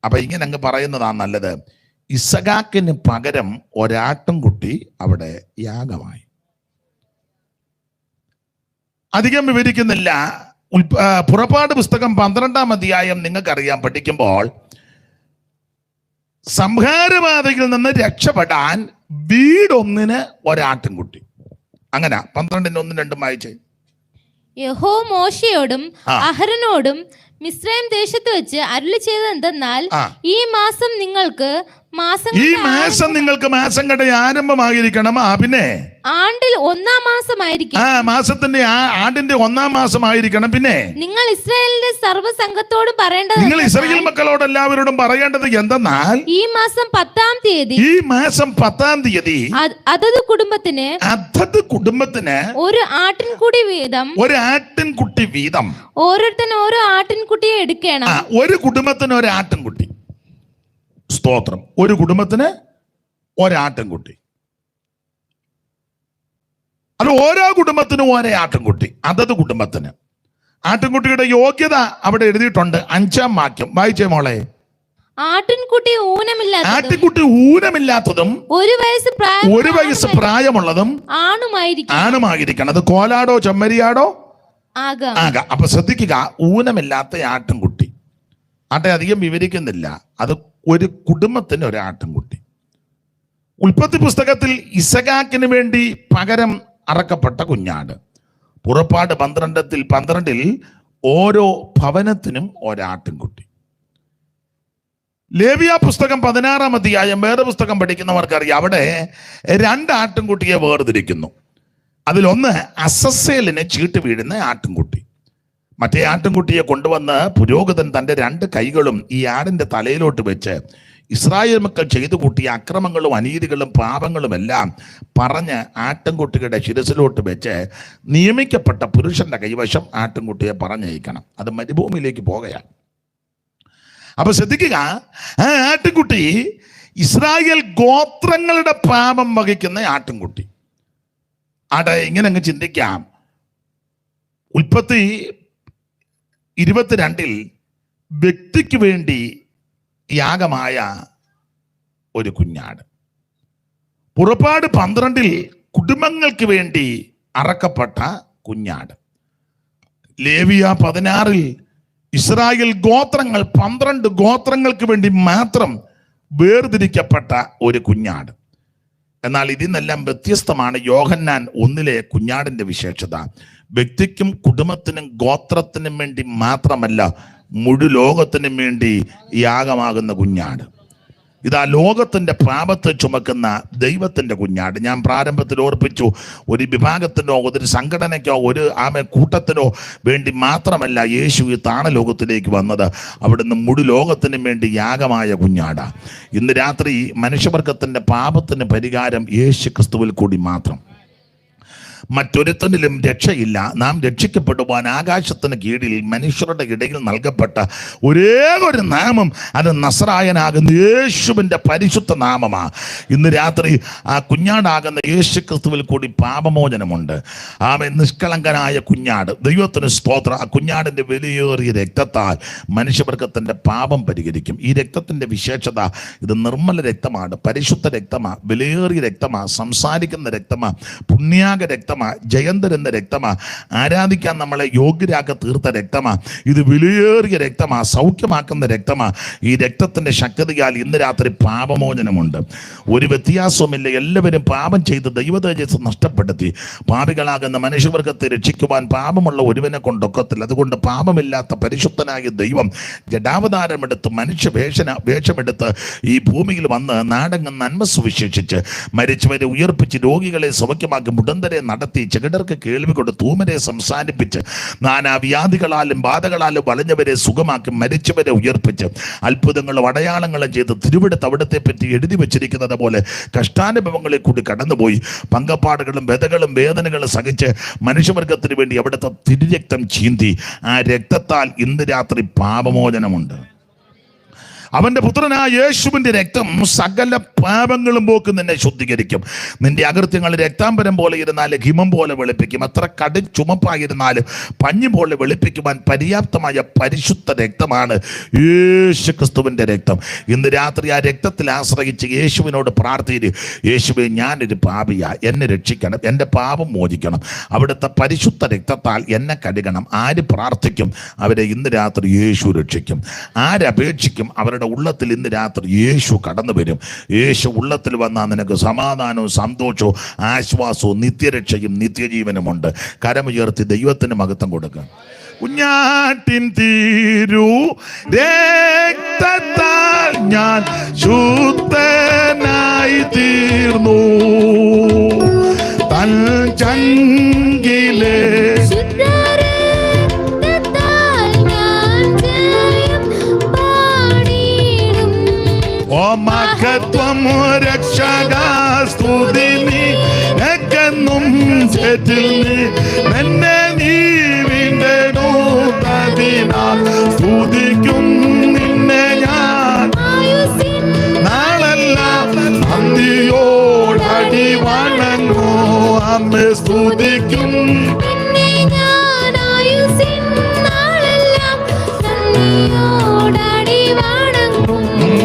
അപ്പൊ ഇങ്ങനെ അങ്ങ് പറയുന്നതാണ് നല്ലത്. ഇസഹാക്കിന് പകരം ഒരാട്ടിൻകുട്ടി അവിടെ യാഗമായി. അധികം വിവരിക്കുന്നില്ല. പുറപ്പാട് പുസ്തകം 12-ാം അധ്യായം നിങ്ങൾക്കറിയാം, പഠിക്കുമ്പോൾ സംഹാരബാധയിൽ നിന്ന് രക്ഷപ്പെടാൻ വീടൊന്നിന് ഒരാട്ടിൻകുട്ടി. അങ്ങനെ 12:1-2 വായിച്ചേ. യഹോവ മോശയോടും അഹരോനോടും മിസ്രയീം ദേശത്ത് വെച്ച് അരുളി ചെയ്തത് എന്തെന്നാൽ, ഈ മാസം നിങ്ങൾക്ക് മാസങ്ങളുടെ ആരംഭമായിരിക്കണം. പിന്നെ ആണ്ടിൽ 1-ാം മാസമായിരിക്കും. മാസത്തിന്റെ ആണ്ടിന്റെ 1-ാം മാസമായിരിക്കണം. പിന്നെ നിങ്ങൾ ഇസ്രായേലിന്റെ സർവ്വസംഘത്തോടും പറയേണ്ടത്, നിങ്ങൾ ഇസ്രായേൽ മക്കളോട് എല്ലാവരോടും പറയേണ്ടത് എന്തെന്നാൽ, ഈ മാസം 10-ാം തീയതി അതത് കുടുംബത്തിന് ഒരു ആട്ടിൻകുട്ടി വീതം ഓരോരുത്തരും ഓരോ ആട്ടിൻകുട്ടിയെ എടുക്കണം. ഒരു കുടുംബത്തിന് ഒരു ആട്ടിൻകുട്ടി. സ്തോത്രം. ഒരു കുടുംബത്തിന് ഒരാട്ടിൻകുട്ടി. അത് ഓരോ കുടുംബത്തിനും ഓരോ ആട്ടിൻകുട്ടി. അതത് കുടുംബത്തിന്. ആട്ടിൻകുട്ടിയുടെ യോഗ്യത അവിടെ എഴുതിയിട്ടുണ്ട്. 5-ാം വാക്യം വായിച്ചേ മോളെ. ആട്ടിൻകുട്ടി ഊനമില്ലാത്തതും 1 വയസ്സ് പ്രായമുള്ളതും ആണുമായിരിക്കണം. അത് കോലാടോ ചെമ്മരിയാടോ ആകാം. അപ്പൊ ശ്രദ്ധിക്കുക, ഊനമില്ലാത്ത ആട്ടിൻകുട്ടി. ആട്ടെ, അധികം വിവരിക്കുന്നില്ല. അത് ഒരു കുടുംബത്തിന് ഒരു ആട്ടിൻകുട്ടി. ഉൽപ്പത്തി പുസ്തകത്തിൽ ഇസഹാക്കിന് വേണ്ടി പകരം അറക്കപ്പെട്ട കുഞ്ഞാട്. പുറപ്പാട് 12-ൽ ഓരോ ഭവനത്തിനും ഒരാട്ടിൻകുട്ടി. ലേവ്യ പുസ്തകം 16-ാം അധ്യായം വേദപുസ്തകം പഠിക്കുന്നവർക്കറിയാം, അവിടെ 2 ആട്ടിൻകുട്ടിയെ വേർതിരിക്കുന്നു. അതിലൊന്ന് അസസ്സേലിന് ചീട്ട് വീഴുന്ന ആട്ടിൻകുട്ടി. മറ്റേ ആട്ടിൻകുട്ടിയെ കൊണ്ടുവന്ന് പുരോഹിതൻ തൻ്റെ 2 കൈകളും ഈ ആടിന്റെ തലയിലോട്ട് വെച്ച് ഇസ്രായേൽ മക്കൾ ചെയ്തു കൂട്ടിയ അക്രമങ്ങളും അനീതികളും പാപങ്ങളും എല്ലാം പറഞ്ഞ് ആട്ടിൻകുട്ടിയുടെ ശിരസിലോട്ട് വെച്ച് നിയമിക്കപ്പെട്ട പുരുഷന്റെ കൈവശം ആട്ടിൻകുട്ടിയെ പറഞ്ഞയക്കണം. അത് മരുഭൂമിയിലേക്ക് പോകുകയാണ്. അപ്പൊ ശ്രദ്ധിക്കുക, ആ ആട്ടിൻകുട്ടി ഇസ്രായേൽ ഗോത്രങ്ങളുടെ പാപം വഹിക്കുന്ന ആട്ടിൻകുട്ടി. ആട്ടെ, ഇങ്ങനെ അങ്ങ് ചിന്തിക്കാം. ഉൽപ്പത്തി 22-ൽ വ്യക്തിക്ക് വേണ്ടി യാഗമായ ഒരു കുഞ്ഞാട്. പുറപ്പാട് 12-ൽ കുടുംബങ്ങൾക്ക് വേണ്ടി അറക്കപ്പെട്ട കുഞ്ഞാട്. ലേവ്യ 16-ൽ ഇസ്രായേൽ ഗോത്രങ്ങൾ 12 ഗോത്രങ്ങൾക്ക് വേണ്ടി മാത്രം വേർതിരിക്കപ്പെട്ട ഒരു കുഞ്ഞാട്. എന്നാൽ ഇതിന്നെല്ലാം വ്യത്യസ്തമാണ് യോഹന്നാൻ 1-ലെ കുഞ്ഞാടിന്റെ വിശേഷത. വ്യക്തിക്കും കുടുംബത്തിനും ഗോത്രത്തിനും വേണ്ടി മാത്രമല്ല, മുഴു ലോകത്തിനും വേണ്ടി യാഗമാകുന്ന കുഞ്ഞാട്. ഇതാ ലോകത്തിന്റെ പാപത്തെ ചുമക്കുന്ന ദൈവത്തിന്റെ കുഞ്ഞാട്. ഞാൻ പ്രാരംഭത്തിൽ ഓർപ്പിച്ചു, ഒരു വിഭാഗത്തിനോ ഒരു സംഘടനയ്ക്കോ ഒരു കൂട്ടത്തിനോ വേണ്ടി മാത്രമല്ല യേശു ഈ താണലോകത്തിലേക്ക് വന്നത്. അവിടുന്ന് മുഴു ലോകത്തിനും വേണ്ടി യാഗമായ കുഞ്ഞാടാ. ഇന്ന് രാത്രി മനുഷ്യവർഗത്തിന്റെ പാപത്തിന് പരിഹാരം യേശു ക്രിസ്തുവിൽ കൂടി മാത്രം. മറ്റൊരുത്തനിലും രക്ഷയില്ല. നാം രക്ഷിക്കപ്പെടുവാൻ ആകാശത്തിന് കീഴിൽ മനുഷ്യരുടെ ഇടയിൽ നൽകപ്പെട്ട ഒരേ ഒരു നാമം, അത് നസറായനാകുന്ന യേശുവിൻ്റെ പരിശുദ്ധ നാമമാണ്. ഇന്ന് രാത്രി ആ കുഞ്ഞാടാകുന്ന യേശു ക്രിസ്തുവിൽ കൂടി പാപമോചനമുണ്ട്. നിഷ്കളങ്കനായ കുഞ്ഞാട്, ദൈവത്തിന് സ്തോത്രം. ആ കുഞ്ഞാടിൻ്റെ വിലയേറിയ രക്തത്താൽ മനുഷ്യവർഗത്തിൻ്റെ പാപം പരിഹരിക്കും. ഈ രക്തത്തിൻ്റെ വിശേഷത, ഇത് നിർമ്മല രക്തമാണ്, പരിശുദ്ധ രക്തമാണ്, വിലയേറിയ രക്തമാണ്, സംസാരിക്കുന്ന രക്തമാണ്, പുണ്യാക രക്തമാണ്, ജയം തരുന്ന രക്തമാണ്, ആരാധിക്കാൻ നമ്മളെ യോഗ്യരാക്കി തീർത്ത രക്തമാണ്. ഇത് വിലയേറിയ രക്തമാണ്, സൗഖ്യമാക്കുന്ന രക്തമാണ്. ഈ രക്തത്തിന്റെ ശക്തിയാൽ ഇന്ന് രാത്രി പാപമോചനമുണ്ട്. ഒരു വ്യത്യാസവുമില്ല. എല്ലാവരും പാപം ചെയ്ത് ദൈവതേജസ് നഷ്ടപ്പെടുത്തി. പാപികളാകുന്ന മനുഷ്യവർഗത്തെ രക്ഷിക്കുവാൻ പാപമുള്ള ഒരുവനെ കൊണ്ടൊക്കത്തില്ല. അതുകൊണ്ട് പാപമില്ലാത്ത പരിശുദ്ധനായ ദൈവം ജഡാവതാരമെടുത്ത് മനുഷ്യ വേഷമെടുത്ത് ഈ ഭൂമിയിൽ വന്ന് നാടെങ്ങും നന്മ സുവിശേഷിച്ച് മരിച്ചവരെ ഉയർപ്പിച്ച് രോഗികളെ സൗഖ്യമാക്കി മുടന്തരെ നടത്തി ചെകിടർക്ക് കേൾവി കൊടുത്ത് ഊമരെ സംസാരിപ്പിച്ച് നാനാവ്യാധികളാലും ബാധകളാലും വലഞ്ഞവരെ സുഖമാക്കി മരിച്ചവരെ ഉയർപ്പിച്ച് അത്ഭുതങ്ങളും അടയാളങ്ങളും ചെയ്ത് തിരുവെടുത്ത് അവിടത്തെ പറ്റി എഴുതി വെച്ചിരിക്കുന്നത് പോലെ കഷ്ടാനുഭവങ്ങളിൽ കൂടി കടന്നുപോയി പങ്കപ്പാടുകളും വ്യതകളും വേദനകളും സഹിച്ച് മനുഷ്യവർഗത്തിന് വേണ്ടി അവിടുത്തെ തിരുരക്തം ചീന്തി. ആ രക്തത്താൽ ഇന്ന് രാത്രി പാപമോചനമുണ്ട്. അവന്റെ പുത്രനായ യേശുവിന്റെ രക്തം സകല പാപങ്ങളും പോക്ക് നിന്നെ ശുദ്ധീകരിക്കും. നിന്റെ അകൃത്യങ്ങൾ രക്താംബരം പോലെ ഇരുന്നാലും ഹിമം പോലെ വെളുപ്പിക്കും. എത്ര കടും ചുമപ്പായിരുന്നാലും പഞ്ഞു പോലെ വെളുപ്പിക്കുവാൻ പര്യാപ്തമായ പരിശുദ്ധ രക്തമാണ് യേശു ക്രിസ്തുവിന്റെ രക്തം. ഇന്ന് രാത്രി ആ രക്തത്തിൽ ആശ്രയിച്ച് യേശുവിനോട് പ്രാർത്ഥിച്ച്, യേശുവേ, ഞാനൊരു പാപിയാ, എന്നെ രക്ഷിക്കണം, എൻ്റെ പാപം മോചിക്കണം, അവിടുത്തെ പരിശുദ്ധ രക്തത്താൽ എന്നെ കഴുകണം. ആര് പ്രാർത്ഥിക്കും അവരെ ഇന്ന് രാത്രി യേശു രക്ഷിക്കും. ആരപേക്ഷിക്കും അവരുടെ ഉള്ളത്തിൽ ഇന്ന് രാത്രി യേശു കടന്നു വരും. യേശു ഉള്ളത്തിൽ വന്നാൽ നിനക്ക് സമാധാനവും സന്തോഷവും ആശ്വാസവും നിത്യരക്ഷയും നിത്യജീവനുമുണ്ട്. കരമുയർത്തി ദൈവത്തിന് മഹത്വം കൊടുക്കുക. കുഞ്ഞാട്ടിൻ തീരു രക്തത്താൽ ഞാൻ ശുദ്ധനായി തീർന്നു, തൻ ചങ്കിലെ മഹത്വം രക്ഷകാസ്തുതി നീക്കെന്നും എന്നെ നീ വീണ്ടെടുത്തതിനാൽ സ്തുതിക്കും നിന്നെ ഞാൻ നാളെല്ലാം നന്ദിയോടടി വണങ്ങോ അമ്മേ സ്തുതിക്കും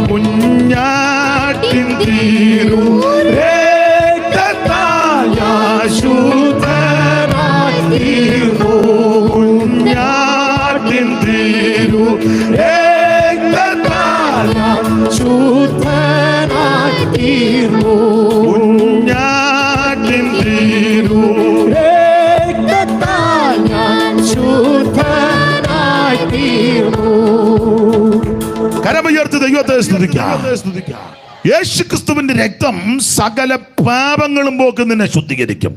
കുഞ്ഞാട്ടിൻ തീരു രക്തത്താൽ ഞാൻ ശുദ്ധനായി തീർന്നു, കുഞ്ഞാട്ടിൻ തീരു രക്തത്താൽ ഞാൻ ശുദ്ധനായി തീർന്നു, കുഞ്ഞാട്ടിൻ തീരു രക്തത്താൽ ഞാൻ ശുദ്ധനായി തീർന്നു. കരമുയർത്തി ദൈവത്തെ സ്തുതിക്കാം. യേശുക്രിസ്തുവിന്റെ രക്തം സകല പാപങ്ങളും പോക്ക് നിന്നെ ശുദ്ധീകരിക്കും.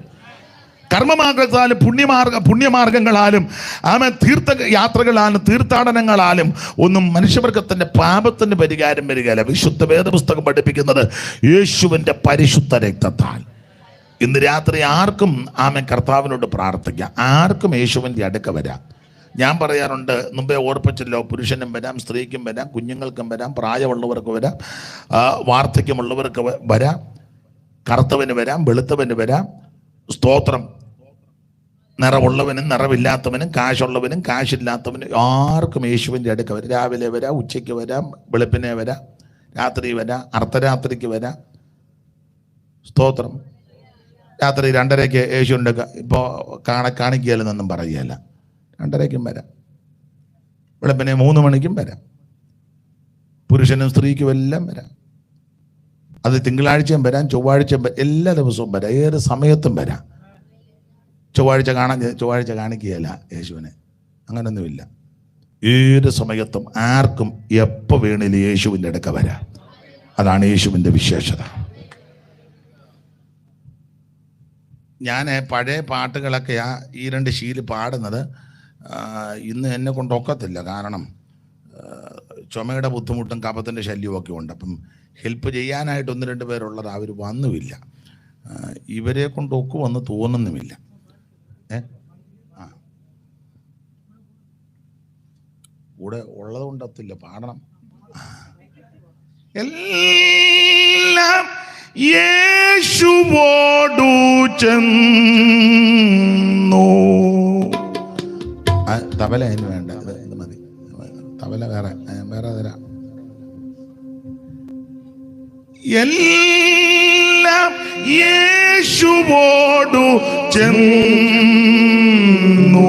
കർമ്മമാർഗത്താലും പുണ്യമാർഗങ്ങളാലും തീർത്ഥയാത്രകളാലും തീർത്ഥാടനങ്ങളാലും ഒന്നും മനുഷ്യവർഗത്തിന്റെ പാപത്തിന്റെ പരിഹാരം വരികയില്ല. വിശുദ്ധ വേദപുസ്തകം പഠിപ്പിക്കുന്നത് യേശുവിന്റെ പരിശുദ്ധ രക്തത്താൽ. ഇന്ന് രാത്രി ആർക്കും കർത്താവിനോട് പ്രാർത്ഥിക്കാം, ആർക്കും യേശുവിന്റെ അടുക്ക വരാം. ഞാൻ പറയാറുണ്ട്, മുമ്പേ ഓർപ്പിച്ചല്ലോ, പുരുഷനും വരാം, സ്ത്രീക്കും വരാം, കുഞ്ഞുങ്ങൾക്കും വരാം, പ്രായമുള്ളവർക്ക് വരാം, വാർദ്ധക്യമുള്ളവർക്ക് വരാം, കറുത്തവന് വരാം, വെളുത്തവന് വരാം. സ്തോത്രം. നിറവുള്ളവനും നിറവില്ലാത്തവനും കാശുള്ളവനും കാശില്ലാത്തവനും ആർക്കും യേശുവിൻ്റെ അടുക്ക വരാം. രാവിലെ വരാം, ഉച്ചയ്ക്ക് വരാം, വെളുപ്പിനെ വരാം, രാത്രി വരാം, അർദ്ധരാത്രിക്ക് വരാം. സ്തോത്രം. രാത്രി 2:30 യേശുവിൻ്റെ ഇപ്പോൾ കാണിക്കുകയില്ലെന്നൊന്നും പറയുകയല്ല. 2:30 വരാം, വെളുപ്പിനെ 3 മണിക്കും വരാം. പുരുഷനും സ്ത്രീക്കും എല്ലാം വരാം. അത് തിങ്കളാഴ്ചയും വരാം, ചൊവ്വാഴ്ചയും വരാം, എല്ലാ ദിവസവും വരാം, ഏത് സമയത്തും വരാം. ചൊവ്വാഴ്ച കാണിക്കുകയല്ല യേശുവിനെ, അങ്ങനൊന്നുമില്ല. ഏത് സമയത്തും ആർക്കും എപ്പോൾ വേണേലും യേശുവിൻ്റെ അടുക്ക വരാം. അതാണ് യേശുവിൻ്റെ വിശേഷത. ഞാൻ പഴയ പാട്ടുകളൊക്കെയാ ഈ 2 ശീല് പാടുന്നത്. ഇന്ന് എന്നെ കൊണ്ടൊക്കത്തില്ല, കാരണം ചുമയുടെ ബുദ്ധിമുട്ടും കഫത്തിൻ്റെ ശല്യവും ഒക്കെ ഉണ്ട്. അപ്പം ഹെൽപ്പ് ചെയ്യാനായിട്ട് 1-2 പേരുള്ളത് അവർ വന്നുമില്ല. ഇവരെ കൊണ്ടൊക്കുമെന്ന് തോന്നുന്നുമില്ല. കൂടെ ഉള്ളത് കൊണ്ടത്തില്ല, പാടണം. എല്ലാം യേശുവോടു ചെന്നു. തബല അതിന് വേണ്ട, ഇത് മതി. തബല വേറെ തരാം. എല്ലാം യേശുവോടു ചെന്നു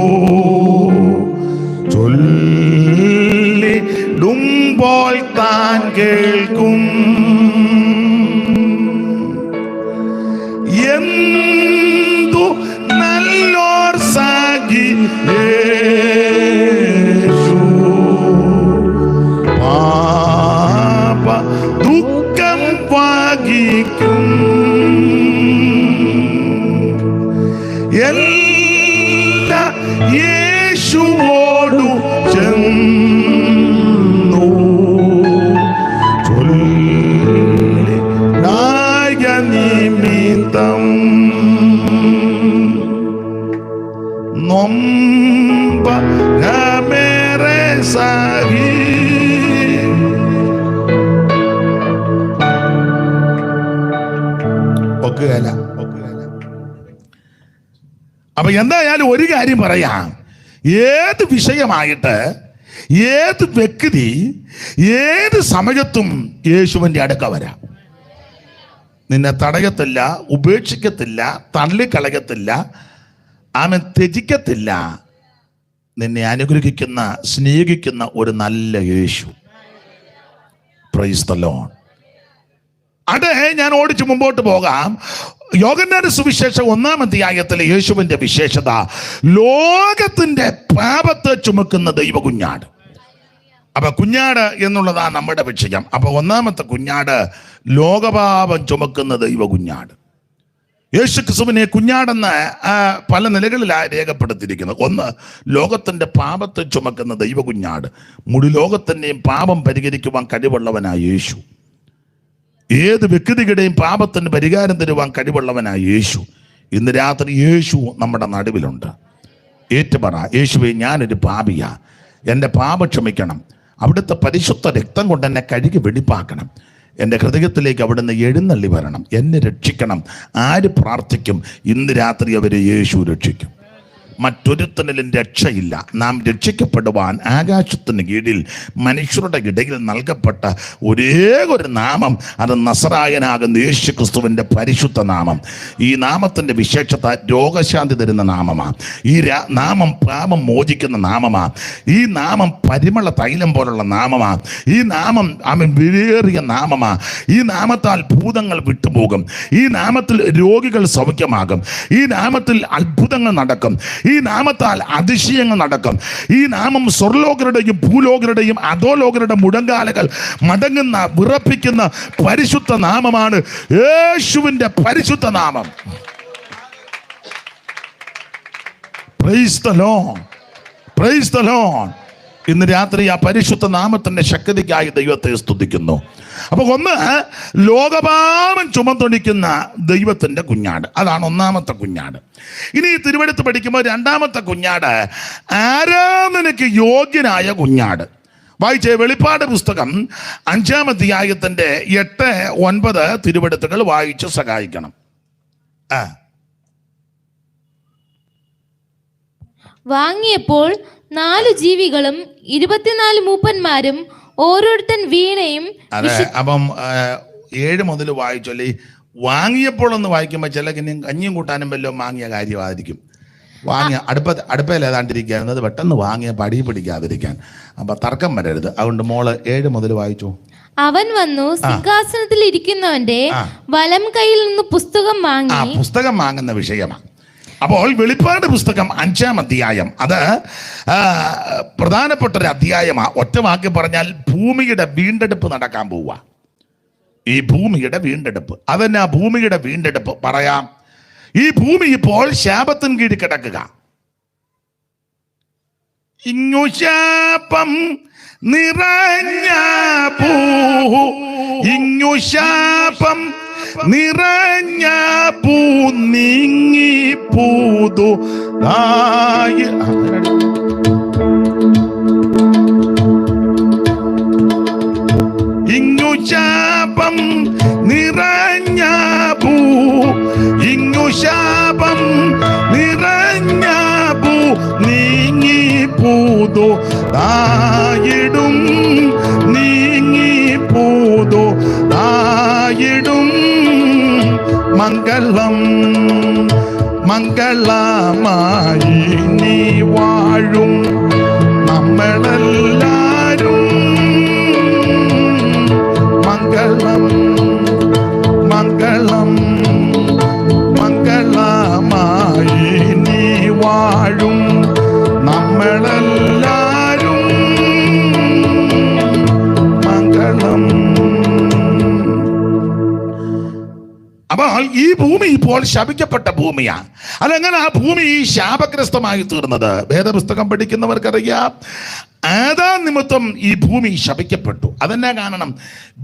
ചൊല്ലിടുമ്പോൾ താൻ കേൾക്കും. എന്തു നല്ലോർ സാഗി യേശു പാപ ദുഃഖം വാഗിക്കും. എല്ലാ യേശുവോടു ചെന്നു ചൊല്ലിടായ നിമിത്തം നൊമ്പരമേറെ സഹി ഒക്കുകയില്ല. അപ്പൊ എന്തായാലും ഒരു കാര്യം പറയാം, ഏത് വിഷയമായിട്ട് ഏത് വ്യക്തി ഏത് സമയത്തും യേശുവിൻ്റെ അടുക്ക വരാം. നിന്നെ തടയത്തില്ല, ഉപേക്ഷിക്കത്തില്ല, തള്ളിക്കളയത്തില്ല, അവൻ ത്യജിക്കത്തില്ല. നിന്നെ അനുഗ്രഹിക്കുന്ന, സ്നേഹിക്കുന്ന ഒരു നല്ല യേശു. Price the Lord. അത് ഞാൻ ഓടിച്ചു മുമ്പോട്ട് പോകാം. യോഹന്നാന്റെ സുവിശേഷം 1-ാം അധ്യായത്തിലെ യേശുവിന്റെ വിശേഷത, ലോകത്തിന്റെ പാപത്തെ ചുമക്കുന്ന ദൈവകുഞ്ഞാട്. അപ്പൊ കുഞ്ഞാട് എന്നുള്ളതാണ് നമ്മുടെ വിഷയം. അപ്പൊ 1-ാമത്തെ കുഞ്ഞാട് ലോകപാപം ചുമക്കുന്ന ദൈവകുഞ്ഞാട്. യേശു ക്രിസ്തുവിനെ കുഞ്ഞാടെന്ന് പല നിലകളിലാണ് രേഖപ്പെടുത്തിയിരിക്കുന്നത്. ഒന്ന്, ലോകത്തിന്റെ പാപത്തെ ചുമക്കുന്ന ദൈവകുഞ്ഞാട്. മുഴു ലോകത്തിന്റെയും പാപം പരിഹരിക്കുവാൻ കഴിവുള്ളവനായ യേശു. ഏത് വ്യക്തിയുടെയും പാപത്തിന് പരിഹാരം തരുവാൻ കഴിവുള്ളവനായ യേശു. ഇന്ന് രാത്രി യേശു നമ്മുടെ നടുവിലുണ്ട്. ഏറ്റുപറ, യേശുവേ, ഞാനൊരു പാപിയാ, എൻ്റെ പാപം ക്ഷമിക്കണം. അവിടുത്തെ പരിശുദ്ധ രക്തം കൊണ്ട് എന്നെ കഴുകി വെടിപ്പാക്കണം. എൻ്റെ ഹൃദയത്തിലേക്ക് അവിടുന്ന് എഴുന്നള്ളി വരണം, എന്നെ രക്ഷിക്കണം. ആര് പ്രാർത്ഥിക്കും? ഇന്ന് രാത്രി അവരെ യേശു രക്ഷിക്കും. മറ്റൊരുത്തനിലും രക്ഷയില്ല. നാം രക്ഷിക്കപ്പെടുവാൻ ആകാശത്തിന് കീഴിൽ മനുഷ്യരുടെ ഇടയിൽ നൽകപ്പെട്ട ഒരേ ഒരു നാമം, അത് നസറായനാകുന്ന യേശു ക്രിസ്തുവിൻ്റെ പരിശുദ്ധ നാമം. ഈ നാമത്തിൻ്റെ വിശേഷത രോഗശാന്തി തരുന്ന നാമമാണ്. ഈ നാമം പാപം മോചിക്കുന്ന നാമമാണ്. ഈ നാമം പരിമള തൈലം പോലുള്ള നാമമാണ്. ഈ നാമം അവൻ വിലയേറിയ നാമമാണ്. ഈ നാമത്താൽ ഭൂതങ്ങൾ വിട്ടുപോകും. ഈ നാമത്തിൽ രോഗികൾ സൗഖ്യമാകും. ഈ നാമത്തിൽ അത്ഭുതങ്ങൾ നടക്കും. ഈ നാമത്താൽ അതിശയങ്ങൾ നടക്കും. ഈ നാമം സ്വർലോകരുടെയും ഭൂലോകരുടെയും അധോലോകരുടെ മുഴങ്കാലുകൾ മടങ്ങുന്ന, വിറപ്പിക്കുന്ന പരിശുദ്ധ നാമമാണ് യേശുവിന്റെ പരിശുദ്ധ നാമം. Price the lord, praise the Lord. ഇന്ന് രാത്രി ആ പരിശുദ്ധ നാമത്തിന്റെ ശക്തിക്കായി ദൈവത്തെ സ്തുതിക്കുന്നു. അപ്പൊ ഒന്ന്, ലോകപാപം ചുമന്നൊടിക്കുന്ന ദൈവത്തിന്റെ കുഞ്ഞാട്. അതാണ് 1-ാമത്തെ കുഞ്ഞാട്. ഇനി തിരുവെടുത്ത് പഠിക്കുമ്പോൾ 2-ാമത്തെ കുഞ്ഞാട്, ആരാധനയ്ക്ക് യോഗ്യനായ കുഞ്ഞാട്. വായിച്ചേ, വെളിപ്പാട് പുസ്തകം 5-ാം അധ്യായത്തിന്റെ 8-9 തിരുവെടുത്തുകൾ വായിച്ച് സഹായിക്കണം. വാങ്ങിയപ്പോൾ 4 ജീവികളും 24 മൂപ്പന്മാരും ഓരോരുത്തൻ വീണയും. അതെ, അപ്പം 7 മുതൽ വായിച്ചല്ലേ. വാങ്ങിയപ്പോൾ ഒന്ന് വായിക്കുമ്പോൾ ചില കഞ്ഞിയും കൂട്ടാനും വല്ലതും വാങ്ങിയ കാര്യമായിരിക്കും. വാങ്ങിയ അടുപ്പയിൽ ഏതാണ്ടിരിക്കുന്നത് പെട്ടെന്ന് വാങ്ങിയ പടി പിടിക്കാതിരിക്കാൻ. അപ്പൊ തർക്കം വരരുത്. അതുകൊണ്ട് മോള് 7 മുതൽ വായിച്ചു. അവൻ വന്നു സിംഹാസനത്തിൽ ഇരിക്കുന്നവന്റെ വലം കയ്യിൽ നിന്ന് പുസ്തകം വാങ്ങി. പുസ്തകം വാങ്ങുന്ന വിഷയമാണ്. അപ്പോൾ വെളിപ്പാട് പുസ്തകം 5-ാം അധ്യായം, അത് പ്രധാനപ്പെട്ട ഒരു അധ്യായമാണ്. ഒറ്റ വാക്കി പറഞ്ഞാൽ ഭൂമിയുടെ വീണ്ടെടുപ്പ് നടക്കാൻ പോവുക. ഈ ഭൂമിയുടെ വീണ്ടെടുപ്പ്, അതന്നെ ആ ഭൂമിയുടെ വീണ്ടെടുപ്പ് പറയാം. ഈ ഭൂമി ഇപ്പോൾ ശാപത്തിന് കീഴിൽ കിടക്കുക. ഇങ്ങു ശാപം നിറഞ്ഞ ഇങ്ങു ശാപം നിറഞ്ഞ പൂ നീങ്ങി പൂതു ഇങ്ങു ശാപം നിറഞ്ഞ പൂ ഇങ്ങു ശാപം നിറഞ്ഞ പൂ നീങ്ങി പൂതു തായിടും നീങ്ങി പൂതു തായിടും മംഗളം മംഗളമായി നീ വാഴും നമ്മളെല്ലാരും മംഗളം മംഗളം മംഗളമായി നീ വാഴും നമ്മളെല്ലാരും മംഗളം. അപ്പോൾ ഈ ഭൂമി ഇപ്പോൾ ശപിക്കപ്പെട്ട ഭൂമിയാണ്. അതെങ്ങനെ ആ ഭൂമി ശാപഗ്രസ്തമായി തീർന്നത്? വേദപുസ്തകം പഠിക്കുന്നവർക്കറിയാം. ആദാം നിമിത്തം ഈ ഭൂമി ശപിക്കപ്പെട്ടു. അതെന്നാ കാരണം?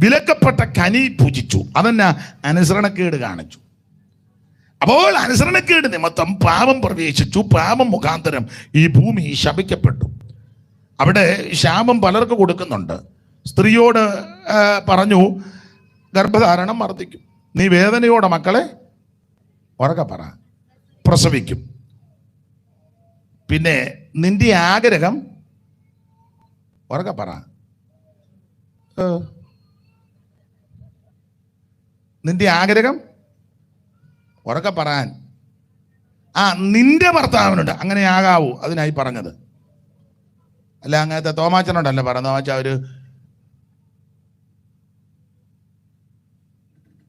വിലക്കപ്പെട്ട കനി ഭുജിച്ചു. അതെന്നാ? അനുസരണക്കേട് കാണിച്ചു. അപ്പോൾ അനുസരണക്കേട് നിമിത്തം പാപം പ്രവേശിച്ചു. പാപം മുഖാന്തരം ഈ ഭൂമി ശപിക്കപ്പെട്ടു. അവിടെ ശാപം പലർക്ക് കൊടുക്കുന്നുണ്ട്. സ്ത്രീയോട് പറഞ്ഞു, ഗർഭധാരണം വർദ്ധിക്കും, നീ വേദനയോടെ മക്കളെ ഉറക്കെ പറ. പ്രസവിക്കും. പിന്നെ നിന്റെ ആഗ്രഹം, ഉറക്കെ പറ. നിന്റെ ആഗ്രഹം ഉറക്കെ പറയാൻ. നിന്റെ ഭർത്താവിനുണ്ട്. അങ്ങനെ ആകാവൂ, അതിനായി പറഞ്ഞത്. അല്ല അങ്ങനത്തെ തോമാച്ചനോടല്ല പറഞ്ഞത്. തോമാച്ച ഒരു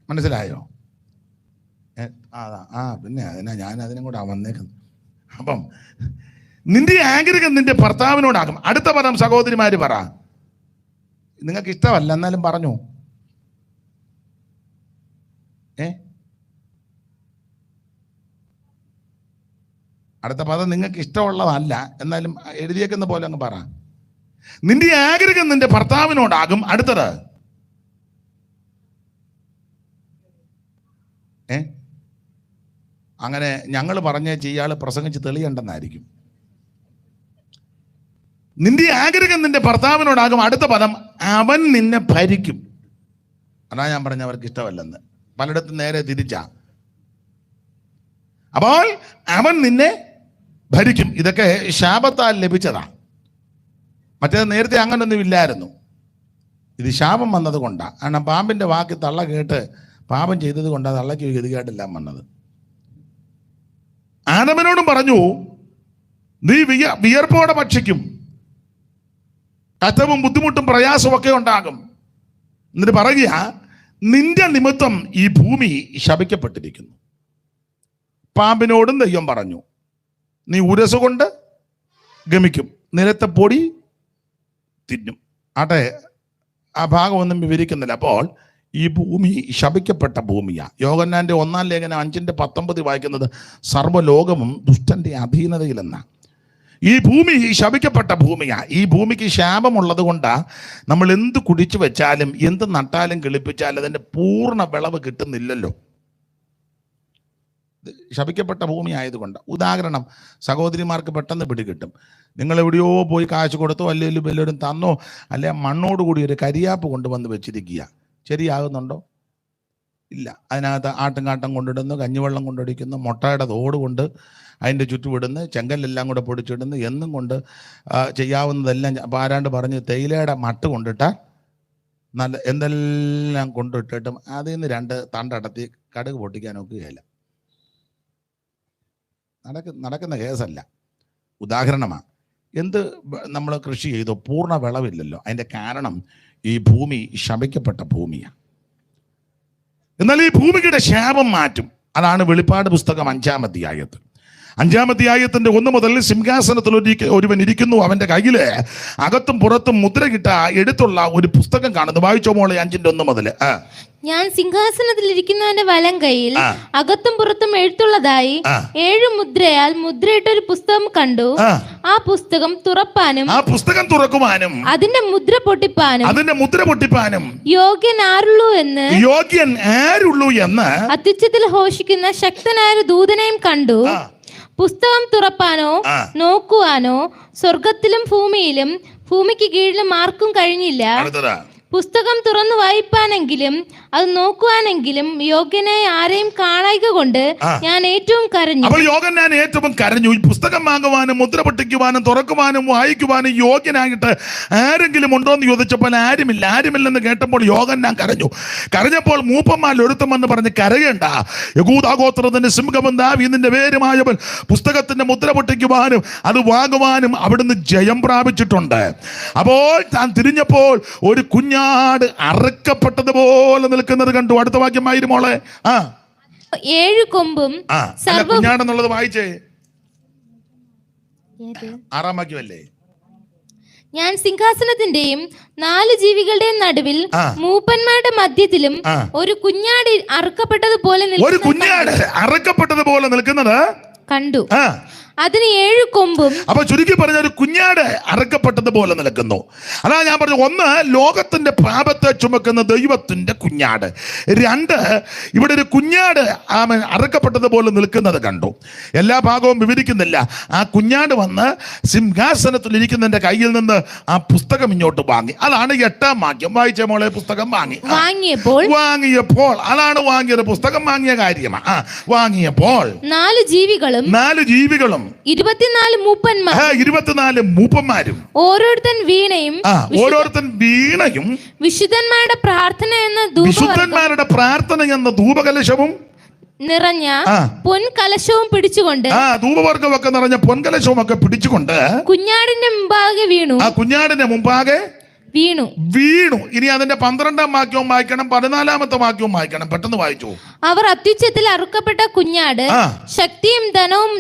മനസ്സിലായോ? പിന്നെ അതിനാ ഞാൻ അതിനും കൂടെ വന്നേക്കുന്നത്. അപ്പം നിന്റെ ആഗ്രഹം നിന്റെ ഭർത്താവിനോടാകും. അടുത്ത പദം സഹോദരിമാര് പറ. നിങ്ങൾക്ക് ഇഷ്ടമല്ല എന്നാലും പറഞ്ഞു. അടുത്ത പദം നിങ്ങൾക്ക് ഇഷ്ടമുള്ളതല്ല, എന്നാലും എഴുതിയേക്കുന്ന പോലെ അങ്ങ് പറ. നിന്റെ ആഗ്രഹം നിന്റെ ഭർത്താവിനോടാകും. അടുത്തത് അങ്ങനെ ഞങ്ങൾ പറഞ്ഞേച്ച് ഇയാൾ പ്രസംഗിച്ച് തെളിയണ്ടെന്നായിരിക്കും. നിന്റെ ആഗ്രഹം നിന്റെ ഭർത്താവിനോടാകും. അടുത്ത പദം അവൻ നിന്നെ ഭരിക്കും. അതാ ഞാൻ പറഞ്ഞ അവർക്ക് ഇഷ്ടമല്ലെന്ന്. പലയിടത്തും നേരെ തിരിച്ചാ. അപ്പോൾ അവൻ നിന്നെ ഭരിക്കും. ഇതൊക്കെ ശാപത്താൽ ലഭിച്ചതാ. മറ്റേത് നേരത്തെ അങ്ങനൊന്നും ഇല്ലായിരുന്നു. ഇത് ശാപം വന്നത് കൊണ്ടാണ്. കാരണം പാമ്പിന്റെ വാക്ക് തള്ള കേട്ട് പാപം ചെയ്തത് കൊണ്ടാണ് തള്ളയ്ക്ക് ഗതികേടെല്ലാം വന്നത്. ആദമനോടും പറഞ്ഞു, നീ വിയർപ്പോടെ ഭക്ഷിക്കും, കഷ്ടവും ബുദ്ധിമുട്ടും പ്രയാസവും ഒക്കെ ഉണ്ടാകും. എന്നിട്ട് പറയുക, നിന്റെ നിമിത്തം ഈ ഭൂമി ശപിക്കപ്പെട്ടിരിക്കുന്നു. പാമ്പിനോടും ദൈവം പറഞ്ഞു, നീ ഉരസുകൊണ്ട് ഗമിക്കും, നിലത്തെ പൊടി തിന്നും. ആട്ടെ, ആ ഭാഗമൊന്നും വിവരിക്കുന്നില്ല. അപ്പോൾ ഈ ഭൂമി ശപിക്കപ്പെട്ട ഭൂമിയാ. യോഹന്നാന്റെ 1 ലേഖനം 5:19 വായിക്കുന്നത് സർവ്വലോകവും ദുഷ്ടന്റെ അധീനതയിലെന്നാ. ഈ ഭൂമി ശപിക്കപ്പെട്ട ഭൂമിയാ. ഈ ഭൂമിക്ക് ശാപമുള്ളത് കൊണ്ടാ നമ്മൾ എന്ത് കുടിച്ചു വെച്ചാലും എന്ത് നട്ടാലും കിളിപ്പിച്ചാലും അതിൻ്റെ പൂർണ്ണ വിളവ് കിട്ടുന്നില്ലല്ലോ. ശപിക്കപ്പെട്ട ഭൂമി ആയതുകൊണ്ട്. ഉദാഹരണം സഹോദരിമാർക്ക് പെട്ടെന്ന് പിടികിട്ടും. നിങ്ങൾ എവിടെയോ പോയി കാശ് കൊടുത്തോ അല്ലെങ്കിൽ വല്ലവരും തന്നോ, അല്ലെ മണ്ണോടുകൂടി ഒരു കരിയാപ്പ് കൊണ്ടുവന്ന് വെച്ചിരിക്കുക. ശരിയാകുന്നുണ്ടോ? ഇല്ല. അതിനകത്ത് ആട്ടുംകാട്ടം കൊണ്ടിടുന്നു, കഞ്ഞിവെള്ളം കൊണ്ടൊടിക്കുന്നു, മുട്ടയുടെ തോട് കൊണ്ട് അതിൻ്റെ ചുറ്റുവിടുന്നു, ചെങ്കല്ലെല്ലാം കൂടെ പൊടിച്ചിടുന്നു, എന്നും കൊണ്ട് ചെയ്യാവുന്നതെല്ലാം. അപ്പോൾ ആരാണ്ട് പറഞ്ഞ് തേയിലയുടെ മട്ട് കൊണ്ടിട്ടാൽ നല്ല എന്തെല്ലാം കൊണ്ടിട്ടിട്ടും അതിൽ നിന്ന് 2 തണ്ടടത്തി കടുക് പൊട്ടിക്കാൻ ഒക്കുകയില്ല. നടക്കുന്ന കേസല്ല. ഉദാഹരണമാണ്. എന്ത് നമ്മൾ കൃഷി ചെയ്തോ പൂർണ്ണ വിളവില്ലല്ലോ. അതിൻ്റെ കാരണം ഈ ഭൂമി ശപിക്കപ്പെട്ട ഭൂമിയാണ്. എന്നാൽ ഈ ഭൂമിയുടെ ശാപം മാറ്റും. അതാണ് വെളിപ്പാട് പുസ്തകം 5-ാം അധ്യായത്തിൽ. 5-ാം അധ്യായത്തിന്റെ 1 മുതൽ സിംഹാസനത്തിൽ ഒരുവൻ ഇരിക്കുന്നു, അവന്റെ കയ്യില് അകത്തും പുറത്തും മുദ്രകിട്ട എടുത്തുള്ള ഒരു പുസ്തകം കാണുന്നു. വായിച്ചോ മോളെ 5:1 മുതൽ. ഞാൻ സിംഹാസനത്തിൽ ഇരിക്കുന്നവന്റെ വലം കയ്യിൽ അകത്തും പുറത്തും എഴുത്തുള്ളതായി 7 മുദ്രയാൽ മുദ്രയിട്ട ഒരു പുസ്തകം കണ്ടു. ആ പുസ്തകം തുറക്കുവാനും അതിന്റെ മുദ്ര പൊട്ടിപ്പാനും യോഗ്യൻ ആരുള്ളൂ എന്ന് അത്യുച്ചത്തിൽ ഘോഷിക്കുന്ന ശക്തനായ ഒരു ദൂതനെയും കണ്ടു. പുസ്തകം തുറപ്പാനോ നോക്കുവാനോ സ്വർഗത്തിലും ഭൂമിക്ക് കീഴിലും ആർക്കും കഴിഞ്ഞില്ല. പുസ്തകം തുറന്നു വായിപ്പാനെങ്കിലും അത് നോക്കുവാനെങ്കിലും യോഗ്യനായ ആരെയും കാണായിക കൊണ്ട് ഞാൻ ഏറ്റവും കരഞ്ഞു. അപ്പോൾ യോഗ്യനാൻ ഏറ്റവും കരഞ്ഞു. ഈ പുസ്തകം വാങ്ങുവാനും മുദ്ര പൊട്ടിക്കുവാനും തുറക്കുവാനും വായിക്കുവാനും യോഗ്യനായിട്ട് ആരെങ്കിലും ഉണ്ടോ എന്ന് ചോദിച്ചപ്പോൾ ആരുമില്ലെന്ന് കേട്ടപ്പോൾ യോഗ്യനാൻ കരഞ്ഞപ്പോൾ മൂപ്പന്മാരിൽ ഒരുത്തം എന്ന് പറഞ്ഞ് കരയേണ്ട, യഹൂദാഗോത്രത്തിന്റെ സിംഹവും ദാവീദിന്റെ വേരുമായവൻ പുസ്തകത്തിന്റെ മുദ്ര പൊട്ടിക്കുവാനും അത് വാങ്ങുവാനും അവിടുന്ന് ജയം പ്രാപിച്ചിട്ടുണ്ട്. അപ്പോൾ താൻ തിരിഞ്ഞപ്പോൾ ഒരു കുഞ്ഞാട് അറുക്കപ്പെട്ടതുപോലെ നിൽക്കുന്നത് കണ്ടു. അടുത്ത വാക്യമായിരുന്നു മോളെ. 7 കൊമ്പും കുഞ്ഞാടെന്നുള്ളത് വായിച്ചേ. 6-ാം വാക്യമല്ലേ? ഞാൻ സിംഹാസനത്തിന്റെയും 4 ജീവികളുടെയും നടുവിൽ മൂപ്പന്മാരുടെ മധ്യത്തിലും ഒരു കുഞ്ഞാട് അറുക്കപ്പെട്ടതുപോലെ നിൽക്കുന്നത് കണ്ടു. അതിന് 7 കൊമ്പും. അപ്പൊ ചുരുക്കി പറഞ്ഞ ഒരു കുഞ്ഞാട് അറക്കപ്പെട്ടതുപോലെ നിൽക്കുന്നു. അതാ ഞാൻ പറഞ്ഞു, ഒന്ന് ലോകത്തിന്റെ പാപത്തെ ചുമക്കുന്ന ദൈവത്തിന്റെ കുഞ്ഞാട്. 2 ഇവിടെ ഒരു കുഞ്ഞാട് അറക്കപ്പെട്ടതുപോലെ നിൽക്കുന്നത് കണ്ടു. എല്ലാ ഭാഗവും വിവരിക്കുന്നില്ല. ആ കുഞ്ഞാട് വന്ന് സിംഹാസനത്തിൽ ഇരിക്കുന്നതിന്റെ കയ്യിൽ നിന്ന് ആ പുസ്തകം ഇങ്ങോട്ട് വാങ്ങി. അതാണ് 8-ാം വാക്യം. വായിച്ച മോളെ, പുസ്തകം വാങ്ങിയപ്പോൾ അതാണ് വാങ്ങിയത്. പുസ്തകം വാങ്ങിയ കാര്യമാണ്. വാങ്ങിയപ്പോൾ 4 ജീവികളും 24 മൂപ്പന്മാരും ഓരോരുത്തൻ വീണയും വിശുദ്ധന്മാരുടെ പ്രാർത്ഥന എന്ന ധൂപകലശവും നിറഞ്ഞ പൊൻകലശവും പിടിച്ചുകൊണ്ട്, ധൂപവർഗമൊക്കെ നിറഞ്ഞ പൊൻകലശവും ഒക്കെ പിടിച്ചുകൊണ്ട് കുഞ്ഞാടിന്റെ മുമ്പാകെ വീണു. ഇനി അതിന്റെ 12-ാം വാക്യവും വായിക്കണം, 14-ാമത്തെ വാക്യവും വായിക്കണം. പെട്ടെന്ന് വായിച്ചു. അവർ അത്യുച്ചത്തിൽ അറുക്കപ്പെട്ട കുഞ്ഞാട് ശക്തിയും ധനവും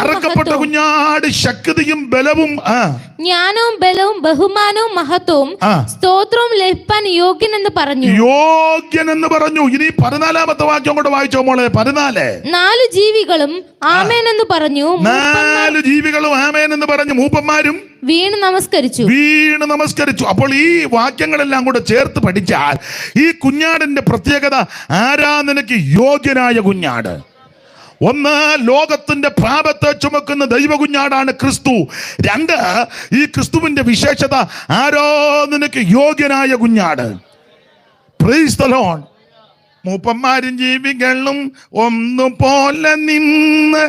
അറുക്കപ്പെട്ട കുഞ്ഞാട് ശക്തിയും ബലവും ജ്ഞാനവും ബലവും ബഹുമാനവും മഹത്വവും സ്തോത്രവും ലഭിപ്പാൻ യോഗ്യനെന്ന് പറഞ്ഞു. ഇനി 14-ാമത്തെ വാക്യം കൊണ്ട് വായിച്ചോ മോളെ. 14. 4 ജീവികളും ആമേൻ എന്ന് പറഞ്ഞു. 4 ജീവികളും ആമേൻ എന്ന് പറഞ്ഞു. മൂപ്പന്മാരും വീണ് നമസ്കരിച്ചു. അപ്പോൾ ഈ വാക്യങ്ങളെല്ലാം കൂടെ ചേർത്ത് പഠിച്ചാൽ ഈ കുഞ്ഞാടിന്റെ പ്രത്യേകത, ആരാധനയ്ക്ക് യോഗ്യനായ കുഞ്ഞാട്. ഒന്ന്, ലോകത്തിന്റെ പാപത്തെ ചുമക്കുന്ന ദൈവ കുഞ്ഞാടാണ് ക്രിസ്തു. 2, ഈ ക്രിസ്തുവിന്റെ വിശേഷത, ആരാധനയ്ക്ക് യോഗ്യനായ കുഞ്ഞാട്. Price the Lord. മൂപ്പന്മാരും ജീവികളും ഒന്നുപോലെ നിന്ന്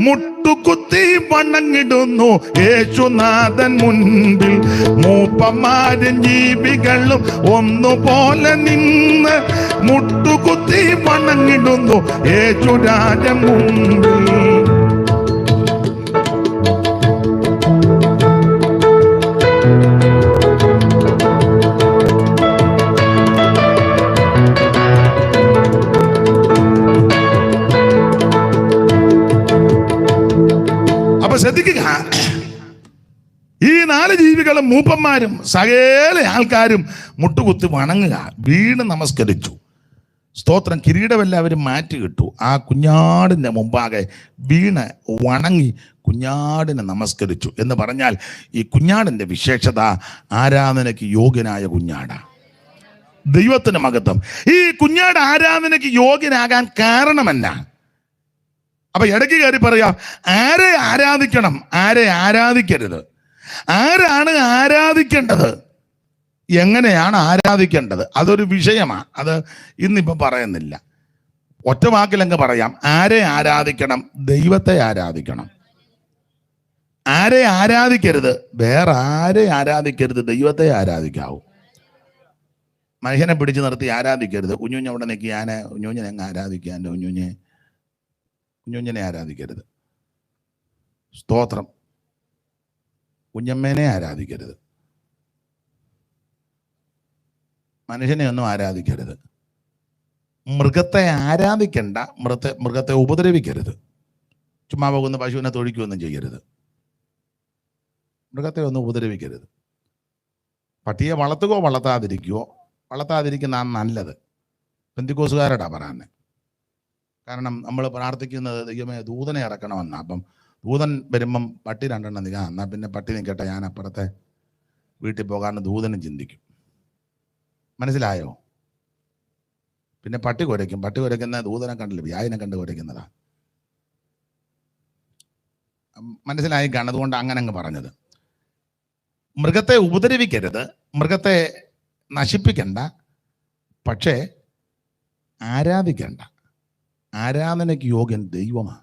മുട്ടുകുത്തി വണങ്ങിടുന്നു യേശുനാഥൻ മുൻപിൽ. മൂപ്പന്മാരും ജീവികളും ഒന്നുപോലെ നിന്ന് മുട്ടുകുത്തി വണങ്ങിടുന്നു യേശുരാജൻ മുൻപിൽ. ശ്രദ്ധിക്കുക, ഈ 4 ജീവികളും മൂപ്പന്മാരും സകല ആൾക്കാരും മുട്ടുകുത്തി വണങ്ങുക, വീണ് നമസ്കരിച്ചു. സ്തോത്രം. കിരീടമെല്ലാവരും മാറ്റിക്കിട്ടു. ആ കുഞ്ഞാടിന്റെ മുമ്പാകെ വീണ് വണങ്ങി കുഞ്ഞാടിനെ നമസ്കരിച്ചു. എന്ന് പറഞ്ഞാൽ ഈ കുഞ്ഞാടിന്റെ വിശേഷത, ആരാധനയ്ക്ക് യോഗ്യനായ കുഞ്ഞാടാ. ദൈവത്തിന് മഹത്വം. ഈ കുഞ്ഞാട് ആരാധനയ്ക്ക് യോഗ്യനാകാൻ കാരണമെന്നാ? അപ്പൊ ഇടയ്ക്ക് കയറി പറയാം, ആരെ ആരാധിക്കണം, ആരെ ആരാധിക്കരുത്, ആരാണ് ആരാധിക്കേണ്ടത്, എങ്ങനെയാണ് ആരാധിക്കേണ്ടത്, അതൊരു വിഷയമാണ്. അത് ഇന്നിപ്പം പറയുന്നില്ല. ഒറ്റ വാക്കിലങ്ങ് പറയാം, ആരെ ആരാധിക്കണം? ദൈവത്തെ ആരാധിക്കണം. ആരെ ആരാധിക്കരുത്? വേറെ ആരെ ആരാധിക്കരുത്, ദൈവത്തെ ആരാധിക്കാവൂ. മനുഷ്യനെ പിടിച്ചു നിർത്തി ആരാധിക്കരുത്. കുഞ്ഞുഞ്ഞ് അവിടെ നിൽക്കി, ഞാൻ കുഞ്ഞുഞ്ഞിനെ അങ്ങ് ആരാധിക്കുക, എൻ്റെ കുഞ്ഞുഞ്ഞിനെ ആരാധിക്കരുത്. സ്തോത്രം. കുഞ്ഞമ്മേനെ ആരാധിക്കരുത്. മനുഷ്യനെ ഒന്നും ആരാധിക്കരുത്. മൃഗത്തെ ആരാധിക്കണ്ട, മൃഗത്തെ ഉപദ്രവിക്കരുത്. ചുമ്മാ പോകുന്ന പശുവിനെ തൊഴിക്കുകയൊന്നും ചെയ്യരുത്. മൃഗത്തെ ഒന്നും ഉപദ്രവിക്കരുത്. പട്ടിയെ വളർത്തുകയോ വളർത്താതിരിക്കുന്നതാണ് നല്ലത്. പെന്തിക്കോസുകാരടാ പറയാന്നെ. കാരണം നമ്മൾ പ്രാർത്ഥിക്കുന്നത് ദൈവമേ ദൂതനെ ഇറക്കണമെന്നാ. അപ്പം ദൂതൻ വരുമ്പം പട്ടി 2 എണ്ണം നിൽക്കാം, എന്നാൽ പിന്നെ പട്ടി നിൽക്കട്ടെ, ഞാൻ അപ്പുറത്തെ വീട്ടിൽ പോകാമെന്ന് ദൂതനും ചിന്തിക്കും. മനസ്സിലായോ? പിന്നെ പട്ടി കുരയ്ക്കും. പട്ടി കുരയ്ക്കുന്ന ദൂതനെ കണ്ടില്ല, വ്യായനെ കണ്ട് കുരയ്ക്കുന്നതാ. മനസ്സിലായി കാണും. അതുകൊണ്ട് അങ്ങനെ അങ്ങ് പറഞ്ഞത്. മൃഗത്തെ ഉപദ്രവിക്കരുത്, മൃഗത്തെ നശിപ്പിക്കണ്ട, പക്ഷേ ആരാധിക്കണ്ട. ആരാധനയ്ക്ക് യോഗ്യൻ ദൈവമാണ്.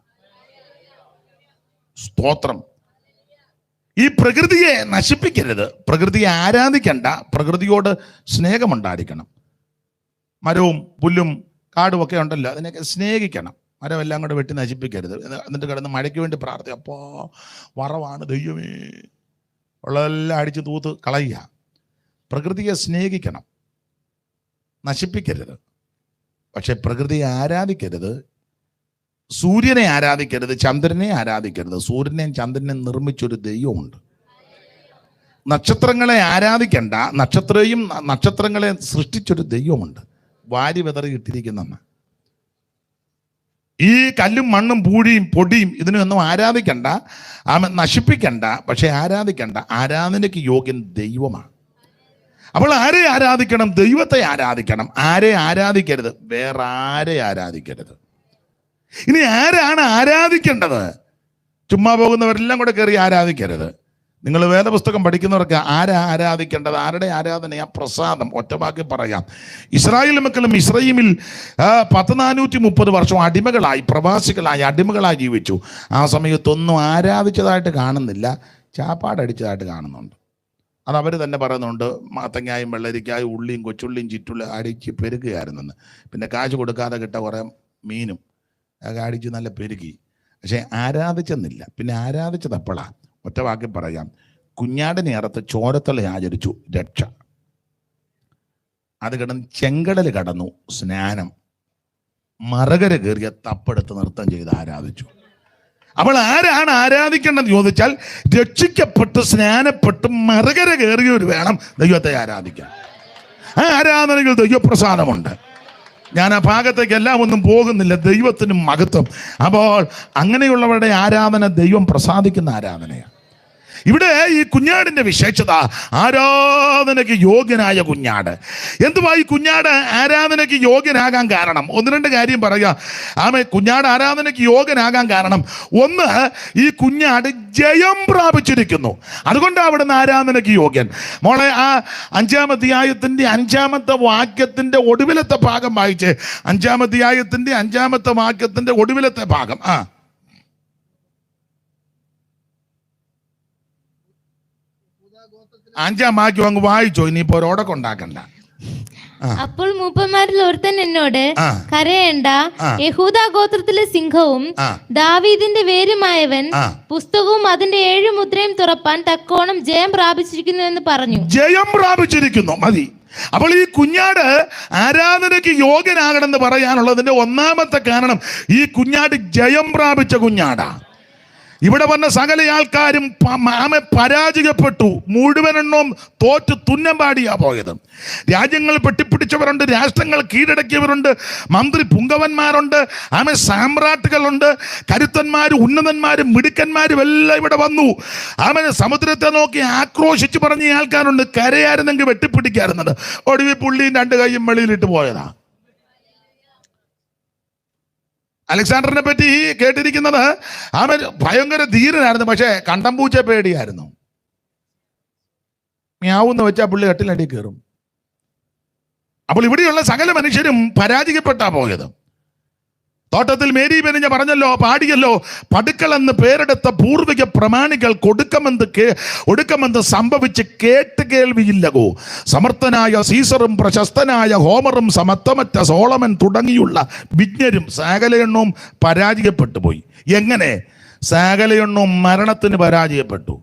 സ്തോത്രം. ഈ പ്രകൃതിയെ നശിപ്പിക്കരുത്, പ്രകൃതിയെ ആരാധിക്കണ്ട, പ്രകൃതിയോട് സ്നേഹമുണ്ടായിരിക്കണം. മരവും പുല്ലും കാടും ഒക്കെ ഉണ്ടല്ലോ, അതിനെയൊക്കെ സ്നേഹിക്കണം. മരം എല്ലാം കൂടെ വെട്ടി നശിപ്പിക്കരുത്. എന്നിട്ട് കിടന്ന് മഴയ്ക്ക് വേണ്ടി പ്രാർത്ഥിക്കുക, അപ്പോ വറവാണ് ദൈവമേ, ഉള്ളതെല്ലാം അടിച്ച് തൂത്ത് കളയുക. പ്രകൃതിയെ സ്നേഹിക്കണം, നശിപ്പിക്കരുത്. പക്ഷെ പ്രകൃതിയെ ആരാധിക്കരുത്. സൂര്യനെ ആരാധിക്കരുത്, ചന്ദ്രനെ ആരാധിക്കരുത്. സൂര്യനെയും ചന്ദ്രനെയും നിർമ്മിച്ചൊരു ദൈവമുണ്ട്. നക്ഷത്രങ്ങളെ ആരാധിക്കണ്ട, നക്ഷത്രങ്ങളെ സൃഷ്ടിച്ചൊരു ദൈവമുണ്ട്. വാരി വിതറി ഇട്ടിരിക്കുന്ന ഈ കല്ലും മണ്ണും പൂഴിയും പൊടിയും ഇതിനൊന്നും ആരാധിക്കണ്ട, നശിപ്പിക്കണ്ട. പക്ഷെ ആരാധിക്കണ്ട, ആരാധനയ്ക്ക് യോഗ്യൻ ദൈവമാണ്. അപ്പോൾ ആരെ ആരാധിക്കണം? ദൈവത്തെ ആരാധിക്കണം. ആരെ ആരാധിക്കരുത്? വേറെ ആരെ ആരാധിക്കരുത്. ഇനി ആരാണ് ആരാധിക്കേണ്ടത്? ചുമ്മാ പോകുന്നവരെല്ലാം കൂടെ കയറി ആരാധിക്കരുത്. നിങ്ങൾ വേദപുസ്തകം പഠിക്കുന്നവർക്ക് ആരാ ആരാധിക്കേണ്ടത്? ആരുടെ ആരാധനയാ? പ്രസാദം. ഒറ്റവാക്കി പറയാം, ഇസ്രായേൽ മക്കളും ഇസ്രയേലിൽ 1430 വർഷം അടിമകളായി, പ്രവാസികളായി, അടിമകളായി ജീവിച്ചു. ആ സമയത്തൊന്നും ആരാധിച്ചതായിട്ട് കാണുന്നില്ല, ചാപ്പാടടിച്ചതായിട്ട് കാണുന്നുണ്ട്. അത് അവർ തന്നെ പറയുന്നുണ്ട്. മാത്തങ്ങായും വെള്ളരിക്കായും ഉള്ളിയും കൊച്ചുള്ളിയും ചുറ്റുള്ള അടിച്ച് പെരുകുകയായിരുന്നെന്ന്. പിന്നെ കാശ് കൊടുക്കാതെ കിട്ട കുറേ മീനും അടിച്ച് നല്ല പെരുകി. പക്ഷെ ആരാധിച്ചെന്നില്ല. പിന്നെ ആരാധിച്ചത് എപ്പോഴാണ്? ഒറ്റ വാക്കി പറയാം, കുഞ്ഞാടിനെ അറുത്ത് ചോരത്തല ആചരിച്ചു, രക്ഷ. അത് കിടന്ന് ചെങ്കടൽ കടന്നു, സ്നാനം. മറകര കയറിയ തപ്പെടുത്ത് നൃത്തം ചെയ്ത് ആരാധിച്ചു. അപ്പോൾ ആരാണ് ആരാധിക്കേണ്ടതെന്ന് ചോദിച്ചാൽ, രക്ഷിക്കപ്പെട്ട് സ്നാനപ്പെട്ട് മറകര കയറിയവർ വേണം ദൈവത്തെ ആരാധിക്കാൻ. ആ ആരാധനയിൽ ദൈവപ്രസാദമുണ്ട്. ഞാൻ ആ ഭാഗത്തേക്ക് എല്ലാം ഒന്നും പോകുന്നില്ല. ദൈവത്തിന് മഹത്വം. അപ്പോൾ അങ്ങനെയുള്ളവരുടെ ആരാധന ദൈവം പ്രസാദിക്കുന്ന ആരാധനയാണ്. ഇവിടെ ഈ കുഞ്ഞാടിന്റെ വിശേഷത, ആരാധനയ്ക്ക് യോഗ്യനായ കുഞ്ഞാട്. എന്തുവാ ഈ കുഞ്ഞാട് ആരാധനയ്ക്ക് യോഗ്യനാകാൻ കാരണം? ഒന്ന് രണ്ട് കാര്യം പറയുക. കുഞ്ഞാട് ആരാധനയ്ക്ക് യോഗ്യനാകാൻ കാരണം, ഒന്ന്, ഈ കുഞ്ഞാട് ജയം പ്രാപിച്ചിരിക്കുന്നു. അതുകൊണ്ടാണ് അവിടുന്ന് ആരാധനയ്ക്ക് യോഗ്യൻ. മോളെ, ആ 5-ാം അധ്യായത്തിന്റെ 5-ാമത്തെ വാക്യത്തിന്റെ ഒടുവിലത്തെ ഭാഗം വായിച്ച്. 5-ാം അധ്യായത്തിന്റെ 5-ാമത്തെ വാക്യത്തിന്റെ ഒടുവിലത്തെ ഭാഗം. 5-ാം വാക്യം അങ്ങ് വായിച്ചോ, ഇനിയിപ്പോ ഒരോടൊക്കെ ഉണ്ടാക്കണ്ട. അപ്പോൾ മൂപ്പന്മാരിൽ ഒരുത്തൻ എന്നോട്, കരയേണ്ട, യഹൂദാ ഗോത്രത്തിലെ സിംഹവും ദാവീദിന്റെ വേരുമായവൻ പുസ്തകവും അതിന്റെ 7 മുദ്രയും തുറപ്പാൻ തക്കോണം ജയം പ്രാപിച്ചിരിക്കുന്നു എന്ന് പറഞ്ഞു. ജയം പ്രാപിച്ചിരിക്കുന്നു, മതി. അപ്പോൾ ഈ കുഞ്ഞാട് ആരാധനയ്ക്ക് യോഗ്യനാകണമെന്ന് പറയാനുള്ളതിന്റെ ഒന്നാമത്തെ കാരണം, ഈ കുഞ്ഞാട് ജയം പ്രാപിച്ച കുഞ്ഞാടാ. ഇവിടെ വന്ന സകല ആൾക്കാരും പരാജയപ്പെട്ടു, മുഴുവനെണ്ണവും തോറ്റ് തുന്നമ്പാടിയാ പോയത്. രാജ്യങ്ങൾ പെട്ടിപ്പിടിച്ചവരുണ്ട്, രാഷ്ട്രങ്ങൾ കീഴടക്കിയവരുണ്ട്, മന്ത്രി പുങ്കവന്മാരുണ്ട്, സാമ്രാട്ടുകളുണ്ട്, കരുത്തന്മാരും ഉന്നതന്മാരും മിടുക്കന്മാരും എല്ലാം ഇവിടെ വന്നു. സമുദ്രത്തെ നോക്കി ആക്രോശിച്ച് പറഞ്ഞ ആൾക്കാരുണ്ട്. കരയായിരുന്നെങ്കിൽ വെട്ടിപ്പിടിക്കാറുന്നത്. ഒടുവിൽ പുള്ളിയും 2 കൈയും വെളിയിലിട്ട് പോയതാ. അലക്സാണ്ടറിനെ പറ്റി കേട്ടിരിക്കുന്നത്, അവൻ ഭയങ്കര ധീരനായിരുന്നു, പക്ഷേ കണ്ടംപൂച്ച പേടിയായിരുന്നു. മ്യാവെന്ന് വെച്ചാൽ പുള്ളി കട്ടിലടി കയറും. അപ്പോൾ ഇവിടെയുള്ള സകല മനുഷ്യരും പരാജയപ്പെട്ടാ പോയത്. തോട്ടത്തിൽ മേരി പെരിഞ്ഞ പറഞ്ഞല്ലോ, പാടിയല്ലോ, പടുക്കൾ എന്ന് പേരെടുത്ത പൂർവിക പ്രമാണികൾ ഒടുക്കമെന്ന് സംഭവിച്ച് കേട്ട് കേൾവിയില്ലകോ. സമർത്ഥനായ സീസറും പ്രശസ്തനായ ഹോമറും സമത്വമറ്റ സോളമൻ തുടങ്ങിയുള്ള വിജ്ഞരും സകലയെണ്ണവും പരാജയപ്പെട്ടു പോയി. എങ്ങനെ? സകലയെണ്ണവും മരണത്തിന് പരാജയപ്പെട്ടു.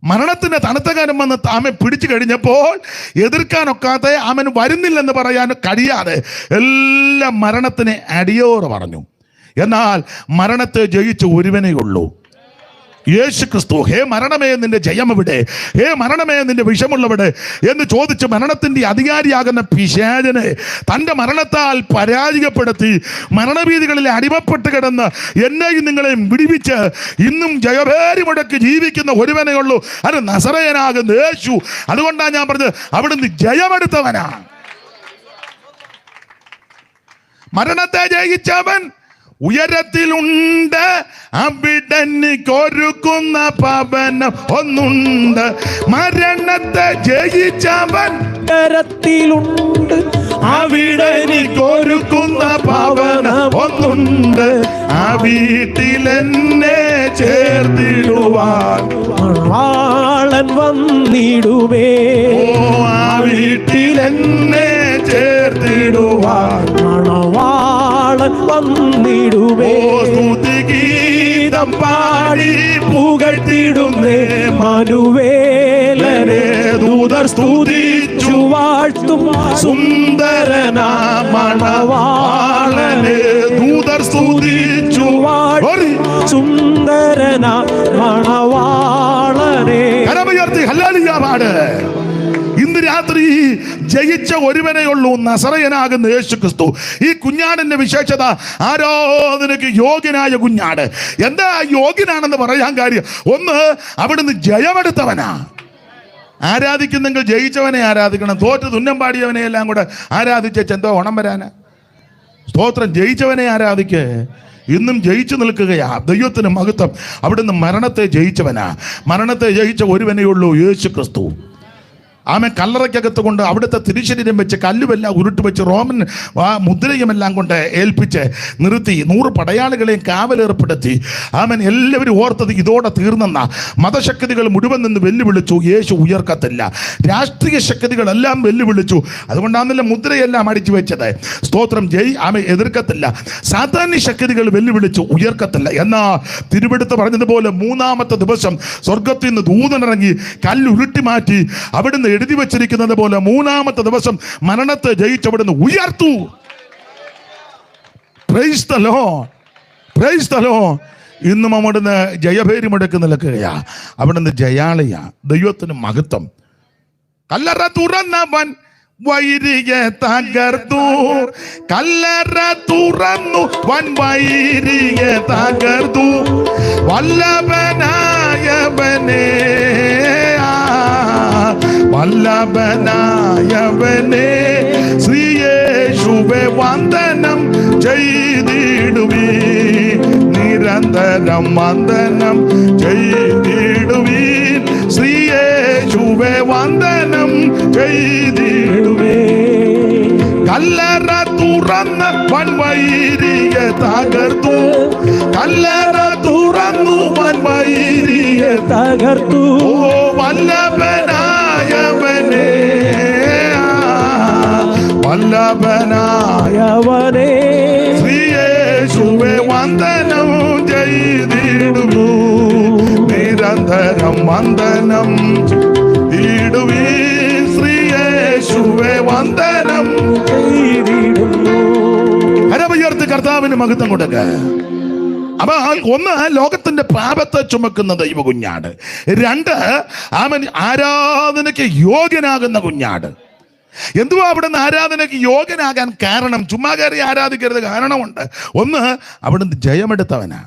മരണത്തിന്റെ തണുത്ത കാലം വന്ന് ആമൻ പിടിച്ചു കഴിഞ്ഞപ്പോൾ എതിർക്കാനൊക്കാതെ അവൻ വരുന്നില്ലെന്ന് പറയാൻ കഴിയാതെ എല്ലാം മരണത്തിന് അടിയോറ് പറഞ്ഞു. എന്നാൽ മരണത്തെ ജയിച്ച ഒരുവനേ ഉള്ളൂ, യേശു ക്രിസ്തു. ഹേ മരണമേ, നിന്റെ ജയം എവിടെ? ഹേ മരണമേ, നിന്റെ വിഷമുള്ളവിടെ എന്ന് ചോദിച്ച് മരണത്തിന്റെ അധികാരിയാകുന്ന പിശാചനെ തൻ്റെ മരണത്താൽ പരാജയപ്പെടുത്തി മരണഭീതികളിൽ അടിമപ്പെട്ട് കിടന്ന് എന്നെയും നിങ്ങളെയും വിടിവിച്ച് ഇന്നും ജയഭേരി മുടക്കി ജീവിക്കുന്ന ഒരുവനേ ഉള്ളൂ, അത് നസറേയനാകുന്ന യേശു. അതുകൊണ്ടാണ് ഞാൻ പറഞ്ഞത്, അവിടുന്ന് ജയമെടുത്തവനാ. മരണത്തെ ജയിച്ചവൻ ഉയരത്തിലുണ്ട്, അവിടന് കൊരുക്കുന്ന ഭവനം ഒന്നുണ്ട്. മരണത്തെ ജയിച്ചവൻ ഉയരത്തിലുണ്ട്, അവിടന് കൊരുക്കുന്ന ഭവനം ഒന്നുണ്ട്. ആ വീട്ടിലെന്നെ ചേർത്തിടുവാൻ മണവാളൻ വന്നിടുവേ. ആ വീട്ടിലെന്നെ ചേർത്തിടുവാൻ മണവാളൻ വന്നിടുവേ. സ്തുതിഗീതം പാടി പുകഴ്ത്തിടുന്നേ മനുവേലനെ ദൂതർ സ്തുതിച്ചു വാഴ്ത്തും സുന്ദരനാ മണവാളനെ ദൂതർ സ്തുതിച്ചു വാഴ്ത്തും സുന്ദരനാ മണവാളനെ. കരമുയർത്തി ഹല്ലേലൂയ പാട്. ഇന്ന് രാത്രി ജയിച്ച ഒരുവനേ ഉള്ളൂ, നസറയനാകുന്ന യേശു ക്രിസ്തു. ഈ കുഞ്ഞാടിന്റെ വിശേഷത, ആരാധനയ്ക്ക് യോഗ്യനായ കുഞ്ഞാട്. എന്താ യോഗ്യനാണെന്ന് പറയാൻ കാര്യം? ഒന്ന്, അവിടുന്ന് ജയമെടുത്തവനാ. ആരാധിക്കുന്നെങ്കിൽ ജയിച്ചവനെ ആരാധിക്കണം. തോറ്റ് തുന്നം പാടിയവനെ എല്ലാം കൂടെ ആരാധിച്ച എന്തോ ഓണം വരാനാ? സ്തോത്രം. ജയിച്ചവനെ ആരാധിക്ക്. ഇന്നും ജയിച്ചു നിൽക്കുകയാ. ദൈവത്തിന് മഹത്വം. അവിടുന്ന് മരണത്തെ ജയിച്ചവനാ. മരണത്തെ ജയിച്ച ഒരുവനേ ഉള്ളൂ, യേശു ക്രിസ്തു. ആമേൻ. കല്ലറയ്ക്കകത്ത് കൊണ്ട് അവിടുത്തെ തിരുശരീരം വെച്ച് കല്ലുമെല്ലാം ഉരുട്ട് വെച്ച് റോമൻ മുദ്രയുമെല്ലാം കൊണ്ട് ഏൽപ്പിച്ച് നിർത്തി 100 പടയാളികളെയും കാവലേർപ്പെടുത്തി. ആമേൻ. എല്ലാവരും ഓർത്തത് ഇതോടെ തീർന്നെന്ന. മതശക്തികൾ മുഴുവൻ നിന്ന് വെല്ലുവിളിച്ചു, യേശു ഉയർക്കത്തില്ല. രാഷ്ട്രീയ ശക്തികളെല്ലാം വെല്ലുവിളിച്ചു. അതുകൊണ്ടാണല്ലോ മുദ്രയെല്ലാം അടിച്ചു വെച്ചത്. സ്തോത്രം. ആമേൻ. എതിർക്കത്തില്ല. സാധാന്യ ശക്തികൾ വെല്ലുവിളിച്ചു, ഉയർക്കത്തില്ല. എന്നാ തിരുവെടുത്ത് പറഞ്ഞതുപോലെ 3-ാമത്തെ ദിവസം സ്വർഗത്തിൽ നിന്ന് ദൂതനിറങ്ങി കല്ലുരുട്ടി മാറ്റി അവിടുന്ന് എഴുതി വച്ചിരിക്കുന്നത് പോലെ 3-ാമത്തെ ദിവസം മരണത്തെ ജയിച്ചവിടുന്ന് ഉയർത്തു. Praise the lord, praise the lord. ഇന്നും അവിടുന്ന് ജയഭേരി മുടക്കി നിൽക്കുകയാ. അവിടുന്ന് ജയാളിയാ. ദൈവത്തിന് മഹത്വം. കല്ലറ തുറന്നവൻ വൈരിയെ തകർത്തു. കല്ലറ തുറന്നു വൻ വൈരിയെ തകർത്തു. വല്ലഭനായവനെ, വല്ലഭനായവനെ, ശ്രീയേശുവേ വന്ദനം ചെയ്തിടുവീ. നിരന്തരം വന്ദനം ചെയ്തിടുവീ. ശ്രീയേശുവേ വന്ദനം ചെയ്തിടുവീ. കല്ലറ തുറന്ന് വൻ വൈരിയെ തകർത്തു. കല്ലറ തുറന്നു വൻ വൈരിയെ തകർത്തു. ഓ വല്ലഭനായവനെ, വല്ലഭനായവനെ, ശ്രീയേശുവേ വന്ദനം ചെയ്തിടുന്നു. നിരന്തരം വന്ദനം ചെയ്തിടുവീ. ശ്രീയേശുവേ വന്ദനം ചെയ്തിടുന്നു. കരമുയർത്തി കർത്താവിന് മഹത്വം കൊടുക്ക. അപ്പൊ ഒന്ന്, ലോകത്തിന്റെ പാപത്തെ ചുമക്കുന്ന ദൈവ കുഞ്ഞാട്. 2, അവൻ ആരാധനയ്ക്ക് യോഗ്യനാകുന്ന കുഞ്ഞാട്. എന്തുവാ അവിടുന്ന് ആരാധനയ്ക്ക് യോഗ്യനാകാൻ കാരണം? ചുമ്മാ കയറി ആരാധിക്കരുത്, കാരണമുണ്ട്. 1, അവിടുന്ന് ജയമെടുത്തവനാ.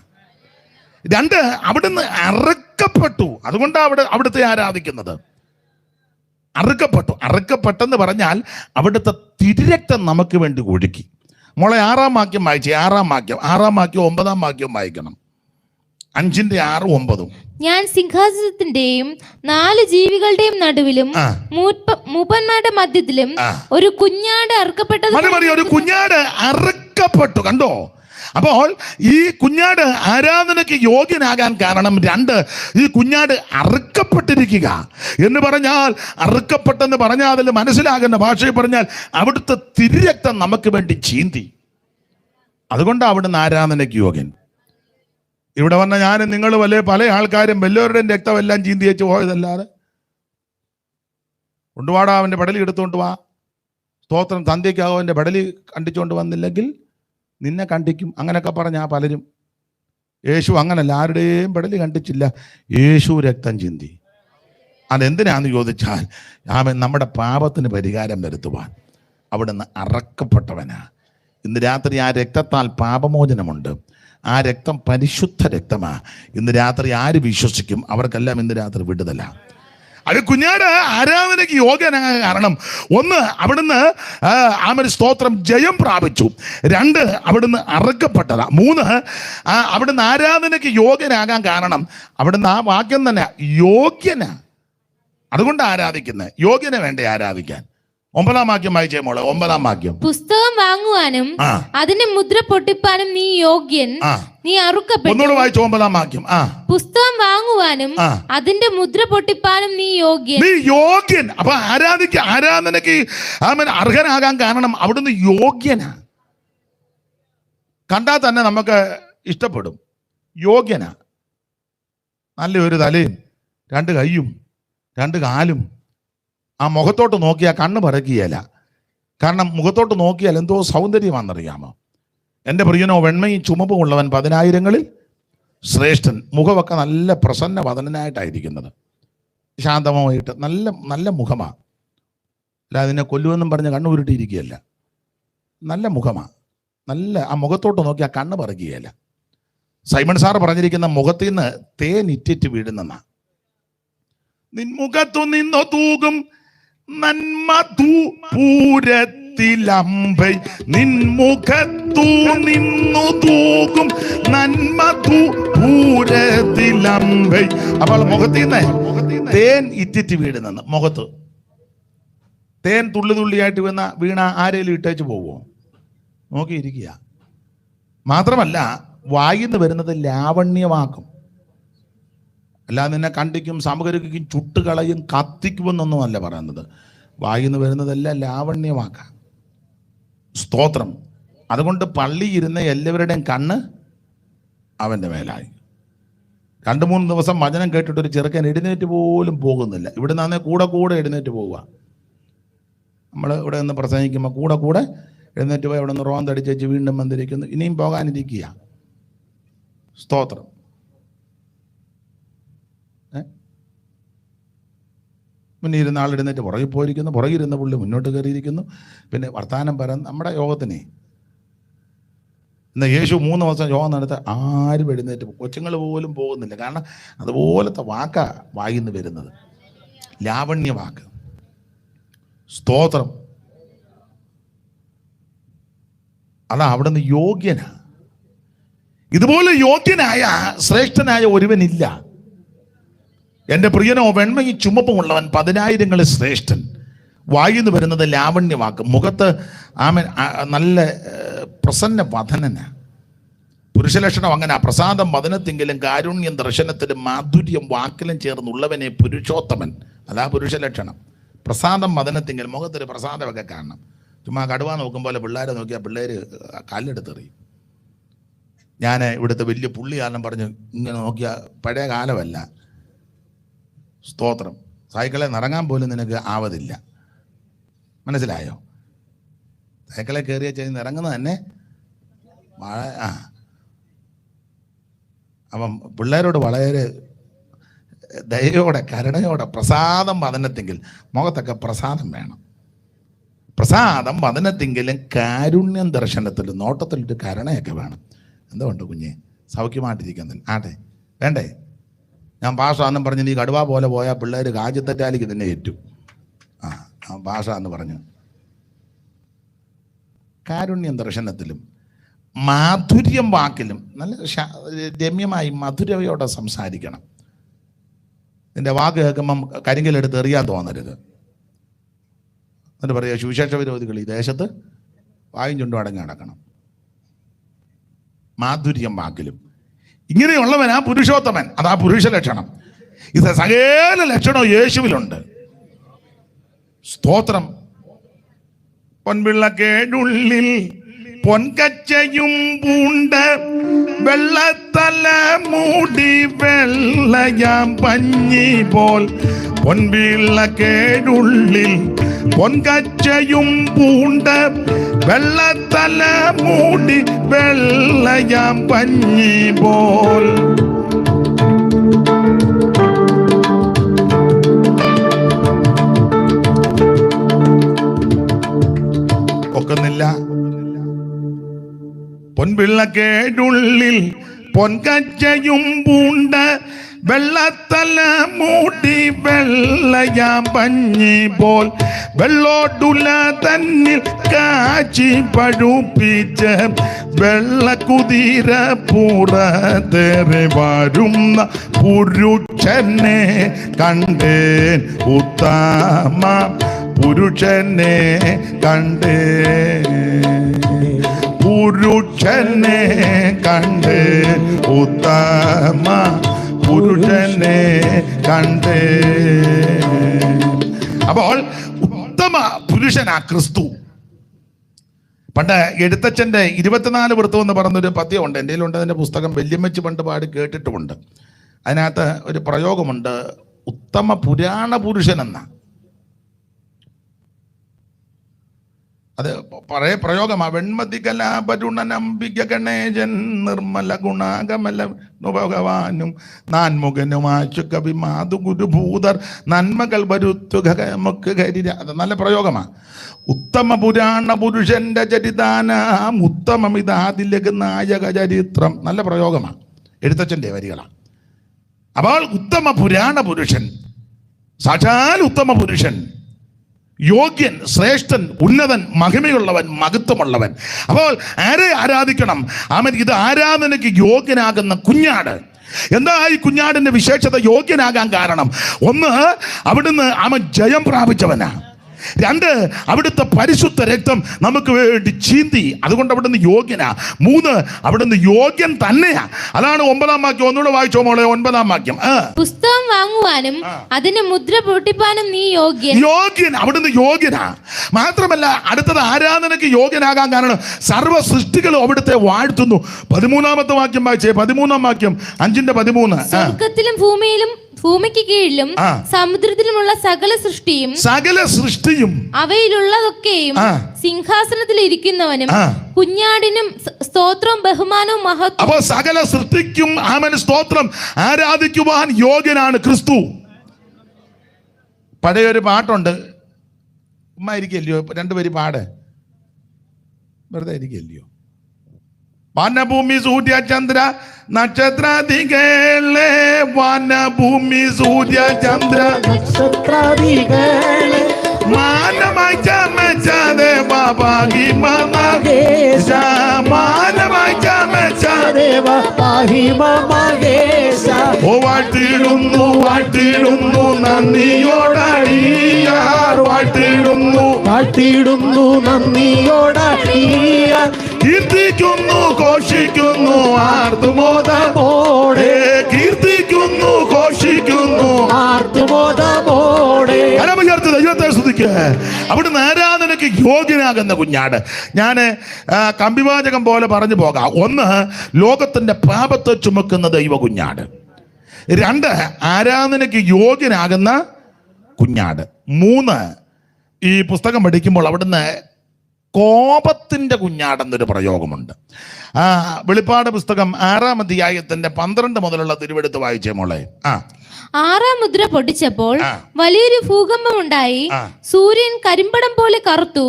2, അവിടുന്ന് അറുക്കപ്പെട്ടു. അതുകൊണ്ടാണ് അവിടുത്തെ ആരാധിക്കുന്നത്. അറുക്കപ്പെട്ടെന്ന് പറഞ്ഞാൽ അവിടുത്തെ തിരുരക്തം നമുക്ക് വേണ്ടി ഒഴുക്കി. മോളെ 6-ാം വാക്യം വായിച്ചേ. 6-ാം വാക്യം 9-ാം വാക്യം വായിക്കണം. 5-9. ഞാൻ സിംഹാസനത്തിന്റെയും 4 ജീവികളുടെയും നടുവിലും മൂപ്പന്മാരുടെ മധ്യത്തിലും ഒരു കുഞ്ഞാട് അറുക്കപ്പെട്ടത്. ഒരു കുഞ്ഞാട് അറുക്കപ്പെട്ടു. കണ്ടോ? അപ്പോൾ ഈ കുഞ്ഞാട് ആരാധനയ്ക്ക് യോഗ്യനാകാൻ കാരണം 2, ഈ കുഞ്ഞാട് അറുക്കപ്പെട്ടിരിക്കുക എന്ന് പറഞ്ഞാൽ, അറുക്കപ്പെട്ടെന്ന് പറഞ്ഞാൽ അതിൽ മനസ്സിലാകുന്ന ഭാഷയിൽ പറഞ്ഞാൽ അവിടുത്തെ തിരുരക്തം നമുക്ക് വേണ്ടി ചീന്തി. അതുകൊണ്ടാണ് അവിടുന്ന് ആരാധനയ്ക്ക് യോഗ്യൻ. ഇവിടെ വന്ന ഞാൻ നിങ്ങൾ പല ആൾക്കാരും വല്ലവരുടെയും രക്തമെല്ലാം ചീന്തി വെച്ച് പോയതല്ലാതെ, കൊണ്ടുപാടാ അവൻ്റെ പടലി എടുത്തുകൊണ്ട് വാ. സ്തോത്രം. തന്തിക്കാവോ അവൻ്റെ പടലി കണ്ടിച്ചുകൊണ്ട് വന്നില്ലെങ്കിൽ നിന്നെ കണ്ടിക്കും. അങ്ങനെയൊക്കെ പറഞ്ഞാൽ പലരും. യേശു അങ്ങനല്ല, ആരുടെയും പടലി കണ്ടിച്ചില്ല. യേശു രക്തം ചിന്തി. അതെന്തിനാന്ന് ചോദിച്ചാൽ, ആമൻ നമ്മുടെ പാപത്തിന് പരിഹാരം വരുത്തുവാൻ അവിടുന്ന് അറക്കപ്പെട്ടവനാ. ഇന്ന് രാത്രി ആ രക്തത്താൽ പാപമോചനമുണ്ട്. ആ രക്തം പരിശുദ്ധ രക്തമാ. ഇന്ന് രാത്രി ആര് വിശ്വസിക്കും അവർക്കെല്ലാം ഇന്ന് രാത്രി വിടുതല. അത് കുഞ്ഞാട് ആരാധനയ്ക്ക് യോഗ്യനായ കാരണം 1, അവിടുന്ന് സ്തോത്രം ജയം പ്രാപിച്ചു. 2, അവിടുന്ന് അറുക്കപ്പെട്ടതാ. 3, അവിടുന്ന് ആരാധനയ്ക്ക് യോഗ്യനാകാൻ കാരണം അവിടുന്ന് ആ വാക്യം തന്നെ യോഗ്യനാ. അതുകൊണ്ട് ആരാധിക്കുന്നത്. യോഗ്യനെ വേണ്ടേ ആരാധിക്കാൻ? 9-ാം വാക്യം വായിച്ചേ മോളെ. 9-ാം വാക്യം. പുസ്തകം വാങ്ങുവാനും അതിന്റെ മുദ്ര പൊട്ടിപ്പാനും നീ യോഗ്യൻ, നീ അറുക്കപ്പെട്ടു. ഒന്നുകൂടെ വായിച്ചു 9-ാം വാക്യം. പുസ്തകം വാങ്ങുവാനും അതിന്റെ മുദ്ര പൊട്ടിപ്പാനും നീ യോഗ്യൻ. നീ യോഗ്യൻ. അപ്പൊ ആരാധനയ്ക്ക് അർഹനാകാൻ കാരണം അവിടുന്ന് യോഗ്യനാ. കണ്ടാൽ തന്നെ നമുക്ക് ഇഷ്ടപ്പെടും. യോഗ്യനാ. നല്ലൊരു തലയും 2 കൈയും 2 കാലും. ആ മുഖത്തോട്ട് നോക്കിയാൽ കണ്ണ് പറക്കുകയല്ല. കാരണം മുഖത്തോട്ട് നോക്കിയാൽ എന്തോ സൗന്ദര്യമാണെന്നറിയാമോ? എൻ്റെ പ്രിയനോ വെണ്മയും ചുമപ്പും ഉള്ളവൻ 10,000-ങ്ങളിൽ ശ്രേഷ്ഠൻ. മുഖമൊക്കെ നല്ല പ്രസന്ന വദനനായിട്ടായിരിക്കുന്നത്, ശാന്തമായിട്ട് നല്ല നല്ല മുഖമാണ്. അല്ല അതിനെ കൊല്ലുമെന്നും പറഞ്ഞ് കണ്ണ് ഉരുട്ടിയിരിക്കുകയല്ല. നല്ല മുഖമാണ്, നല്ല ആ മുഖത്തോട്ട് നോക്കി ആ കണ്ണ് പറിക്കുകയല്ല. സൈമൺ സാറ് പറഞ്ഞിരിക്കുന്ന മുഖത്തിൽ നിന്ന് തേൻ ഇറ്റിറ്റ് വീഴുന്ന നിൻമുഖത്തു നിന്നോ തൂകും നന്മധു പൂരത്തിലമ്പൈ, നിൻമുഖത്തു നിന്നു തൂകും നന്മധു പൂരത്തിലമ്പൈ. അപ്പോൾ മുഖത്തിൽ നിന്ന് തേൻ ഇറ്റിറ്റ് വീഴുന്നെന്ന്. മുഖത്ത് തേൻ തുള്ളി തുള്ളിയായിട്ട് വീണ ആരേലും ഇട്ടേച്ച് പോവോ? നോക്കിയിരിക്കുക. മാത്രമല്ല വായിന്ന് വരുന്നത് ലാവണ്യവാക്കും. അല്ലാതെ നിന്നെ കണ്ടിക്കും സമകരിക്കും ചുട്ടുകളയും കത്തിക്കുമെന്നൊന്നും അല്ല പറയുന്നത്. വായിന്ന് വരുന്നതെല്ലാം ലാവണ്യവാക്ക. സ്തോത്രം. അതുകൊണ്ട് പള്ളി ഇരുന്ന എല്ലാവരുടെയും കണ്ണ് അവൻ്റെ മേലായി. 2-3 ദിവസം വചനം കേട്ടിട്ടൊരു ചെറുക്കൻ എഴുന്നേറ്റ് പോലും പോകുന്നില്ല. ഇവിടെ നിന്നേ കൂടെ എഴുന്നേറ്റ് പോവുക. നമ്മൾ ഇവിടെ നിന്ന് പ്രസംഗിക്കുമ്പോൾ കൂടെ എഴുന്നേറ്റ് പോയി അവിടെ നിന്ന് റോന്തടിച്ച് വീണ്ടും വന്നിരിക്കുന്നു. ഇനിയും പോകാനിരിക്കുക. സ്തോത്രം. മുന്നിൽ ഇരുന്ന ആൾ എഴുന്നേറ്റ് പുറകിൽ പോയിരിക്കുന്നു, പുറകിരുന്ന പുള്ളി മുന്നോട്ട് കയറിയിരിക്കുന്നു. പിന്നെ വർത്താനം പറയാൻ നമ്മുടെ യോഗത്തിനെ എന്നാൽ യേശു 3 ദിവസം യോഗം നടത്ത ആരും എഴുന്നേറ്റ് കൊച്ചുങ്ങൾ പോലും പോകുന്നില്ല. കാരണം അതുപോലത്തെ വാക്കാ വായിന്ന് വരുന്നത്, ലാവണ്യ വാക്ക്. സ്തോത്രം. അതാ അവിടുന്ന് യോഗ്യനാ. ഇതുപോലെ യോഗ്യനായ ശ്രേഷ്ഠനായ ഒരുവനില്ല. എൻ്റെ പ്രിയനോ വെണ്മയും ചുമപ്പുമുള്ളവൻ 10,000 ശ്രേഷ്ഠൻ. വായിന്ന് വരുന്നത് ലാവണ്യവാക്ക്. മുഖത്ത് നല്ല പ്രസന്ന വദനന. പുരുഷലക്ഷണം അങ്ങനെ. പ്രസാദം വദനത്തെങ്കിലും കാരുണ്യം ദർശനത്തിലും മാധുര്യം വാക്കിലും ചേർന്നുള്ളവനെ പുരുഷോത്തമൻ. അതാ പുരുഷലക്ഷണം. പ്രസാദം വദനത്തെങ്കിലും മുഖത്തൊരു പ്രസാദമൊക്കെ കാണണം. ചുമ്മാ കടുവ നോക്കും പോലെ പിള്ളേരെ നോക്കിയാൽ പിള്ളേർ കല്ലെടുത്തെറിയും. ഞാൻ ഇവിടുത്തെ വലിയ പുള്ളിയാണെന്ന് പറഞ്ഞ് ഇങ്ങനെ നോക്കിയാൽ പഴയ കാലമല്ല. സ്തോത്രം. സൈക്കിളെ നിറങ്ങാൻ പോലും നിനക്ക് ആവതില്ല. മനസ്സിലായോ? സൈക്കിളെ കയറിയ ചെയ്ത് ഇറങ്ങുന്നത് തന്നെ അപ്പം പിള്ളേരോട് വളരെ ദയോടെ കരുണയോടെ പ്രസാദം വദനത്തെങ്കിൽ മുഖത്തൊക്കെ പ്രസാദം വേണം. പ്രസാദം വദനത്തെങ്കിലും കാരുണ്യം ദർശനത്തിലും നോട്ടത്തിലൊരു കരുണയൊക്കെ വേണം. എന്തുകൊണ്ട് കുഞ്ഞെ സൗഖ്യമായിട്ടിരിക്കുന്നില്ല? ആട്ടെ വേണ്ടേ? ഞാൻ ഭാഷ എന്നും പറഞ്ഞ് നീ കടുവ പോലെ പോയാൽ പിള്ളേർ കാജത്തറ്റാലിക്ക് തന്നെ ഏറ്റു. ഭാഷ എന്ന് പറഞ്ഞു. കാരുണ്യം ദർശനത്തിലും മാധുര്യം വാക്കിലും നല്ല രമ്യമായി മധുരയോടെ സംസാരിക്കണം. നിന്റെ വാക്ക് കേൾക്കുമ്പം കരിങ്കലെടുത്ത് എറിയാൻ തോന്നരുത്. എന്നിട്ട് പറയുക സുവിശേഷ വിരോധികൾ ഈ ദേശത്ത് വായും ചുണ്ടും അടങ്ങി നടക്കണം. മാധുര്യം വാക്കിലും ഇങ്ങനെയുള്ളവനാ പുരുഷോത്തമൻ. അതാ പുരുഷ ലക്ഷണം. ഇത് സകല ലക്ഷണവും യേശുവിലുണ്ട്. സ്തോത്രം. പൊൻപിള്ളക്കേടുള്ളിൽ പൊൻകച്ചയും പൂണ്ട് വെള്ളത്തല മൂടി വെള്ളയാം പഞ്ഞി പോൽ. പൊൻപിള്ളക്കേടുള്ളിൽ പൊൻകച്ചയും പൂണ്ട് വെള്ളത്തല മൂടി വെള്ളയാം പഞ്ഞി പോൽ. ഒക്കുന്നില്ല. പൊൻപിള്ളക്കേടുള്ളിൽ പൊൻകച്ചയും പൂണ്ട് വെള്ളത്തല മൂടി വെള്ളയാം പഞ്ഞി പോൽ. വെള്ളോടുല തന്നിൽ കാച്ചി പഴുപ്പിച്ച് വെള്ളക്കുതിര പുറത്തേറി വരുന്ന പുരുഷനെ കണ്ടേൻ ഉത്തമ പുരുഷനെ കണ്ടേൻ. പുരുഷനെ കണ്ടേ ഉത്തമ പുരുഷനെ കണ്ടേ. അപ്പോൾ ഉത്തമ പുരുഷനാ ക്രിസ്തു. പണ്ട് എഴുത്തച്ഛൻ്റെ 24 വൃത്തം എന്ന് പറഞ്ഞൊരു പദ്യമുണ്ട്. എൻ്റെ കയ്യിലുണ്ട്. അതിൻ്റെ പുസ്തകം വല്യമ്മച്ച് പണ്ട് പാടി കേട്ടിട്ടുമുണ്ട്. അതിനകത്ത് ഒരു പ്രയോഗമുണ്ട്, ഉത്തമ പുരാണ പുരുഷൻ എന്ന. അത് പഴയ പ്രയോഗമാണ്. വെൺമതി കലാപരുണനംബിക ഗണേശൻ നിർമ്മല ഗുണാകമല ഭഗവാനും നാൻമുഖനുമാശു കവി മാതുഗുരുഭൂതർ നന്മകൾ വരുത്തുക കരിര. അത് നല്ല പ്രയോഗമാണ്. ഉത്തമ പുരാണ പുരുഷന്റെ ചരിതാനാം ഉത്തമമിതാതിലക നായക ചരിത്രം. നല്ല പ്രയോഗമാണ്, എഴുത്തച്ഛൻ്റെ വരികളാണ്. അപ്പോൾ ഉത്തമ പുരാണ പുരുഷൻ, സാക്ഷാൽ ഉത്തമ പുരുഷൻ, യോഗ്യൻ, ശ്രേഷ്ഠൻ, ഉന്നതൻ, മഹിമയുള്ളവൻ, മഹത്വമുള്ളവൻ. അപ്പോൾ ആരെ ആരാധിക്കണം? അവൻ ഇത് ആരാധനയ്ക്ക് യോഗ്യനാകുന്ന കുഞ്ഞാട്. എന്താ ഈ കുഞ്ഞാടിന്റെ വിശേഷത? യോഗ്യനാകാൻ കാരണം ഒന്ന്, അവിടുന്ന് അവൻ ജയം പ്രാപിച്ചവനാ. രണ്ട്, അവിടുത്തെ പരിശുദ്ധ രക്തം നമുക്ക് വേണ്ടി ചീന്തി, അതുകൊണ്ട് അവിടുന്ന് യോഗ്യനാ. മൂന്ന്, അവിടുന്ന് യോഗ്യൻ തന്നെയാ. അതാണ് 9-ാം വാക്യം. ഒന്നുകൂടെ വായിച്ചോ മോളെ, 9-ാം വാക്യം. പുസ്തകം വാങ്ങുവാനും അതിന് മുദ്ര പൊട്ടിപ്പാനും നീ യോഗ്യൻ. അവിടുന്ന് യോഗ്യനാ. മാത്രമല്ല, അടുത്തത് ആരാധനയ്ക്ക് യോഗ്യനാകാൻ കാരണം സർവ്വ സൃഷ്ടികളും അവിടുത്തെ വാഴ്ത്തുന്നു. 13-ാമത്തെ വാക്യം വായിച്ചേ, 13-ാം വാക്യം, 5:13. സ്വർഗ്ഗത്തിലും ഭൂമിയിലും ഭൂമിക്ക് കീഴിലും സമുദ്രത്തിലുമുള്ള സകല സൃഷ്ടിയും അവയിലുള്ളതൊക്കെയും സിംഹാസനത്തിൽ ഇരിക്കുന്നവനും കുഞ്ഞാടിനും സ്തോത്രവും ബഹുമാനവും മഹത്വം. അപ്പൊ സകല സൃഷ്ടിക്കും അവന് സ്തോത്രം ആരാധിക്കുവാൻ യോഗ്യനാണ് ക്രിസ്തു. പഴയൊരു പാട്ടുണ്ട്, ഉമ്മ ഇരിക്കല്ലയോ, രണ്ടുപേര് പാട്, വെറുതെ ഇരിക്കല്ലയോ. വനഭൂമി സൂര്യ ചന്ദ്ര നക്ഷത്രാദികളെ, വനഭൂമി സൂര്യ ചന്ദ്ര നക്ഷത്രാദികളെ, മാനമായി ചമച്ചതേ ബാബാഹി മമേശ, മാനമായി ചമച്ചതേ ബാബാഹി മമേശ. ഓ വാഴ്ത്തിടുന്നു വാഴ്ത്തിടുന്നു നന്ദിയോടടിയാർ, വാഴ്ത്തിടുന്നു നന്ദിയോടടിയാർ, കീർത്തിക്കുന്നു ഘോഷിക്കുന്നു ആർത്തുമോദമോടെ, കീർത്തിക്കുന്നു ഘോഷിക്കുന്നു ആർത്തുമോദമോടെ. ദൈവത്തെ സ്തുതിക്കുക. അവിടുന്ന് ആരാധനയ്ക്ക് യോഗ്യനാകുന്ന കുഞ്ഞാട്. ഞാൻ കമ്പിവാചകം പോലെ പറഞ്ഞു പോകാം. ഒന്ന്, ലോകത്തിന്റെ പാപത്തെ ചുമക്കുന്ന ദൈവ കുഞ്ഞാട്. രണ്ട്, ആരാധനയ്ക്ക് യോഗ്യനാകുന്ന കുഞ്ഞാട്. മൂന്ന്, ഈ പുസ്തകം പഠിക്കുമ്പോൾ അവിടുന്ന് കോപത്തിന്റെ കുഞ്ഞാടെന്നൊരു പ്രയോഗമുണ്ട്. വെളിപ്പാട് പുസ്തകം 6-ാം അധ്യായത്തിന്റെ 12 മുതലുള്ള തിരുവെടുത്ത് വായിച്ചേ മോളെ. 6-ാം മുദ്ര പൊട്ടിച്ചപ്പോൾ വലിയൊരു ഭൂകമ്പം ഉണ്ടായി. സൂര്യൻ കരിമ്പടം പോലെ കറുത്തു,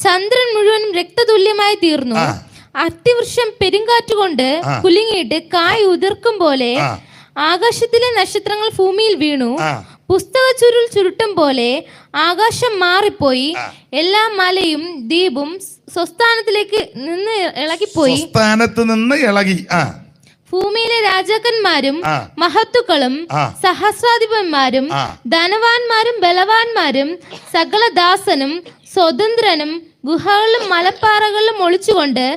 ചന്ദ്രൻ മുഴുവൻ രക്തതുല്യമായി തീർന്നു. അത്തിവൃക്ഷം പെരുങ്കാറ്റുകൊണ്ട് കുലുങ്ങിയിട്ട് കായ് ഉതിർക്കും പോലെ ആകാശത്തിലെ നക്ഷത്രങ്ങൾ ഭൂമിയിൽ വീണു. പുസ്തക ചുരുൾ ചുരുട്ടും പോലെ ആകാശം മാറിപ്പോയി. എല്ലാ മലയും ദ്വീപും സ്വസ്ഥാനത്തിലേക്ക് നിന്ന് ഇളകിപ്പോയി. ഭൂമിയിലെ രാജാക്കന്മാരും മഹത്തുക്കളും സഹസ്രാധിപന്മാരും ധനവാന്മാരും ബലവാന്മാരും സകല ദാസനും സ്വതന്ത്രനും ഗുഹകളിലും മലപ്പാറകളിലും ഒളിച്ചുകൊണ്ട്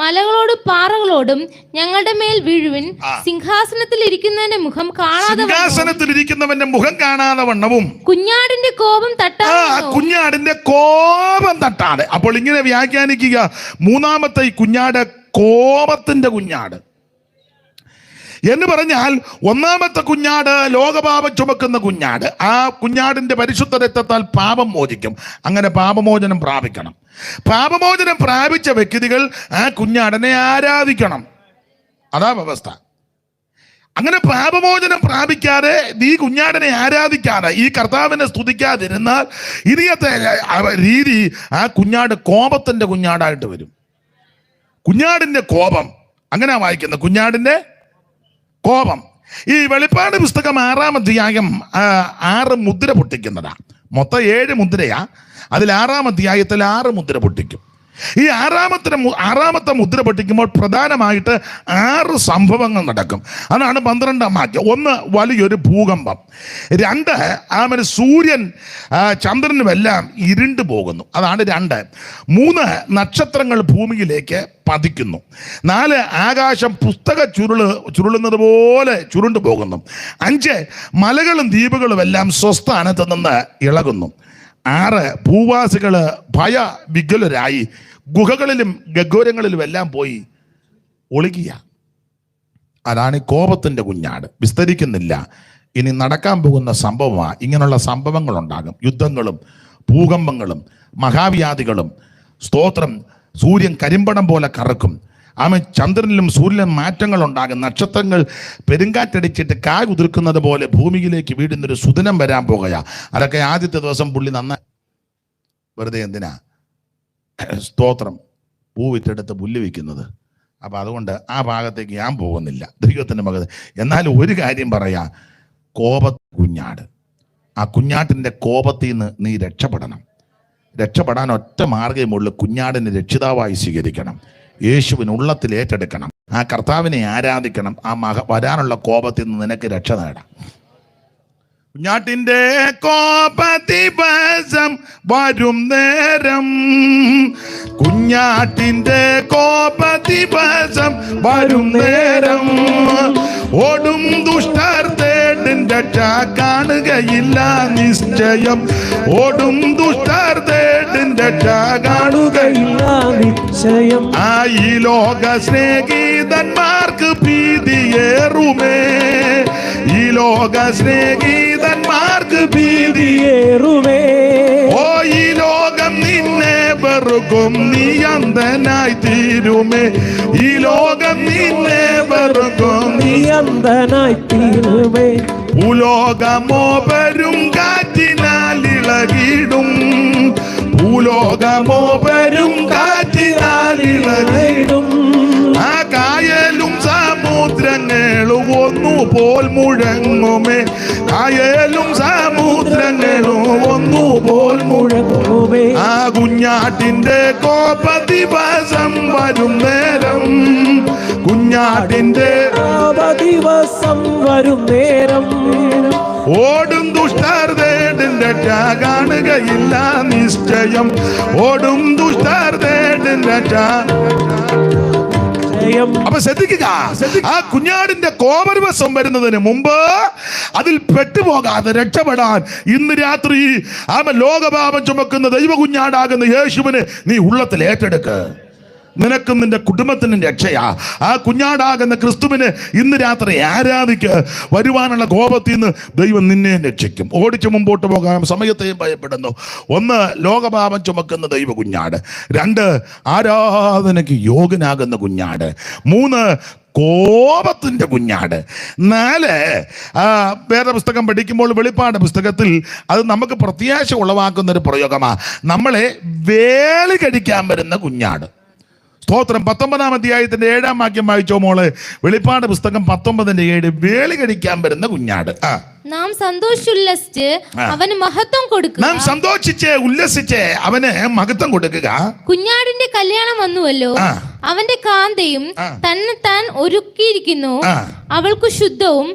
മലകളോടും പാറകളോടും ഞങ്ങളുടെ മേൽ വീഴുവിൻ. സിംഹാസനത്തിൽ ഇരിക്കുന്നവന്റെ മുഖം കാണാതെ വണ്ണവും കുഞ്ഞാടിന്റെ കോപം തട്ടാതെ. അപ്പോൾ ഇങ്ങനെ വ്യാഖ്യാനിക്കുക. മൂന്നാമത്തെ ഈ കുഞ്ഞാട് കോപത്തിന്റെ കുഞ്ഞാട് എന്ന് പറഞ്ഞാൽ, ഒന്നാമത്തെ കുഞ്ഞാട് ലോകപാപം ചുമക്കുന്ന കുഞ്ഞാട്. ആ കുഞ്ഞാടിന്റെ പരിശുദ്ധ രക്തത്താൽ പാപം മോചിക്കും. അങ്ങനെ പാപമോചനം പ്രാപിക്കണം. പാപമോചനം പ്രാപിച്ച വ്യക്തികൾ ആ കുഞ്ഞാടിനെ ആരാധിക്കണം. അതാ വ്യവസ്ഥ. അങ്ങനെ പാപമോചനം പ്രാപിക്കാതെ ഈ കുഞ്ഞാടിനെ ആരാധിക്കാതെ ഈ കർത്താവിനെ സ്തുതിക്കാതിരുന്നാൽ ഇനിയത്തെ രീതി ആ കുഞ്ഞാട് കോപത്തിന്റെ കുഞ്ഞാടായിട്ട് വരും. കുഞ്ഞാടിന്റെ കോപം അങ്ങനെ വായിക്കുന്നത്, കുഞ്ഞാടിന്റെ കോപം. ഈ വെളിപ്പാട് പുസ്തകം 6-ാം അധ്യായം 6 മുദ്ര പൊട്ടിക്കുന്നതാ. മൊത്തം 7 മുദ്രയാ. അതിൽ 6-ാം അധ്യായത്തിൽ 6 മുദ്ര പൊട്ടിക്കും. ഈ ആറാമത്തെ മുദ്ര പൊട്ടിക്കുമ്പോൾ പ്രധാനമായിട്ട് 6 സംഭവങ്ങൾ നടക്കും. അതാണ് 12-ാം വാക്യം. ഒന്ന്, വലിയൊരു ഭൂകമ്പം. 2, സൂര്യൻ ചന്ദ്രനുമെല്ലാം ഇരുണ്ടു പോകുന്നു. അതാണ് 2. 3, നക്ഷത്രങ്ങൾ ഭൂമിയിലേക്ക് പതിക്കുന്നു. 4, ആകാശം പുസ്തക ചുരുളുന്നത് പോലെ ചുരുണ്ടു പോകുന്നു. 5, മലകളും ദ്വീപുകളും എല്ലാം സ്വസ്ഥാനത്ത് നിന്ന് ഇളകുന്നു. 6, ഭൂവാസികൾ ഭയവികലരായി ഗുഹകളിലും ഗഹ്വരങ്ങളിലും എല്ലാം പോയി ഒളിക്കുക. അതാണ് ഈ കോപത്തിന്റെ കുഞ്ഞാട്. വിസ്തരിക്കുന്നില്ല, ഇനി നടക്കാൻ പോകുന്ന സംഭവമാണ്. ഇങ്ങനെയുള്ള സംഭവങ്ങൾ ഉണ്ടാകും. യുദ്ധങ്ങളും ഭൂകമ്പങ്ങളും മഹാവ്യാധികളും സ്തോത്രം. സൂര്യൻ കരിമ്പടം പോലെ കറക്കും. ചന്ദ്രനിലും സൂര്യനിലും മാറ്റങ്ങൾ ഉണ്ടാകും. നക്ഷത്രങ്ങൾ പെരുങ്കാറ്റടിച്ചിട്ട് കായ് ഉതിർക്കുന്നത് പോലെ ഭൂമിയിലേക്ക് വീടുന്നൊരു സുദിനം വരാൻ പോകുകയാ. അതൊക്കെ ആദ്യത്തെ ദിവസം പുള്ളി വെറുതെ എന്തിനാ സ്തോത്രം പൂവിറ്റെടുത്ത് പുല്ല് വയ്ക്കുന്നത്. അപ്പം അതുകൊണ്ട് ആ ഭാഗത്തേക്ക് ഞാൻ പോകുന്നില്ല, ദൈവത്തിൻ്റെ മകൻ. എന്നാലും ഒരു കാര്യം പറയാം, കുഞ്ഞാട്, ആ കുഞ്ഞാട്ടിൻ്റെ കോപത്തിൽ നിന്ന് നീ രക്ഷപ്പെടണം. രക്ഷപ്പെടാൻ ഒറ്റ മാർഗ്ഗമുള്ളൂ, കുഞ്ഞാടിനെ രക്ഷിതാവായി സ്വീകരിക്കണം, യേശുവിന് ഉള്ളത്തിൽ ഏറ്റെടുക്കണം, ആ കർത്താവിനെ ആരാധിക്കണം. ആ വരാനുള്ള കോപത്തിൽ നിന്ന് നിനക്ക് രക്ഷ നേടാം. കുഞ്ഞാട്ടിൻ്റെ കോപദിവസം വരും നേരം, കുഞ്ഞാട്ടിൻ്റെ കോപദിവസം വരും നേരം, ഓടും ദുഷ്ടർ തേടും രക്ഷ കാണുകയില്ല നിശ്ചയം, ഓടും ദുഷ്ടർ തേടും രക്ഷ കാണുകയില്ല നിശ്ചയം. ആ ഈ ലോക സ്നേഹിതന്മാർക്ക് ഭീതിയേറുമേ, ഈ ലോക സ്നേഹിതന്മാർക്ക് ഭീതിയേറുമേ. ഓ ഈ ലോകം നിന്നെ വെറുക്കും, നീ അന്ധനായി തീരുമേ, ഈ ലോകം നിന്നെ വെറുക്കും, നീ അന്ധനായി തീരുമേ. ഭൂലോകമോ വരും കാറ്റിനാൽ ഇളകിടും, ഭൂലോകമോ വരും കാറ്റിനാൽ ഇളകിടും, ആ കായലും സമുദ്രങ്ങളും ഒന്നുപോൽ മുഴങ്ങുമേ, കായലും സമുദ്രങ്ങളും ഒന്നുപോൽ മുഴങ്ങുമേ. ആ കുഞ്ഞാട്ടിന്റെ കോപദിവസം വരും നേരം, കുഞ്ഞാട്ടിന്റെ ദിവസം വരും നേരം, ഓടും ദുഷ്ടർ തേടും രക്ഷ കാണുകയില്ല നിശ്ചയം, ഓടും ദുഷ്ടർ തേടും രക്ഷ. അപ്പൊ ശ്രദ്ധിക്കുക, ആ കുഞ്ഞാടിന്റെ കോപദിവസം വരുന്നതിന് മുമ്പ് അതിൽ പെട്ടുപോകാതെ രക്ഷപ്പെടാൻ ഇന്ന് രാത്രി ലോകപാപം ചുമക്കുന്ന ദൈവ കുഞ്ഞാടാകുന്ന യേശുവിനെ നീ ഉള്ളത്തിൽ ഏറ്റെടുക്ക്. നിനക്കും നിന്റെ കുടുംബത്തിനും രക്ഷയാ. ആ കുഞ്ഞാടാകുന്ന ക്രിസ്തുവിനെ ഇന്ന് രാത്രി ആരാധിക്ക്. വരുവാനുള്ള കോപത്തിൽ നിന്ന് ദൈവം നിന്നെ രക്ഷിക്കും. ഓടിച്ചു മുമ്പോട്ട് പോകാൻ സമയത്തെയും ഭയപ്പെടുന്നു. 1, ലോകപാപം ചുമക്കുന്ന ദൈവ കുഞ്ഞാട്. 2, ആരാധനയ്ക്ക് യോഗ്യനാകുന്ന കുഞ്ഞാട്. 3, കോപത്തിന്റെ കുഞ്ഞാട്. 4, വേദപുസ്തകം പഠിക്കുമ്പോൾ വെളിപ്പാട് പുസ്തകത്തിൽ അത് നമുക്ക് പ്രത്യാശ ഉളവാക്കുന്ന ഒരു പ്രയോഗമാണ്. നമ്മളെ വേളി കടിക്കാൻ വരുന്ന കുഞ്ഞാട്. സ്തോത്രം. 19-ാം അധ്യായത്തിന്റെ 7-ാം വാക്യം വായിച്ചോ മോള്. വെളിപ്പാട് പുസ്തകം 19-ന്റെ 7, വേളി കടിക്കാൻ വരുന്ന കുഞ്ഞാട്. നാം സന്തോഷിച്ചുല്ലസിച്ച് അവന് മഹത്വം കൊടുക്കുക. നാം സന്തോഷിച്ച് ഉല്ലസിച്ച് അവന് മഹത്വം കൊടുക്കുക. കുഞ്ഞാടിന്റെ കല്യാണം വന്നുവല്ലോ, അവന്റെ കാന്തയും തന്നെ താൻ ഒരുക്കിയിരിക്കുന്നു, അവൾക്ക് ശുദ്ധവും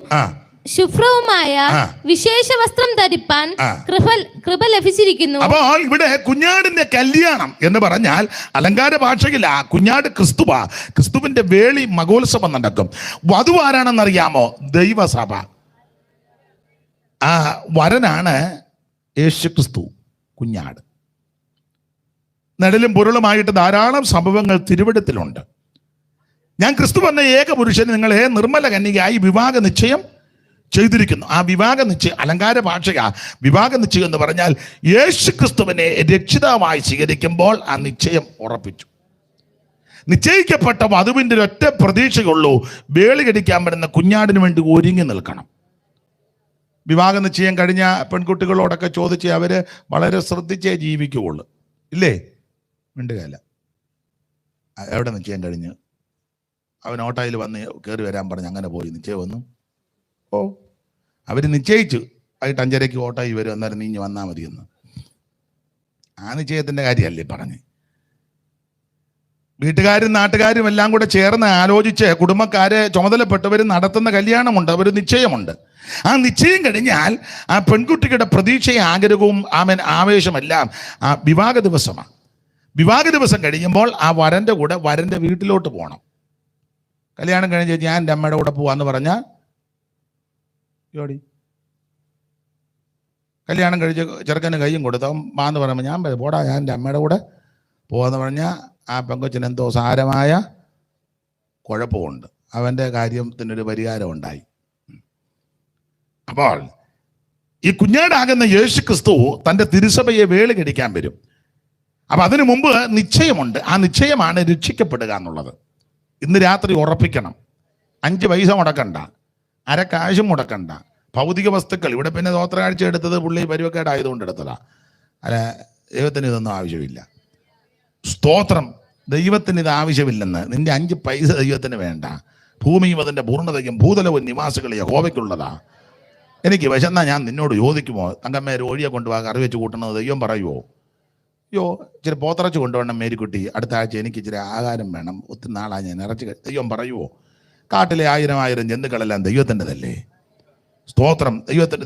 ശുഭ്രവുമായ വിശേഷ വസ്ത്രം ധരിപ്പാൻ കൃപ ലഭിച്ചിരിക്കുന്നു. അപ്പോൾ ഇവിടെ കുഞ്ഞാടിന്റെ കല്യാണം എന്ന് പറഞ്ഞാൽ അലങ്കാര ഭാഷയില്ല. കുഞ്ഞാട് ക്രിസ്തുവാ. ക്രിസ്തുവിന്റെ വേളി മഹോത്സവം നടക്കും. വധു ആരാണെന്നറിയാമോ? ദൈവസഭ. ആ വരനാണ് യേശു ക്രിസ്തു, കുഞ്ഞാട്. നെടലും പൊരുളുമായിട്ട് ധാരാളം സംഭവങ്ങൾ തിരുവെടുത്തിലുണ്ട്. ഞാൻ ക്രിസ്തു എന്ന ഏക പുരുഷന് നിങ്ങളെ നിർമ്മല കന്യകയായി വിവാഹ നിശ്ചയം ചെയ്തിരിക്കുന്നു. ആ വിവാഹ നിശ്ചയം അലങ്കാര ഭാഷയാ. വിവാഹ നിശ്ചയം എന്ന് പറഞ്ഞാൽ യേശു ക്രിസ്തുവിനെ രക്ഷിതാവായി സ്വീകരിക്കുമ്പോൾ ആ നിശ്ചയം ഉറപ്പിച്ചു. നിശ്ചയിക്കപ്പെട്ട വധുവിൻ്റെ ഒറ്റ പ്രതീക്ഷയുള്ളൂ, വേളി കടിക്കാൻ വരുന്ന കുഞ്ഞാടിന് വേണ്ടി ഒരുങ്ങി നിൽക്കണം. വിവാഹ നിശ്ചയം കഴിഞ്ഞ പെൺകുട്ടികളോടൊക്കെ ചോദിച്ച് അവര് വളരെ ശ്രദ്ധിച്ചേ ജീവിക്കുകയുള്ളൂ. ഇല്ലേ? മിണ്ടുകയല്ല. എവിടെ നിശ്ചയം കഴിഞ്ഞ്? അവൻ ഓട്ടോയിൽ വന്ന് കയറി വരാൻ പറഞ്ഞ് അങ്ങനെ പോയി. നിശ്ചയം വന്നു. ഓ, അവർ നിശ്ചയിച്ചു വൈകിട്ട് 5:30 ഓട്ടോയിൽ വരും, അന്നേരം നീഞ്ഞ് വന്നാൽ മതിയെന്ന്. ആ നിശ്ചയത്തിൻ്റെ കാര്യമല്ലേ പറഞ്ഞ്. വീട്ടുകാരും നാട്ടുകാരും എല്ലാം കൂടെ ചേർന്ന് ആലോചിച്ച് കുടുംബക്കാരെ ചുമതലപ്പെട്ടവർ നടത്തുന്ന കല്യാണമുണ്ട്, ഒരു നിശ്ചയമുണ്ട്. ആ നിശ്ചയം കഴിഞ്ഞാൽ ആ പെൺകുട്ടിയുടെ പ്രതീക്ഷയും ആഗ്രഹവും ആവേശമെല്ലാം ആ വിവാഹ ദിവസമാണ്. വിവാഹ ദിവസം കഴിയുമ്പോൾ ആ വരൻ്റെ കൂടെ വരൻ്റെ വീട്ടിലോട്ട് പോകണം. കല്യാണം കഴിഞ്ഞ് ഞാൻ എൻ്റെ അമ്മയുടെ കൂടെ പോവാന്ന് പറഞ്ഞാൽ യോടി കല്യാണം കഴിച്ച് ചെറുക്കന് കയ്യും കൊടുത്ത മാന്ന് പറയുമ്പോൾ ഞാൻ പോടാ ഞാൻ എൻ്റെ അമ്മയുടെ കൂടെ പോവാന്ന് പറഞ്ഞാൽ ആ പെങ്കൊച്ചിന് എന്തോ സാരമായ കുഴപ്പമുണ്ട്. അവൻ്റെ കാര്യത്തിനൊരു പരിഹാരം ഉണ്ടായി. അപ്പോൾ ഈ കുഞ്ഞാടാകുന്ന യേശു ക്രിസ്തു തൻ്റെ തിരുസഭയെ വേളി കടിക്കാൻ വരും. അപ്പം അതിനു മുമ്പ് നിശ്ചയമുണ്ട്. ആ നിശ്ചയമാണ് രക്ഷിക്കപ്പെടുക എന്നുള്ളത്. ഇന്ന് രാത്രി ഉറപ്പിക്കണം. 5 പൈസ മുടക്കണ്ട, അരക്കാശും മുടക്കണ്ട. ഭൗതിക വസ്തുക്കൾ ഇവിടെ പിന്നെ സ്വോത്രകാഴ്ച എടുത്തത് പുള്ളി പരുവക്കേടായതുകൊണ്ട് എടുത്തതാ. അല്ല, ദൈവത്തിന് ഇതൊന്നും ആവശ്യമില്ല. സ്തോത്രം. ദൈവത്തിന് ഇത് ആവശ്യമില്ലെന്ന്. നിന്റെ 5 പൈസ ദൈവത്തിന് വേണ്ട. ഭൂമിയും അതിൻ്റെ പൂർണ്ണതയും ഭൂതലവും നിവാസികളെ യഹോവയ്ക്കുള്ളതാ. എനിക്ക് വിശന്നാ ഞാൻ നിന്നോട് ചോദിക്കുമോ, തങ്കമ്മേ രോഴിയെ കൊണ്ടുപോകാൻ കറി വെച്ച് കൂട്ടണമെന്ന് ദൈവം പറയുമോ? അയ്യോ, ഇച്ചിരി പോത്തിറച്ച് കൊണ്ടുവേണം മേരിക്കുട്ടി, അടുത്ത ആഴ്ച എനിക്ക് ഇച്ചിരി ആഹാരം വേണം, ഒത്തിരി നാളായി ഞാൻ ഇറച്ചി ദൈവം പറയുമോ? കാട്ടിലെ 1000 ജന്തുക്കളെല്ലാം ദൈവത്തിൻ്റെതല്ലേ. സ്തോത്രം.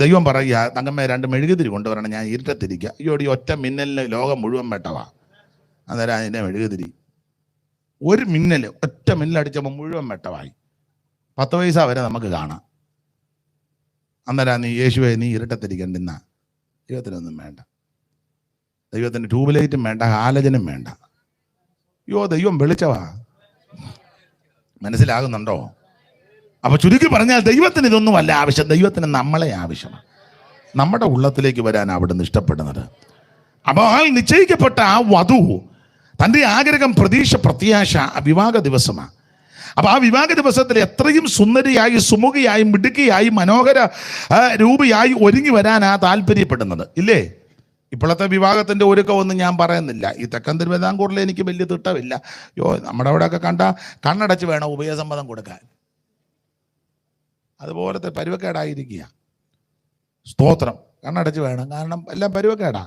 ദൈവം പറയുക, തങ്കമ്മേ 2 മെഴുകുതിരി കൊണ്ടുവരണം, ഞാൻ ഇരുട്ടത്തിരിക്കുക. അയ്യോ, ഈ ഒറ്റ മിന്നലിന് ലോകം മുഴുവൻ വെട്ടവാ. അന്നേരം അതിൻ്റെ മെഴുകുതിരി ഒരു മിന്നൽ, ഒറ്റ മിന്നലടിച്ചപ്പോൾ മുഴുവൻ വെട്ടമായി. 10 പൈസ വരെ നമുക്ക് കാണാം. അന്നേരം നീ യേശുവെ നീ ഇരുട്ടത്തിരിക്കണ്ടെന്ന. ദൈവത്തിനൊന്നും വേണ്ട. ദൈവത്തിന് ട്യൂബ് ലൈറ്റും വേണ്ട, ഹാലജനും വേണ്ട. അയ്യോ, ദൈവം വെളിച്ചവാ. മനസ്സിലാകുന്നുണ്ടോ? അപ്പൊ ചുരുക്കി പറഞ്ഞാൽ ദൈവത്തിന് ഇതൊന്നും അല്ല ആവശ്യം. ദൈവത്തിന് നമ്മളെ ആവശ്യമാണ്. നമ്മുടെ ഉള്ളത്തിലേക്ക് വരാൻ അവിടുന്ന് ഇഷ്ടപ്പെടുന്നത്. അപ്പോൾ ആ നിശ്ചയിക്കപ്പെട്ട ആ വധു തൻ്റെ ആഗ്രഹം, പ്രതീക്ഷ, പ്രത്യാശ വിവാഹ ദിവസമാണ്. അപ്പൊ ആ വിവാഹ ദിവസത്തിൽ എത്രയും സുന്ദരിയായി, സുമുഖിയായി, മിടുക്കിയായി, മനോഹര രൂപയായി ഒരുങ്ങി വരാനാ താല്പര്യപ്പെടുന്നത്, ഇല്ലേ? ഇപ്പോഴത്തെ വിവാഹത്തിന്റെ ഒരുക്കമൊന്നും ഞാൻ പറയുന്നില്ല. ഈ തെക്കൻ തിരുവിതാംകൂറിൽ എനിക്ക് വലിയ തിട്ടമില്ല. നമ്മുടെ അവിടെയൊക്കെ കണ്ട കണ്ണടച്ച് വേണം ഉഭയസമ്മതം കൊടുക്കാൻ. അതുപോലത്തെ പരുവക്കേടായിരിക്കുക. സ്തോത്രം. കണ്ണടച്ച് വേണം, കാരണം എല്ലാം പരുവക്കേടാ.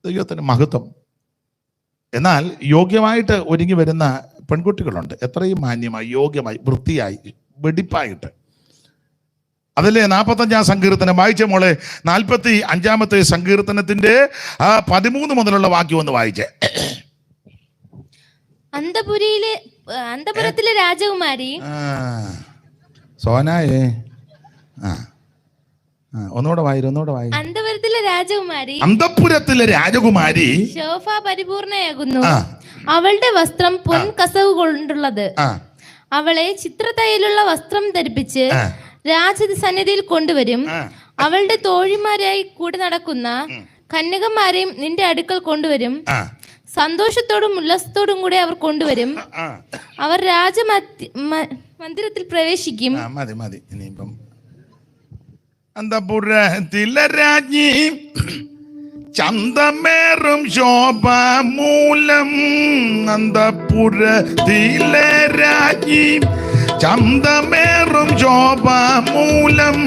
ദൈവത്തിന് മഹത്വം. എന്നാൽ യോഗ്യമായിട്ട് ഒരുങ്ങി വരുന്ന പെൺകുട്ടികളുണ്ട്, എത്രയും മാന്യമായി, യോഗ്യമായി, വൃത്തിയായി, വെടിപ്പായിട്ട്. അതല്ലേ 45-ാം സങ്കീർത്തനം വായിച്ച മോളെ. 45-ാമത്തെ സങ്കീർത്തനത്തിന്റെ 13 മുതലുള്ള വാക്യം ഒന്ന് വായിച്ചേ. അന്തപുരത്തിലെ രാജകുമാരി സോനായേ, ഒന്നുകൂടെ വായി. അന്തപുരത്തിലെ രാജകുമാരി ശോഭ പരിപൂർണയാകുന്നു. അവളുടെ വസ്ത്രം പൊൻകസവ് കൊണ്ടുള്ളത്. അവളെ ചിത്രത്തയ്യലുള്ള വസ്ത്രം ധരിപ്പിച്ച് രാജസന്നിധിയിൽ കൊണ്ടുവരും. അവളുടെ തോഴിമാരായി കൂടെ നടക്കുന്ന കന്യകമാരെയും നിന്റെ അടുക്കൽ കൊണ്ടുവരും. സന്തോഷത്തോടും ഉല്ലാസത്തോടും കൂടെ അവർ കൊണ്ടുവരും. അവർ മന്ദിരത്തിൽ പ്രവേശിക്കും. മതി. ഇനിയിപ്പം അന്തപുരത്തിലെ രാജ്ഞി ചന്തമേറും ശോഭമൂലം. അന്തപുരത്തിലെ രാജ്ഞി ചന്തമേറും ശോഭമൂലം.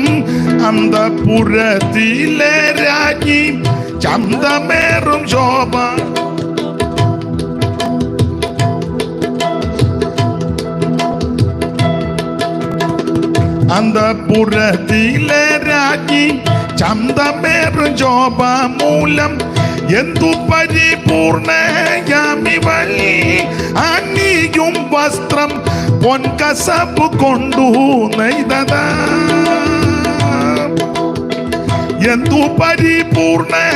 അന്തപുരത്തിലെ രാജ്ഞി ചന്തമേറും ശോഭ. അന്തപുരത്തിലെ രാജ്ഞി ചന്തമേറും ശോഭമൂലം. എന്തു പരിപൂർണയാമിവൾ, അണിയും വസ്ത്രം പൊൻകസബ് കൊണ്ടു നെയ്തതാ. എന്തു പരിപൂർണയാമിവൾ,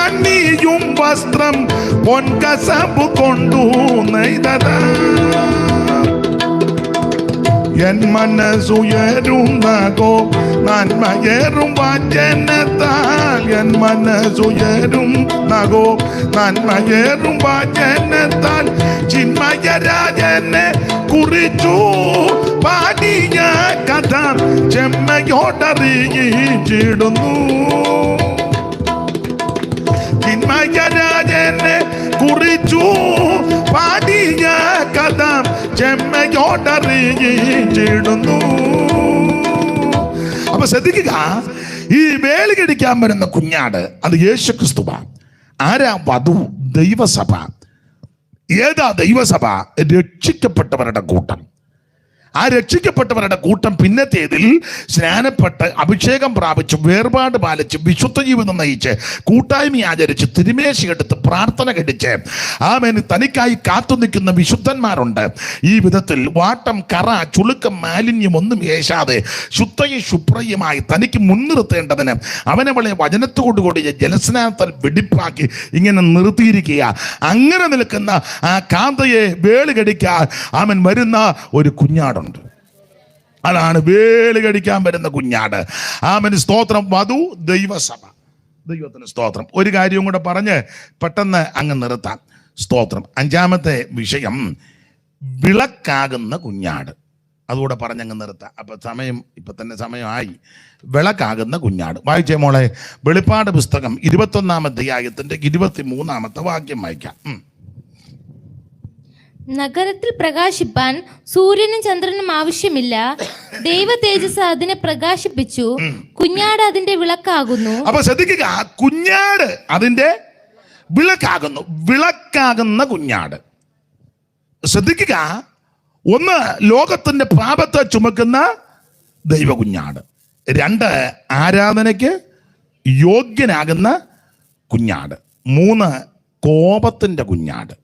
അണിയും വസ്ത്രം പൊൻകസബ് കൊണ്ടു നെയ്തതാ. എൻ മനസ്സുയരുന്നകോ നന്മയേറും വചനത്താൽ. എൻ മനസ്സുയരും നകോ നന്മയേറും വചനത്താൽ. ചിന്മയരാജനെ കുറിച്ചു പാടിയ കഥ ചെമ്മയോടറിയിച്ചിടുന്നു. ചിന്മയരാജനെ കുറിച്ചു പാടിയ കഥ ചെമ്മയോടറിയിച്ചിടുന്നു. അപ്പൊ ശ്രദ്ധിക്കുക, ഈ വേലി കടിക്കാൻ വരുന്ന കുഞ്ഞാട് അത് യേശുക്രിസ്തുവാണ്. ആരാ വധു? ദൈവസഭ. ഏതാ ദൈവസഭ? രക്ഷിക്കപ്പെട്ടവരുടെ കൂട്ടം. ആ രക്ഷിക്കപ്പെട്ടവരുടെ കൂട്ടം പിന്നത്തേതിൽ സ്നാനപ്പെട്ട് അഭിഷേകം പ്രാപിച്ച് വേർപാട് പാലിച്ച് വിശുദ്ധ ജീവിതം നയിച്ച് കൂട്ടായ്മ ആചരിച്ച് തിരുമേശി എടുത്ത് പ്രാർത്ഥന കഴിച്ച് ആമേൻ തനിക്കായി കാത്തു നിൽക്കുന്ന വിശുദ്ധന്മാരുണ്ട്. ഈ വിധത്തിൽ വാട്ടം, കറ, ചുളുക്കം, മാലിന്യം ഒന്നും ഏശാതെ ശുദ്ധയും ശുഭ്രയുമായി തനിക്ക് മുൻനിർത്തേണ്ടതിന് അവനവളെ വചനത്തോടുകൂടി ജലസ്നാനത്താൽ വെടിപ്പാക്കി ഇങ്ങനെ നിർത്തിയിരിക്കുക. അങ്ങനെ നിൽക്കുന്ന ആ കാന്തയെ വേളി കടിക്കാൻ അവൻ വരുന്ന ഒരു കുഞ്ഞാട്. അതാണ് വേലി കടിക്കാൻ വരുന്ന കുഞ്ഞാട്. ആമേൻ. സ്തോത്രം. വധു ദൈവസഭ. ദൈവത്തിന് സ്തോത്രം. ഒരു കാര്യവും കൂടെ പറഞ്ഞ് പെട്ടെന്ന് അങ്ങ് നിർത്താം. സ്തോത്രം. 5-ാമത്തെ വിഷയം വിളക്കാകുന്ന കുഞ്ഞാട്. അതുകൂടെ പറഞ്ഞങ്ങ് നിർത്താം. അപ്പൊ ഇപ്പൊ തന്നെ സമയമായി. വിളക്കാകുന്ന കുഞ്ഞാട്. വായിച്ചേ മോളെ, വെളിപ്പാട് പുസ്തകം 21-ാം അധ്യായത്തിന്റെ 23-ാമത്തെ വാക്യം വായിക്കാം. നഗരത്തിൽ പ്രകാശിപ്പാൻ സൂര്യനും ചന്ദ്രനും ആവശ്യമില്ല, ദൈവ തേജസ് അതിനെ പ്രകാശിപ്പിച്ചു, കുഞ്ഞാട് അതിന്റെ വിളക്കാകുന്നു. അപ്പൊ ശ്രദ്ധിക്കുക, കുഞ്ഞാട് അതിന്റെ വിളക്കാകുന്നു. വിളക്കാകുന്ന കുഞ്ഞാട്. ശ്രദ്ധിക്കുക, ഒന്ന് ലോകത്തിന്റെ പാപത്തെ ചുമക്കുന്ന ദൈവ കുഞ്ഞാട്. 2 ആരാധനയ്ക്ക് യോഗ്യനാകുന്ന കുഞ്ഞാട്. 3 കോപത്തിന്റെ കുഞ്ഞാട്.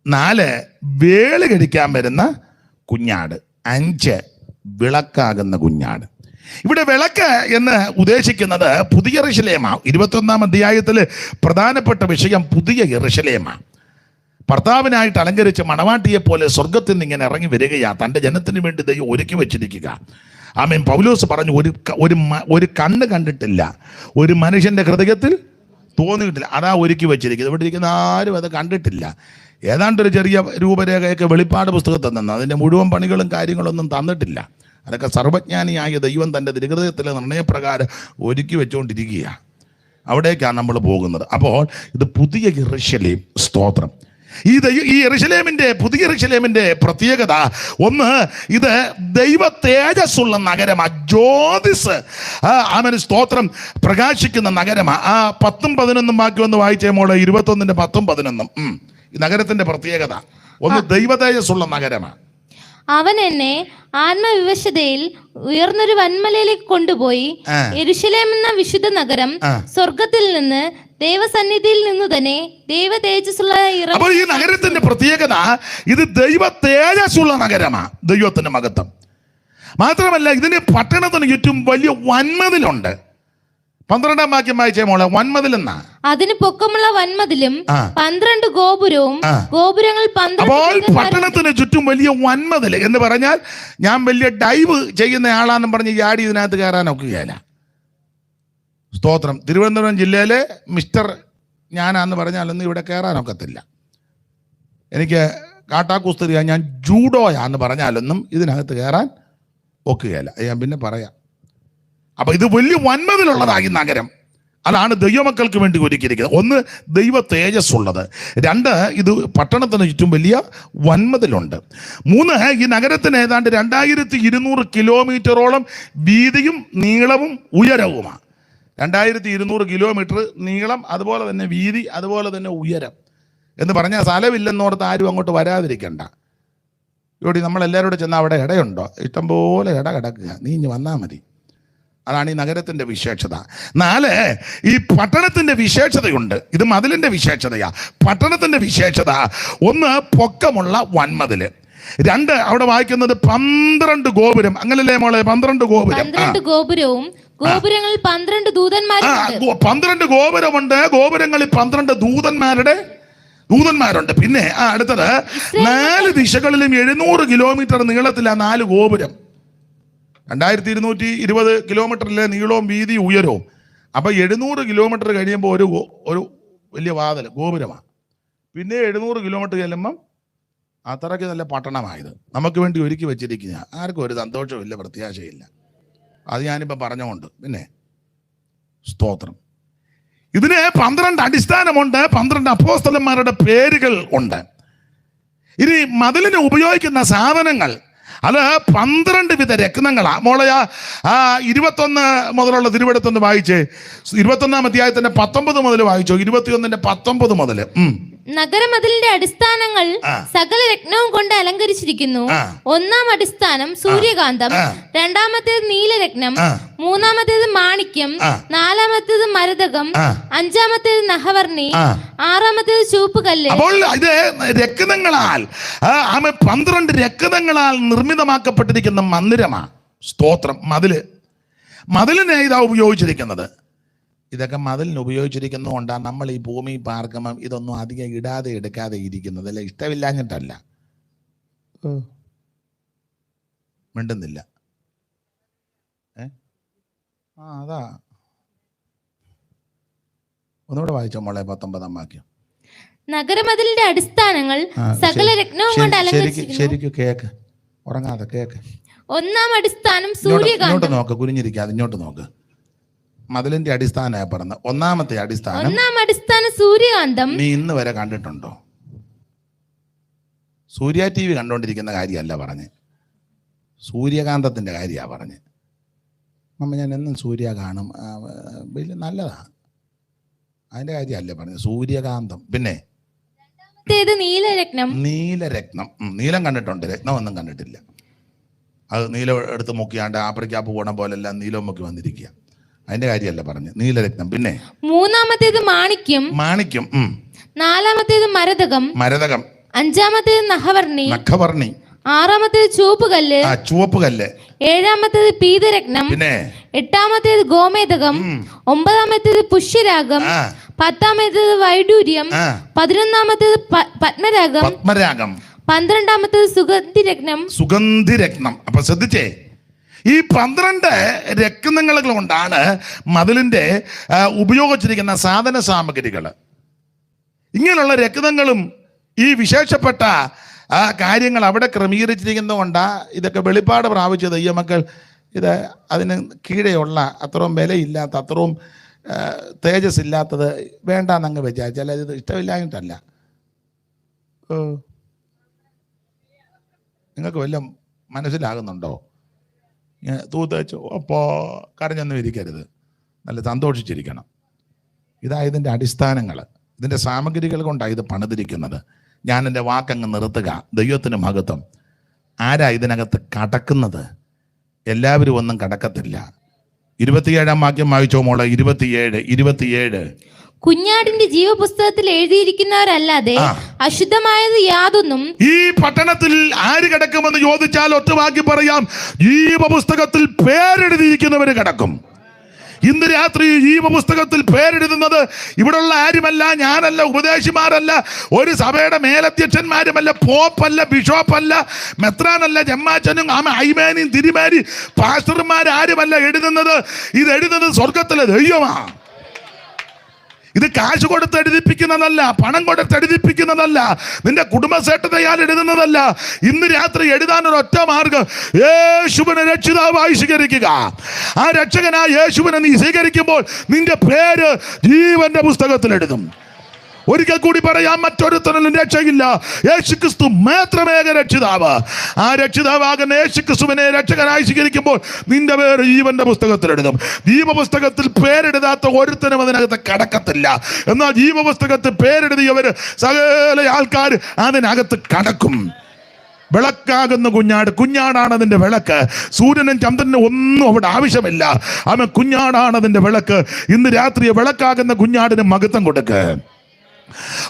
4 വേളി കടിക്കാൻ വരുന്ന കുഞ്ഞാട്. 5 വിളക്കാകുന്ന കുഞ്ഞാട്. ഇവിടെ വിളക്ക് എന്ന് ഉദ്ദേശിക്കുന്നത് പുതിയ യെരൂശലേമാണ്. 21-ാം അധ്യായത്തിൽ പ്രധാനപ്പെട്ട വിഷയം പുതിയ യെരൂശലേമാണ്. ഭർത്താവിനായിട്ട് അലങ്കരിച്ച മണവാട്ടിയെ പോലെ സ്വർഗത്തിൽ നിന്ന് ഇങ്ങനെ ഇറങ്ങി വരികയാ. തൻ്റെ ജനത്തിന് വേണ്ടി ദൈവം ഒരുക്കി വെച്ചിരിക്കുക. ആമേൻ. പൗലോസ് പറഞ്ഞു, ഒരു കണ്ണ് കണ്ടിട്ടില്ല, ഒരു മനുഷ്യന്റെ ഹൃദയത്തിൽ തോന്നിയിട്ടില്ല, അതാ ഒരുക്കി വെച്ചിരിക്കുന്നത്. ഇവിടെ ഇരിക്കുന്ന ആരും അത് കണ്ടിട്ടില്ല. ഏതാണ്ടൊരു ചെറിയ രൂപരേഖയൊക്കെ വെളിപ്പാട് പുസ്തകത്തിൽ നിന്ന്, അതിൻ്റെ മുഴുവൻ പണികളും കാര്യങ്ങളൊന്നും തന്നിട്ടില്ല. അതൊക്കെ സർവജ്ഞാനിയായ ദൈവം തൻ്റെ തിരുഹൃദയത്തിലെ നിർണയപ്രകാരം ഒരുക്കി വെച്ചുകൊണ്ടിരിക്കുക. അവിടേക്കാണ് നമ്മൾ പോകുന്നത്. അപ്പോൾ ഇത് പുതിയ യെരൂശലേം. സ്തോത്രം. ഈ യെരൂശലേമിന്റെ, പുതിയ യെരൂശലേമിന്റെ പ്രത്യേകത ഒന്ന്, ഇത് ദൈവ തേജസ്സുള്ള നഗരമാ. ജ്യോതിസ് ആമേൻ സ്തോത്രം പ്രകാശിക്കുന്ന നഗരമാ. 10ഉം 11ഉം വാക്യം ഒന്ന് വായിച്ചേ മോളെ. 21-ന്റെ 10ഉം 11ഉം. ഈ നഗരത്തിന്റെ പ്രത്യേകത ഒന്ന്, ദൈവ തേജസ്സുള്ള നഗരമാ. അവൻ എന്നെ ആത്മവിവശതയിൽ ഉയർന്നൊരു വൻമലയിലേക്ക് കൊണ്ടുപോയി, യെരൂശലേം എന്ന വിശുദ്ധ നഗരം സ്വർഗത്തിൽ നിന്ന് ദൈവസന്നിധിയിൽ നിന്ന് തന്നെ ദൈവ തേജസ്സുള്ള. അപ്പോൾ ഈ നഗരത്തിന്റെ പ്രത്യേകത, ഇത് ദൈവ തേജസ്സുള്ള നഗരമാ. ദൈവത്തിന്റെ മഹത്വം മാത്രമല്ല, ഇതിന് പട്ടണത്തിന് ചുറ്റും വലിയ വൻമതിലുണ്ട്. 12-ാം വാക്യം വായിച്ചേ മോളെ. വൻമതിൽ എന്നാ, അതിന് പൊക്കമുള്ള വൻമതിലും 12 ഗോപുരവും, ഗോപുരങ്ങൾ 12. അപ്പോൾ പട്ടണത്തിന് ചുറ്റും വലിയ വൻമതിൽ എന്ന് പറഞ്ഞാൽ, ഞാൻ വലിയ ഡൈവ് ചെയ്യുന്ന ആളാണെന്ന് പറഞ്ഞ് ചാടി ഇതിനകത്ത് കയറാൻ ഒക്കുകയില്ല. സ്തോത്രം. തിരുവനന്തപുരം ജില്ലയിലെ മിസ്റ്റർ ഞാനാന്ന് പറഞ്ഞാലൊന്നും ഇവിടെ കയറാനൊക്കത്തില്ല. എനിക്ക് കാട്ടാക്കുസ്തിരിയാ, ഞാൻ ജൂഡോയാന്ന് പറഞ്ഞാലൊന്നും ഇതിനകത്ത് കയറാൻ ഒക്കുകയില്ല. ഞാൻ പിന്നെ പറയാം. അപ്പൊ ഇത് വലിയ വൻമതിലുള്ളതായി നഗരം. അതാണ് ദൈവമക്കൾക്ക് വേണ്ടി ഒരുക്കിയിരിക്കുന്നത്. ഒന്ന്, ദൈവ തേജസ്സുള്ളത്. 2, ഇത് പട്ടണത്തിന് ചുറ്റും വലിയ വൻമതിലുണ്ട്. 3, ഈ നഗരത്തിന് ഏതാണ്ട് 2200 കിലോമീറ്ററോളം വീതിയും നീളവും ഉയരവുമാണ്. 2200 കിലോമീറ്റർ നീളം, അതുപോലെ തന്നെ വീതി, അതുപോലെ തന്നെ ഉയരം. എന്ന് പറഞ്ഞാൽ സ്ഥലമില്ലെന്നോർത്ത് ആരും അങ്ങോട്ട് വരാതിരിക്കണ്ട. ഇവിടെ നമ്മളെല്ലാവരോടും ചെന്നാൽ അവിടെ ഇടയുണ്ടോ? ഇഷ്ടംപോലെ ഇട കിടക്കുക, നീ ഇഞ്ഞ് വന്നാൽ മതി. അതാണ് ഈ നഗരത്തിന്റെ വിശേഷത. 4, ഈ പട്ടണത്തിന്റെ വിശേഷതയുണ്ട്. ഇത് മതിലിന്റെ വിശേഷതയാ. പട്ടണത്തിന്റെ വിശേഷത ഒന്ന്, പൊക്കമുള്ള വൻമതില്. 2, അവിടെ വായിക്കുന്നത് 12 ഗോപുരം. അങ്ങനല്ലേ മോളെ? 12 ഗോപുരം. 12 ഗോപുരവും, ഗോപുരങ്ങളിൽ 12 ദൂതന്മാരും. 12 ഗോപുരമുണ്ട്. ഗോപുരങ്ങളിൽ 12 ദൂതന്മാരുണ്ട്. പിന്നെ അടുത്തത് 4 ദിശകളിലും 700 കിലോമീറ്റർ നീളത്തിലാ 4 ഗോപുരം. 2220 കിലോമീറ്ററിലെ നീളവും വീതി ഉയരവും. അപ്പൊ 700 കിലോമീറ്റർ കഴിയുമ്പോൾ ഒരു വലിയ വാതിൽ ഗോപുരമാണ്. പിന്നെ 700 കിലോമീറ്റർ ചെല്ലുമ്പം അത്രയ്ക്ക് നല്ല പട്ടണമായത് നമുക്ക് വേണ്ടി ഒരുക്കി വെച്ചിരിക്കുന്ന. ആർക്കും ഒരു സന്തോഷമില്ല, പ്രത്യാശയില്ല. അത് ഞാനിപ്പോൾ പറഞ്ഞുകൊണ്ട്. പിന്നെ സ്തോത്രം. ഇതിന് 12 അടിസ്ഥാനമുണ്ട്. 12 അപ്പോസ്തലന്മാരുടെ പേരുകൾ ഉണ്ട്. ഇനി മതിലിന് ഉപയോഗിക്കുന്ന സാധനങ്ങൾ, അത് 12 വിധ രത്നങ്ങളാ. മോളയാ 21 മുതലുള്ള തിരുവെടുത്തൊന്ന് വായിച്ചേ. 21-ാം അധ്യായത്തിന്റെ 19 മുതൽ വായിച്ചോ. 21-ന്റെ 19 മുതൽ. നഗരമതിലിന്റെ അടിസ്ഥാനങ്ങൾ സകല രത്നവും കൊണ്ട് അലങ്കരിച്ചിരിക്കുന്നു. 1-ാം അടിസ്ഥാനം സൂര്യകാന്തം, 2-ാമത്തേത് നീലരത്നം, 3-ാമത്തേത് മാണിക്യം, 4-ാമത്തേത് മരതകം, 5-ാമത്തേത് നഹവർണി, 6-ാമത്തേത് ചുവപ്പുകല്ല്. അപ്പോൾ ഇത് രത്നങ്ങളാൽ 12 രത്നങ്ങളാൽ നിർമ്മിതമാക്കപ്പെട്ടിരിക്കുന്ന മന്ദിരമാണ്. സ്തോത്രം. മതിലിനെ ഇതാ ഉപയോഗിച്ചിരിക്കുന്നത്. ഇതൊക്കെ മതിലിന് ഉപയോഗിച്ചിരിക്കുന്നതുകൊണ്ടാണ് നമ്മൾ ഈ ഭൂമി പാർക്കുമ്പം ഇതൊന്നും അധികം ഇടാതെ എടുക്കാതെ ഇരിക്കുന്നത്. അല്ല, ഇഷ്ടമില്ലാഞ്ഞിട്ടല്ല. മിണ്ടുന്നില്ല. അതാ ഒന്നുകൂടെ വായിച്ചോ മോളെ 19-ാം വാക്യം. നഗരമതിലിന്റെ അടിസ്ഥാനങ്ങൾ സകല രത്നവും കൊണ്ട് അലങ്കരിച്ചിരിക്കുന്നു. ശരിക്കും കേക്ക്, ഉറങ്ങാതെ കേക്ക്. ഒന്നാം അടിസ്ഥാനം സൂര്യകാന്തം. ഇങ്ങോട്ട് നോക്ക്, കുനിഞ്ഞിരിക്കാതെ ഇങ്ങോട്ട് നോക്ക്. മതിലിന്റെ അടിസ്ഥാനമാണ് പറഞ്ഞത്. ഒന്നാം അടിസ്ഥാനം സൂര്യകാന്തം. നീ ഇന്ന് വരെ കണ്ടിട്ടുണ്ടോ? സൂര്യ TV കണ്ടോണ്ടിരിക്കുന്ന കാര്യമല്ല പറഞ്ഞ്, സൂര്യകാന്തത്തിന്റെ കാര്യമാണ് പറഞ്ഞ്. ഞാൻ എന്നും സൂര്യ കാണും, വലിയ നല്ലതാ, അതിന്റെ കാര്യമല്ല പറഞ്ഞത്. സൂര്യകാന്തം. പിന്നെ നീലരത്നം. നീലം കണ്ടിട്ടുണ്ട്, രത്നമൊന്നും കണ്ടിട്ടില്ല. അത് നീലം എടുത്ത് മുക്കിയാണ്ട് ആപ്രിക്കാപ്പ് പോണ പോലെല്ലാം നീലം മുക്കി വന്നിരിക്കുക, അതിന്റെ കാര്യമല്ല പറഞ്ഞ്. നീലരത്നം. പിന്നെ മൂന്നാമത്തേത് മാണിക്യം. നാലാമത്തേത് മരതകം. അഞ്ചാമത്തേത് നഖവർണി. ആറാമത്തേത് ചുവപ്പുകല്ല്. ഏഴാമത്തേത് പീതരത്നം. പിന്നെ എട്ടാമത്തേത് ഗോമേതകം. ഒമ്പതാമത്തേത് പുഷ്യരാഗം. പത്താമത്തേത് വൈഡൂര്യം. 11ാമത്തേത് പത്മരാഗം. 12ാമത്തേത് സുഗന്ധിരത്നം. അപ്പൊ ശ്രദ്ധിച്ചേ, ഈ 12 രത്നങ്ങൾ കൊണ്ടാണ് മതിലിന്റെ ഉപയോഗിച്ചിരിക്കുന്ന സാധന സാമഗ്രികൾ. ഇങ്ങനെയുള്ള രത്നങ്ങളും ഈ വിശേഷപ്പെട്ട കാര്യങ്ങൾ അവിടെ ക്രമീകരിച്ചിരിക്കുന്നതുകൊണ്ടാ ഇതൊക്കെ വെളിപ്പാട് പ്രാപിച്ച ദൈവമക്കൾ ഇത് അതിന് കീഴെയുള്ള അത്രയും വിലയില്ലാത്ത, അത്രയും തേജസ് ഇല്ലാത്തത് വേണ്ടാന്നങ്ങ് വിചാരിച്ചാൽ ഇത് ഇഷ്ടമില്ലാഞ്ഞിട്ടല്ല. നിങ്ങൾക്ക് വല്ലതും മനസ്സിലാകുന്നുണ്ടോ? തൂത്തോ അപ്പോൾ കരഞ്ഞൊന്നും ഇരിക്കരുത്, നല്ല സന്തോഷിച്ചിരിക്കണം. ഇതാ ഇതിൻ്റെ അടിസ്ഥാനങ്ങൾ, ഇതിൻ്റെ സാമഗ്രികൾ കൊണ്ടാണ് ഇത് പണിതിരിക്കുന്നത്. ഞാൻ എൻ്റെ വാക്കങ്ങ് നിർത്തുക. ദൈവത്തിന് മഹത്വം. ആരാ ഇതിനകത്ത് കടക്കുന്നത്? എല്ലാവരും ഒന്നും കടക്കത്തില്ല. 27-ാം വാക്യം വായിച്ചോ മോളെ. 27. കുഞ്ഞാടിന്റെ ജീവപുസ്തകത്തിൽ എഴുതിയിരിക്കുന്നവരല്ലാതെ അശുദ്ധമായത് യാതൊന്നും ഈ പട്ടണത്തിൽ ആര് കിടക്കുമെന്ന് ചോദിച്ചാൽ ഒറ്റ വാക്കി പറയാം, ജീവപുസ്തകത്തിൽ പേരെഴുതിയിരിക്കുന്നവര് കിടക്കും. ഇന്ന് രാത്രി ജീവപുസ്തകത്തിൽ പേരെഴുതുന്നത് ഇവിടെയുള്ള ആരുമല്ല, ഞാനല്ല, ഉപദേശിമാരല്ല, ഒരു സഭയുടെ മേലധ്യക്ഷന്മാരുമല്ല, പോപ്പല്ല, ബിഷോപ്പല്ല, മെത്രാനല്ല, ജമ്മാച്ചനും ഐമേനും തിരുമേനി പാസ്റ്റർമാരാരുമല്ല എഴുതുന്നത്. ഇത് എഴുതുന്നത് സ്വർഗത്തിലെ ദൈവമാണ്. ഇത് കാശ് കൊടുത്ത് എഴുതിപ്പിക്കുന്നതല്ല, പണം കൊടുത്ത് എഴുതിപ്പിക്കുന്നതല്ല, നിന്റെ കുടുംബശ്രേഷ്ഠതയാൽ എഴുതുന്നതല്ല. ഇന്ന് രാത്രി എഴുതാനൊരു ഒറ്റ മാർഗം, യേശുവിനെ രക്ഷിതാവായി സ്വീകരിക്കുക. ആ രക്ഷകനായ യേശുവിനെ നീ സ്വീകരിക്കുമ്പോൾ നിന്റെ പേര് ജീവന്റെ പുസ്തകത്തിൽ എഴുതും. ഒരിക്കൽ കൂടി പറയാം, മറ്റൊരുത്തനും രക്ഷയില്ല, യേശുക്രിസ്തു മാത്രമേക രക്ഷിതാവ്. ആ രക്ഷിതാവാകുന്ന യേശുക്രിസ്തുവിനെ രക്ഷകനായി സ്വീകരിക്കുമ്പോൾ നിന്റെ പേര് ജീവന്റെ പുസ്തകത്തിൽ എഴുതും. ജീവപുസ്തകത്തിൽ പേരെഴുതാത്ത ഒരുത്തനും അതിനകത്ത് കടക്കത്തില്ല. എന്നാൽ ജീവപുസ്തകത്തിൽ പേരെഴുതിയവർ സകല ആൾക്കാർ അതിനകത്ത് കടക്കും. വിളക്കാകുന്ന കുഞ്ഞാടാണ് അതിന്റെ വിളക്ക്. സൂര്യനും ചന്ദ്രനും ഒന്നും അവിടെ ആവശ്യമില്ല. അവൻ കുഞ്ഞാടാണ് അതിന്റെ വിളക്ക്. ഇന്ന് രാത്രി വിളക്കാകുന്ന കുഞ്ഞാടിന് മഹത്വം കൊടുക്ക്.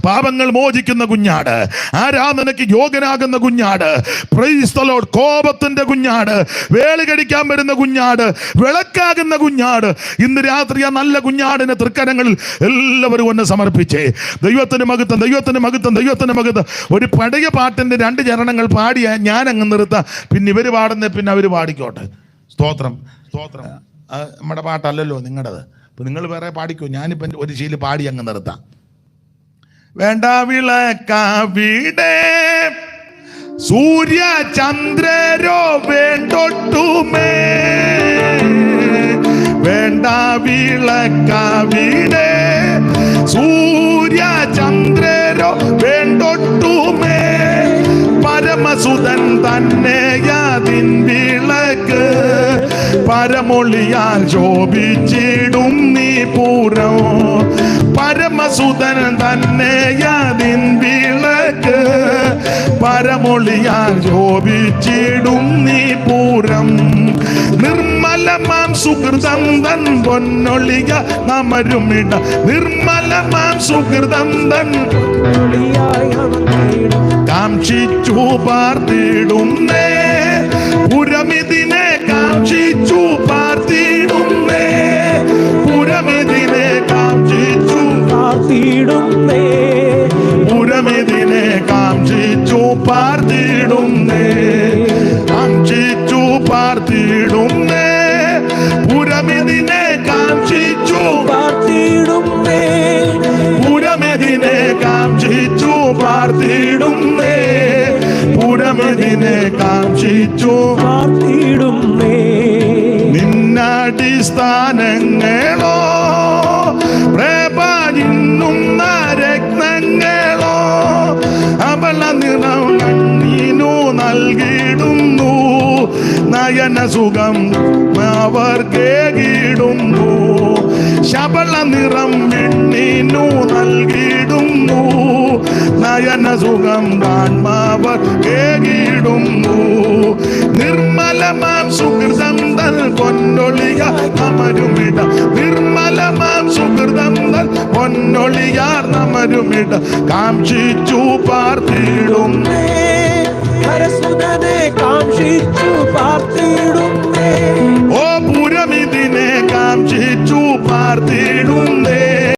പാപങ്ങൾ മോചിക്കുന്ന കുഞ്ഞാട്, ആരാധനയ്ക്ക് യോഗ്യനാകുന്ന കുഞ്ഞാട്, പ്രൈസ് ദി ലോർഡ്, കോപത്തിന്റെ കുഞ്ഞാട്, വേളി കടിക്കാൻ വരുന്ന കുഞ്ഞാട്, വിളക്കാകുന്ന കുഞ്ഞാട്. ഇന്ന് രാത്രി ആ നല്ല കുഞ്ഞാടിന്റെ തൃക്കരങ്ങളിൽ എല്ലാവരും ഒന്ന് സമർപ്പിച്ചേ. ദൈവത്തിന് മഹത്വം, ദൈവത്തിന് മഹത്വം, ദൈവത്തിന് മഹത്വം. ഒരു പഴയ പാട്ടിന്റെ 2 ചരണങ്ങൾ പാടിയ ഞാൻ അങ്ങ് നിർത്താം. പിന്നെ ഇവര് പാടുന്ന പിന്നെ അവര് പാടിക്കോട്ടെ. സ്തോത്രം, സ്തോത്രം. നമ്മുടെ പാട്ടല്ലല്ലോ നിങ്ങളുടേത്. അപ്പൊ നിങ്ങൾ വേറെ പാടിക്കോ. ഞാനിപ്പം ഒരു ശീലം പാടി അങ്ങ് നിർത്താം. വേണ്ട വിളക്കാവിടെ സൂര്യ ചന്ദ്രരോ വേണ്ടൊട്ടുമേ, വേണ്ട വിളക്കാവിടെ സൂര്യ ചന്ദ്രരോ വേണ്ടൊട്ടുമേ, പരമസുതൻ തന്നെയതിൻ വിളക്ക്, പരമൊളിയാൽ ശോഭിച്ചിടും നീ പൂരം. പരമസുതൻ തന്നെയതിൻ വിളക്ക്, പരമൊളിയാൽ ശോഭിച്ചിടും നീ പൂരം. നിർമ്മലമാം സുഹൃതം തൻ പൊന്നൊളിയ നമരുമിട, നിർമ്മലമാം സുഹൃതം തൻ കാംക്ഷിച്ചു പാർത്തിടുന്നേ, പുരമിതിനെ കാംക്ഷിച്ചു പാർത്തിടുന്നേ, പുരമിതിനെ കാംക്ഷിച്ചു പാർത്തിടുന്നേ, പുരമിതിനെ കാംക്ഷിച്ചു പാർത്തിടുന്നേ, കാംക്ഷിച്ചു പാർത്തിടുന്നേ, പുരമിതിനെ കാംക്ഷിച്ചു പാർത്തിടുന്നേ. കാക്ഷിച്ചു പാർത്തിടുന്നേ. നിന്നടിസ്ഥാനങ്ങളോ പ്രഭയുന്ന രത്നങ്ങളോ അവള നിറം കണ്ണീനു നൽകിടുന്നു. നയന സുഖം അവർ കേകിടുന്നു. ശബള നിറം വെണ്ണീനു നൽകിടുന്നു. നയന സുഖം കാൺമാവർ കേകിടുന്നു. നിർമ്മലമാം സുഹൃതം തൽ പൊന്നൊളിയാർ അമരുമിട. നിർമ്മലമാം സുഹൃതം തൽ പൊന്നൊളിയാർ അമരുമിട. കാക്ഷിച്ചു പാർത്തിടുന്നേ. പരസുതനെ കാക്ഷിച്ചു പാർത്തിടുന്നേ. ഓ പുരമിതിനെ കാക്ഷിച്ചു പാർത്തിടുന്നേ.